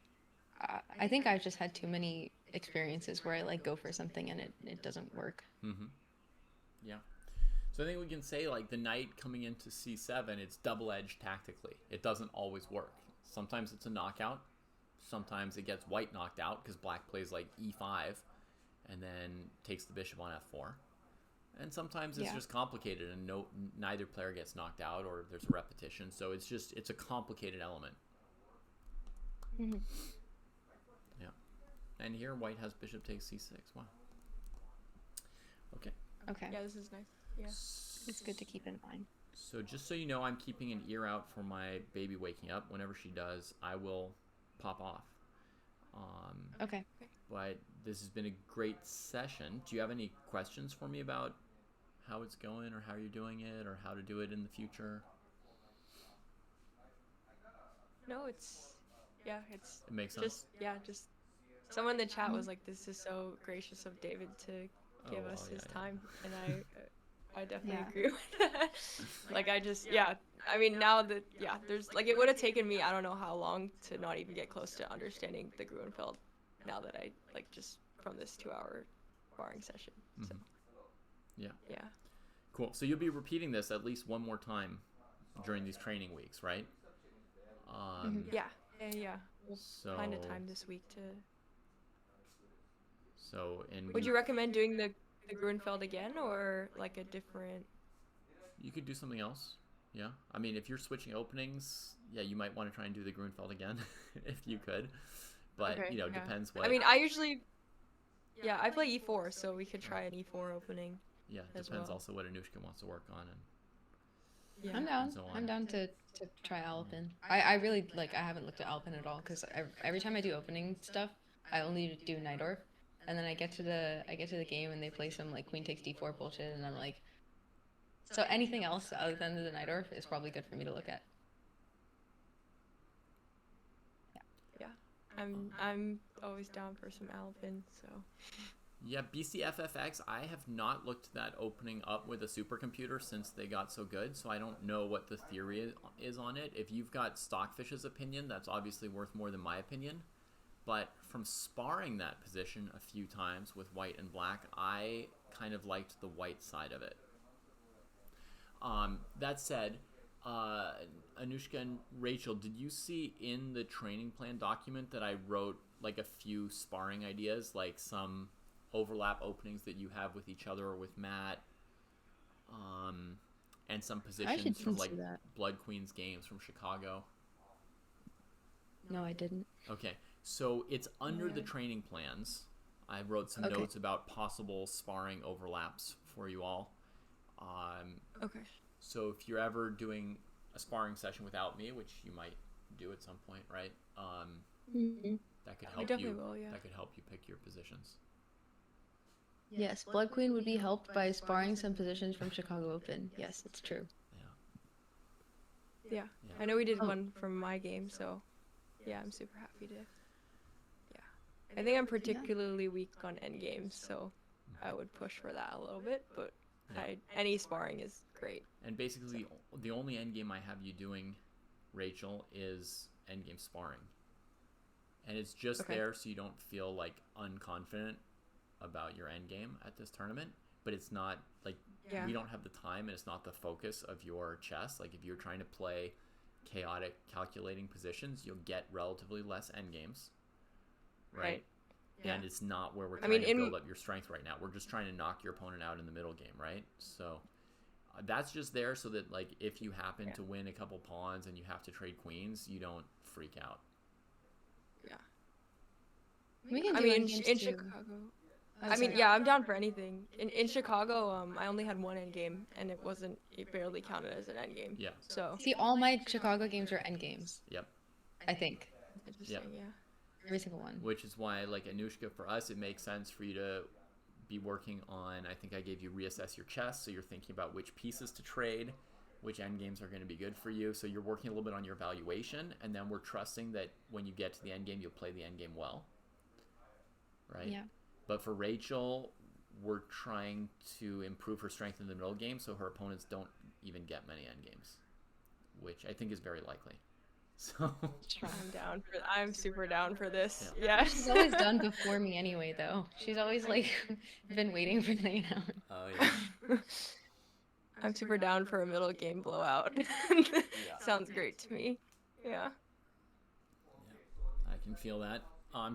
I think I've just had too many experiences where I like go for something and it doesn't work. Mm-hmm. Yeah. So I think we can say like the knight coming into c7, it's double-edged tactically. It doesn't always work. Sometimes it's a knockout. Sometimes it gets white knocked out because black plays like e5 and then takes the bishop on f4. And sometimes it's just complicated and neither player gets knocked out or there's a repetition. So it's a complicated element. Mm-hmm. Yeah. And here white has bishop takes c6. Wow. Okay. Okay. Yeah, this is nice. Yeah. It's good to keep in mind. So just so you know, I'm keeping an ear out for my baby waking up. Whenever she does, I will pop off. Okay. But this has been a great session. Do you have any questions for me about how it's going or how you're doing it or how to do it in the future? No, it makes sense. Just someone in the chat was like, "This is so gracious of David to give us his time," and I definitely agree with that. Like I mean now that there's like it would have taken me I don't know how long to not even get close to understanding the Gruenfeld. Now that I like just from this 2-hour sparring session. So. Yeah. Yeah. Cool. So you'll be repeating this at least one more time during these training weeks, right? Yeah. We'll find a So time this week to. Would you recommend doing the Gruenfeld again or like a different? You could do something else. Yeah. I mean, if you're switching openings, yeah, you might want to try and do the Gruenfeld again if you could. But, depends what. I mean, I usually I play e4, so we could try an e4 opening. Yeah, depends also what Anushka wants to work on and I'm down. so on. I'm down to try Alpin. I really I haven't looked at Alpin at all because every time I do opening stuff, I only do Najdorf, and then I get to the game and they play some like queen takes d4 bullshit, and I'm like, so anything else other than the Najdorf is probably good for me to look at. Yeah, I'm always down for some Alpin, so. Yeah, BCFFX, I have not looked that opening up with a supercomputer since they got so good, so I don't know what the theory is on it. If you've got Stockfish's opinion, that's obviously worth more than my opinion. But from sparring that position a few times with white and black, I kind of liked the white side of it. That said, Anushka and Rachel, did you see in the training plan document that I wrote like a few sparring ideas, like some overlap openings that you have with each other or with Matt, and some positions from like Bloodqueen's games from Chicago? No, I didn't. Okay, so it's under the training plans. I wrote some notes about possible sparring overlaps for you all. Okay. So if you're ever doing a sparring session without me, which you might do at some point, right? That could help you. Will, yeah. That could help you pick your positions. Yes, Blood Queen would be helped by sparring some positions from Chicago Open. Yes, it's true. Yeah. I know we did one from my game, so yeah, I'm super happy to. Yeah. I think I'm particularly weak on endgames, so I would push for that a little bit, but any sparring is great. And basically, the only endgame I have you doing, Rachel, is endgame sparring. And it's just there so you don't feel like unconfident about your endgame at this tournament, but it's not like we don't have the time and it's not the focus of your chess. Like if you're trying to play chaotic calculating positions, you'll get relatively less endgames, right? And it's not where we're trying to build up your strength right now. We're just trying to knock your opponent out in the middle game, right? So that's just there so that like if you happen to win a couple pawns and you have to trade queens, you don't freak out. We can in Chicago. Oh, I mean, sorry. yeah, I'm down for anything. In Chicago, I only had one endgame, and it barely counted as an endgame. Yeah. So See, all my Chicago games are end games. Yep. I think interesting, yeah. every single one. Which is why, like Anushka, for us, it makes sense for you to be working on. I think I gave you reassess your chess, so you're thinking about which pieces to trade, which end games are going to be good for you. So you're working a little bit on your evaluation, and then we're trusting that when you get to the end game, you'll play the end game well. Right? Yeah. But for Rachel, we're trying to improve her strength in the middle game so her opponents don't even get many end games, which I think is very likely. So I'm super down for this. Yeah. She's always done before me anyway, though. She's always like been waiting for the out. Oh yeah. I'm super down for a middle game blowout. Sounds great to me. Yeah. I can feel that.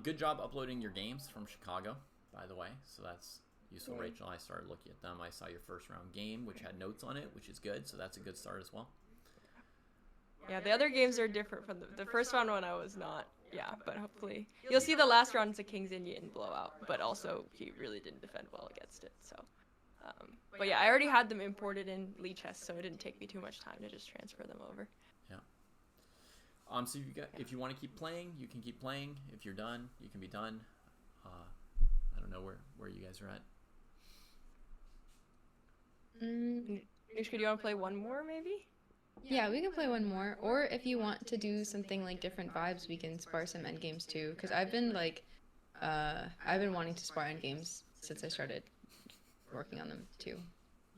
Good job uploading your games from Chicago, by the way. So that's useful, Yeah. Rachel. I started looking at them. I saw your first round game, which had notes on it, which is good. So that's a good start as well. Yeah, the other games are different from the first round when I was not. Yeah, but hopefully you'll see the last round is a King's Indian blowout, but also he really didn't defend well against it. So, but yeah, I already had them imported in Lee Chess, so it didn't take me too much time to just transfer them over. Yeah. So if you want to keep playing, you can keep playing. If you're done, you can be done. I don't know where you guys are at. Nushka, do you want to play one more maybe? Yeah, we can play one more. Or if you want to do something like different vibes, we can spar some end games too. Because I've been wanting to spar end games since I started working on them too.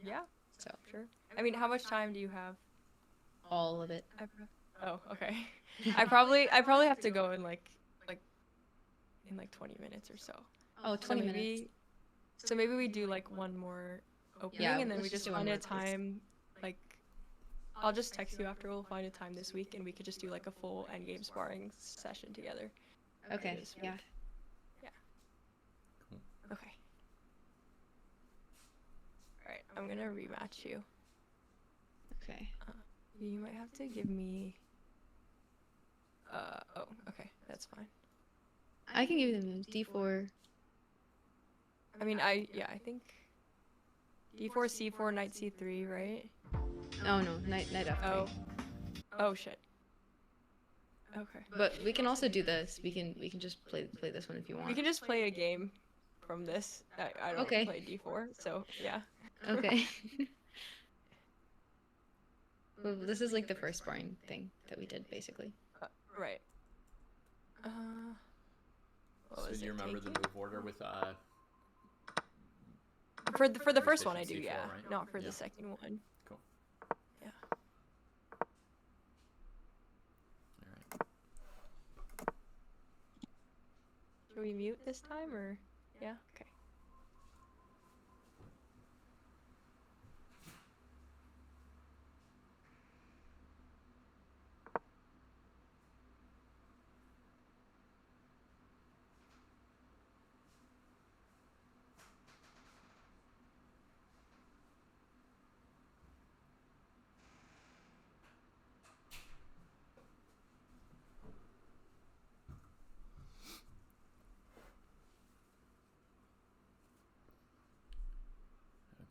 Yeah, So sure. I mean, how much time do you have? all of it. Oh, okay. I probably have to go in like 20 minutes or so. Oh, 20 minutes. So maybe we do like one more opening, Yeah, and then we let's just just do one find a more, please. time. Like, I'll just text you after. We'll find a time this week, and we could just do like a full endgame sparring session together. Okay, This week. yeah. Cool. Okay. All right, I'm gonna rematch you. Okay. You might have to give me. Oh, okay, that's fine. I can give you the moves. D4. I mean, I think. D4, C4, Knight C3, right? Oh no, knight F3. Oh shit. Okay. But we can also do this. We can just play this one if you want. We can just play a game from this. I don't Okay. play D4, so yeah. Okay. Well, this is like the first sparring thing that we did, basically. Right. What So was do you it, remember the taking? move order with For the first one I do, C4, yeah. right? Not for Yeah. the second one. Cool. Yeah. All right. Should we mute this time or? Yeah. Okay.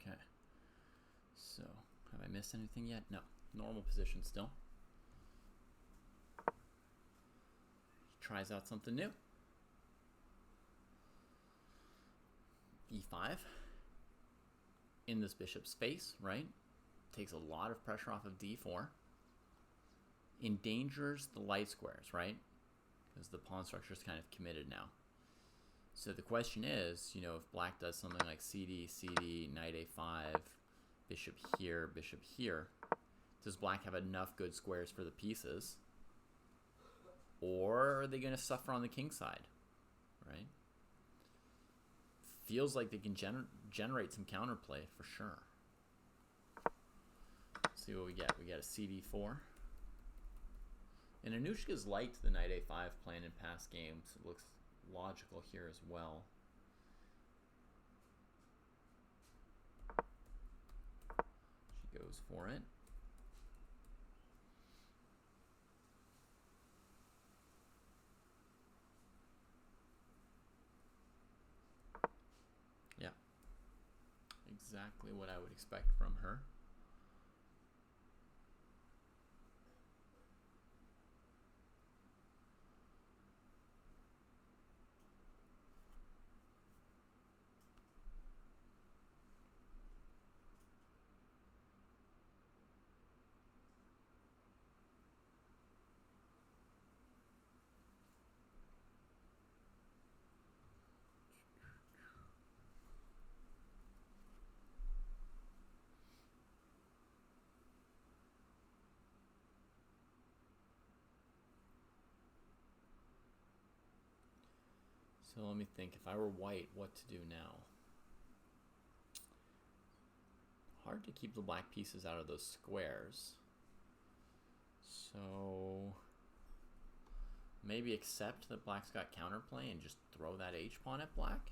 Okay. So, have I missed anything yet? No. Normal position still. Tries out something new. E5. In this bishop space, right? Takes a lot of pressure off of D4. Endangers the light squares, right? Because the pawn structure is kind of committed now. So the question is, if black does something like CD, CD, knight A5, bishop here, does black have enough good squares for the pieces? Or are they going to suffer on the king side, right? Feels like they can generate some counterplay for sure. Let's see what we get. We got a CD4. And Anushka's liked the knight A5 plan in past games. It looks logical here as well. She goes for it. exactly what I would expect from her. So let me think, if I were white, what to do now? Hard to keep the black pieces out of those squares. So maybe accept that black's got counterplay and just throw that h-pawn at black?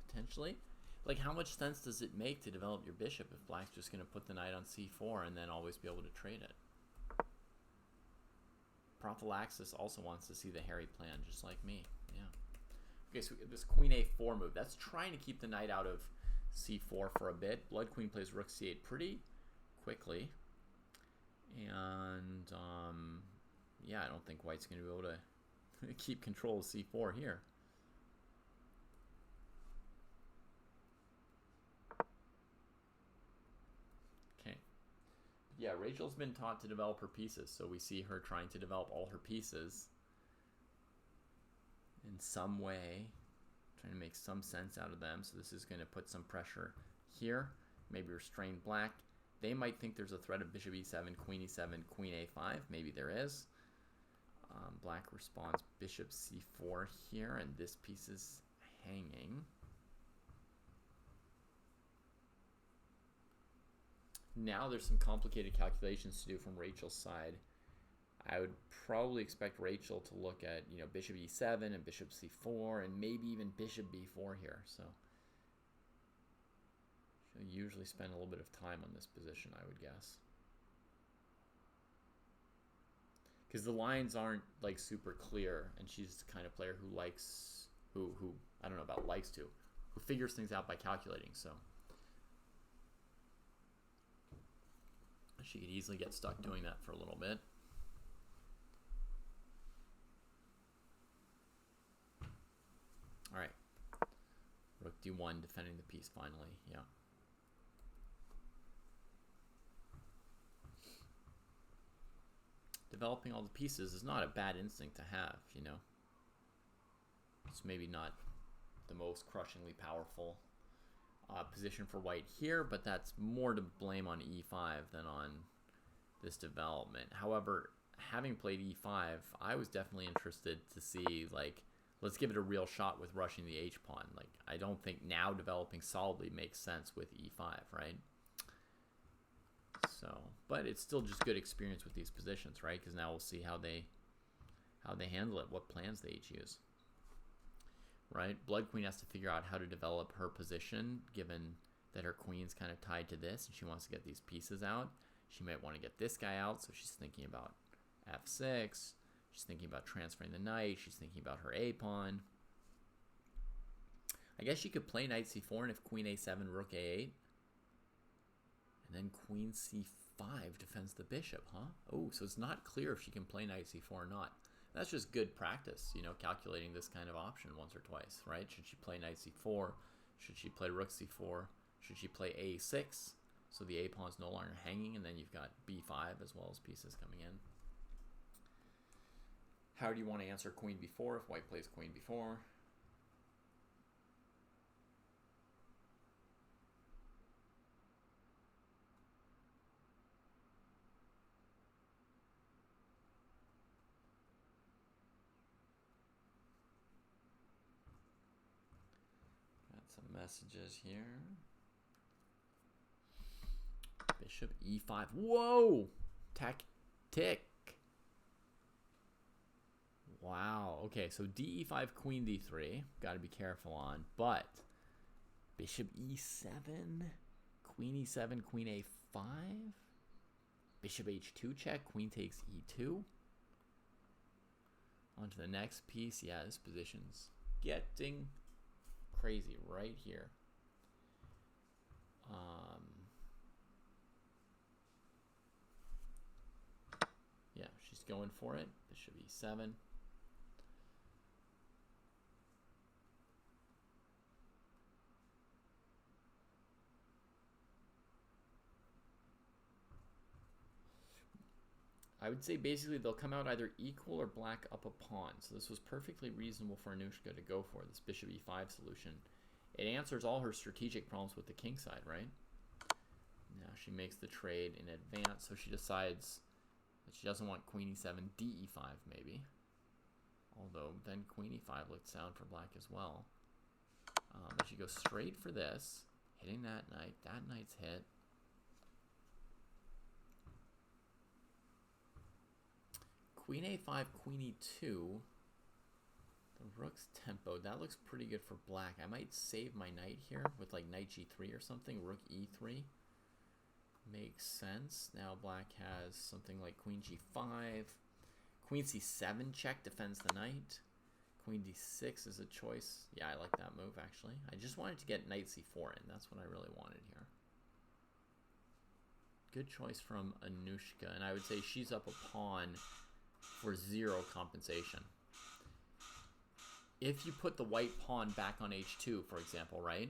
Potentially. Like, how much sense does it make to develop your bishop if black's just going to put the knight on c4 and then always be able to trade it? Prophylaxis also wants to see the hairy plan, just like me. Yeah. Okay, so this queen a4 move, that's trying to keep the knight out of c4 for a bit. Blood queen plays rook c8 pretty quickly. And, yeah, I don't think white's going to be able to keep control of c4 here. Okay. Yeah, Rachel's been taught to develop her pieces, so we see her trying to develop all her pieces in some way, trying to make some sense out of them. So this is going to put some pressure here, maybe restrain black. They might think there's a threat of bishop e7, queen e7, queen a5. Maybe there is. Black responds bishop c4 here, and this piece is hanging. Now there's some complicated calculations to do from Rachel's side. I would probably expect Rachel to look at, you know, bishop e7 and bishop c4 and maybe even bishop b4 here. So she'll usually spend a little bit of time on this position, I would guess. Because the lines aren't like super clear, and she's the kind of player who likes, who I don't know about likes to, who figures things out by calculating. So she could easily get stuck doing that for a little bit. All right, rook d1, defending the piece finally. Yeah. Developing all the pieces is not a bad instinct to have, you know. It's maybe not the most crushingly powerful position for white here, but that's more to blame on e5 than on this development. However, having played e5, I was definitely interested to see, like, let's give it a real shot with rushing the h-pawn. Like, I don't think now developing solidly makes sense with e5, right? So, but it's still just good experience with these positions, right? Because now we'll see how they handle it, what plans they each use. Right? Blood Queen has to figure out how to develop her position, given that her queen's kind of tied to this, and she wants to get these pieces out. She might want to get this guy out, so she's thinking about f6. She's thinking about transferring the knight. She's thinking about her a-pawn. I guess she could play knight c4, and if queen a7, rook a8. And then queen c5 defends the bishop, huh? Oh, so it's not clear if she can play knight c4 or not. That's just good practice, you know, calculating this kind of option once or twice, right? Should she play knight c4? Should she play rook c4? Should she play a6? So the a-pawn's no longer hanging, and then you've got b5 as well as pieces coming in. How do you want to answer queen b4 if white plays queen b4? Some messages here. Bishop e5. Whoa! Tactic. Wow. Okay, so d5, queen d3. Got to be careful on. But bishop e7, queen e7, queen a5. Bishop h2 check. Queen takes e2. On to the next piece. Yeah, this position's getting crazy right here. Yeah, she's going for it. Bishop e7. I would say basically they'll come out either equal or black up a pawn. So this was perfectly reasonable for Anushka to go for, this bishop e5 solution. It answers all her strategic problems with the king side, right? Now she makes the trade in advance, so she decides that she doesn't want queen e7, d e5 maybe. Although then queen e5 looked sound for black as well. But she goes straight for this, hitting that knight. That knight's hit. Queen a5, queen e2. The rook's tempo. That looks pretty good for black. I might save my knight here with like knight g3 or something. Rook e3. Makes sense. Now black has something like queen g5. Queen c7 check defends the knight. Queen d6 is a choice. Yeah, I like that move actually. I just wanted to get knight c4 in. That's what I really wanted here. Good choice from Anushka. And I would say she's up a pawn for 0 compensation. If you put the white pawn back on h2, for example, right?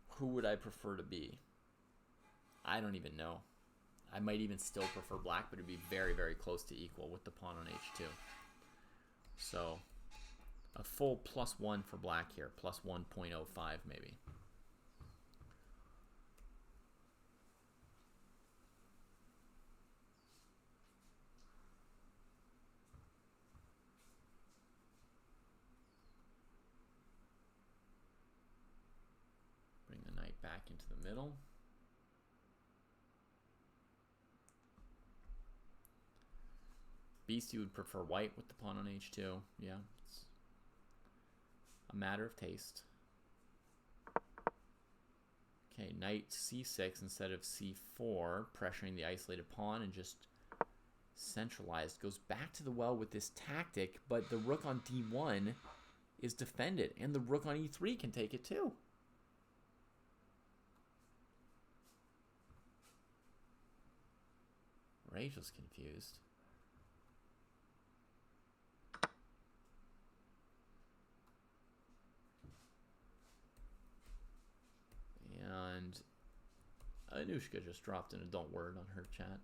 Who would I prefer to be? I don't even know. I might even still prefer black, but it'd be very, very close to equal with the pawn on h2. So a full +1 for black here, plus 1.05 maybe. Bring the knight back into the middle. Beastie would prefer white with the pawn on h2. Yeah, it's a matter of taste. Okay, knight c6 instead of c4, pressuring the isolated pawn and just centralized. Goes back to the well with this tactic, but the rook on d1 is defended, and the rook on e3 can take it too. Rachel's confused. And Anushka just dropped an adult word on her chat.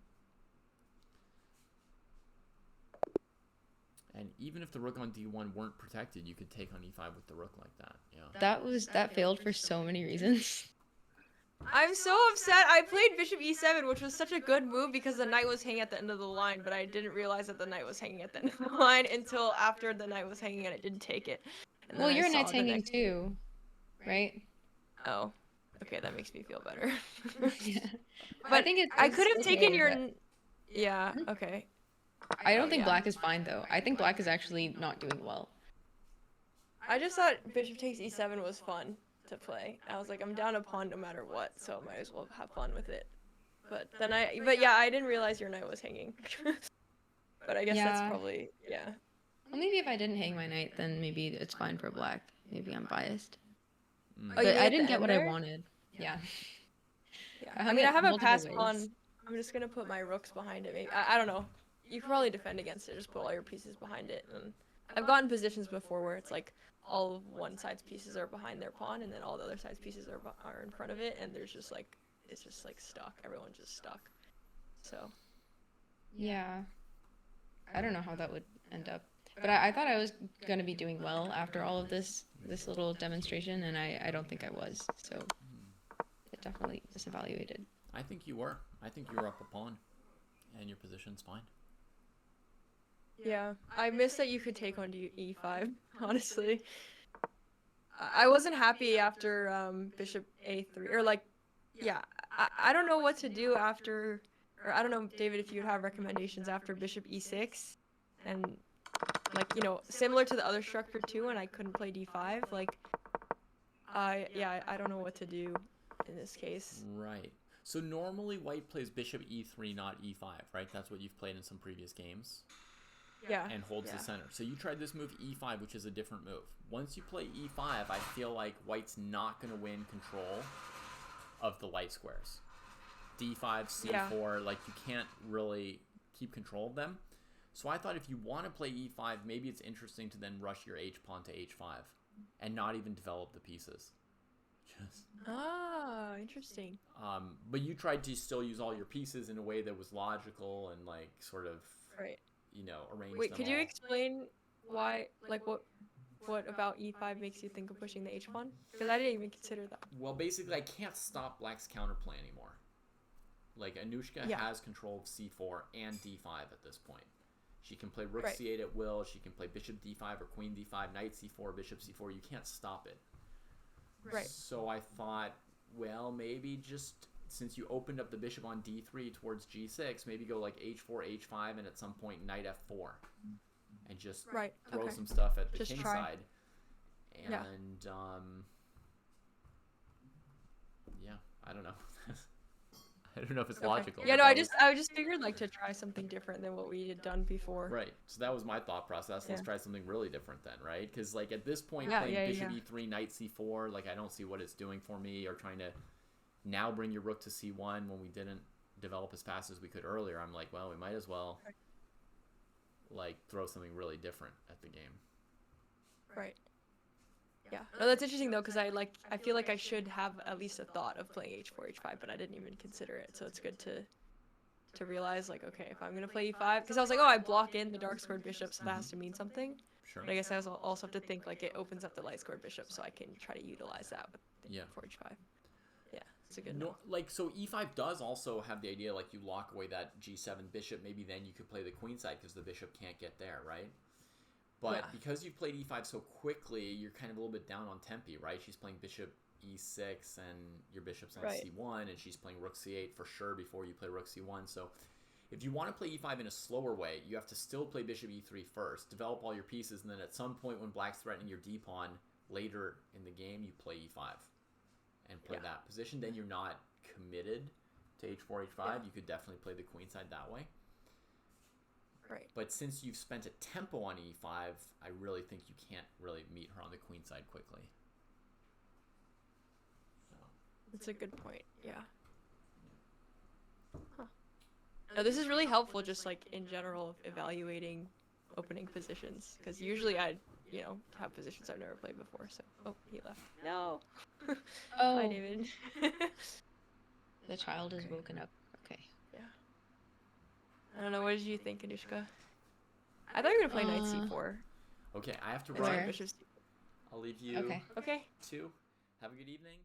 And even if the rook on d1 weren't protected, you could take on e5 with the rook like that. Yeah. That failed for so many reasons. I'm so upset. I played bishop e7, which was such a good move because the knight was hanging at the end of the line, but I didn't realize that the knight was hanging at the end of the line until after the knight was hanging and it didn't take it. And Well, then I your saw knight's the hanging next- too, right? Oh, okay, that makes me feel better. Yeah. But I think I could have it's taken okay, your. but Yeah. Okay. I don't think yeah. black is fine though. I think black is actually not doing well. I just thought bishop takes e7 was fun to play. I was like, I'm down a pawn no matter what, so I might as well have fun with it. But yeah, I didn't realize your knight was hanging. But I guess that's Yeah. probably, yeah. Well, maybe if I didn't hang my knight, then maybe it's fine for black. Maybe I'm biased. Mm. Oh, But you mean I at didn't the get end what there? I wanted. Yeah. Yeah. I I hung mean, it I have a multiple pass ways. pawn. I'm just gonna put my rooks behind it. Maybe I don't know. You can probably defend against it. Just put all your pieces behind it. And I've gotten positions before where it's like all of one side's pieces are behind their pawn, and then all the other side's pieces are in front of it, and there's just like it's just like stuck. Everyone's just stuck. So. Yeah. I don't know how that would end up. But I thought I was going to be doing well after all of this little demonstration, and I don't think I was. So it definitely disevaluated. I think you were. I think you were up a pawn, and your position's fine. Yeah, I miss that you could take on e5, honestly. I wasn't happy after bishop a3, or like, yeah, I don't know what to do after, or I don't know, David, if you'd have recommendations after bishop e6, and like, you know, similar to the other structure too, and I couldn't play d5, like, yeah, I don't know what to do in this case. Right. So normally white plays bishop e3, not e5, right? That's what you've played in some previous games. Yeah. And holds yeah. the center. So you tried this move e5, which is a different move. Once you play e5, I feel like white's not going to win control of the light squares. D5, C4, like you can't really keep control of them. So I thought if you want to play E5, maybe it's interesting to then rush your H pawn to H5 and not even develop the pieces. Just Interesting. But you tried to still use all your pieces in a way that was logical and like sort of Right. arrange Wait, them could you all. explain why, like, what about E5 makes you think of pushing the H pawn? Because I didn't even consider that. Well, basically, I can't stop Black's counterplay anymore. Like, Anushka has control of C4 and D5 at this point. She can play Rook C8 at will. She can play Bishop D5 or Queen D5, Knight C4, Bishop C4. You can't stop it. Right. So I thought, well, maybe just since you opened up the bishop on D3 towards G6, maybe go like H4, H5, and at some point Knight F4. And just throw some stuff at the king side. And, I don't know. I don't know if it's logical. Yeah, no, I just figured like to try something different than what we had done before. Right. So that was my thought process. Let's try something really different then, right? Because like at this point, Yeah, playing Bishop E3, Knight C4, like I don't see what it's doing for me. Or trying to now bring your Rook to C1 when we didn't develop as fast as we could earlier. I'm like, well, we might as well like throw something really different at the game. Right. Yeah. No, that's interesting though, because I feel like I should have at least a thought of playing H4, H5, but I didn't even consider it. So it's good to realize like, okay, if I'm gonna play E5, because I was like, oh, I block in the dark squared bishop, so that has to mean something. Sure. But I guess I also have to think like it opens up the light squared bishop, so I can try to utilize that with H4, H5. Yeah, it's a good note. Like so, E5 does also have the idea like you lock away that G7 bishop. Maybe then you could play the queen side because the bishop can't get there, right? But because you played E5 so quickly, you're kind of a little bit down on Tempe, right? She's playing bishop E6 and your bishop's on C1, and she's playing rook C8 for sure before you play rook C1. So if you want to play E5 in a slower way, you have to still play bishop E3 first, develop all your pieces, and then at some point when black's threatening your D-pawn later in the game, you play E5 and play that position. Then you're not committed to H4, H5. You could definitely play the queen side that way. Right. But since you've spent a tempo on E5, I really think you can't really meet her on the queen side quickly. So. That's a good point. Yeah. Huh. No, this is really helpful just like in general of evaluating opening positions, because usually I have positions I've never played before. So he left. No. Hi, David. The child is woken up. Okay. Yeah. I don't know. What did you think, Anushka? I thought you were gonna play Knight C4. Okay, I have to run. Bishop C4. I'll leave you. Okay. Two. Have a good evening.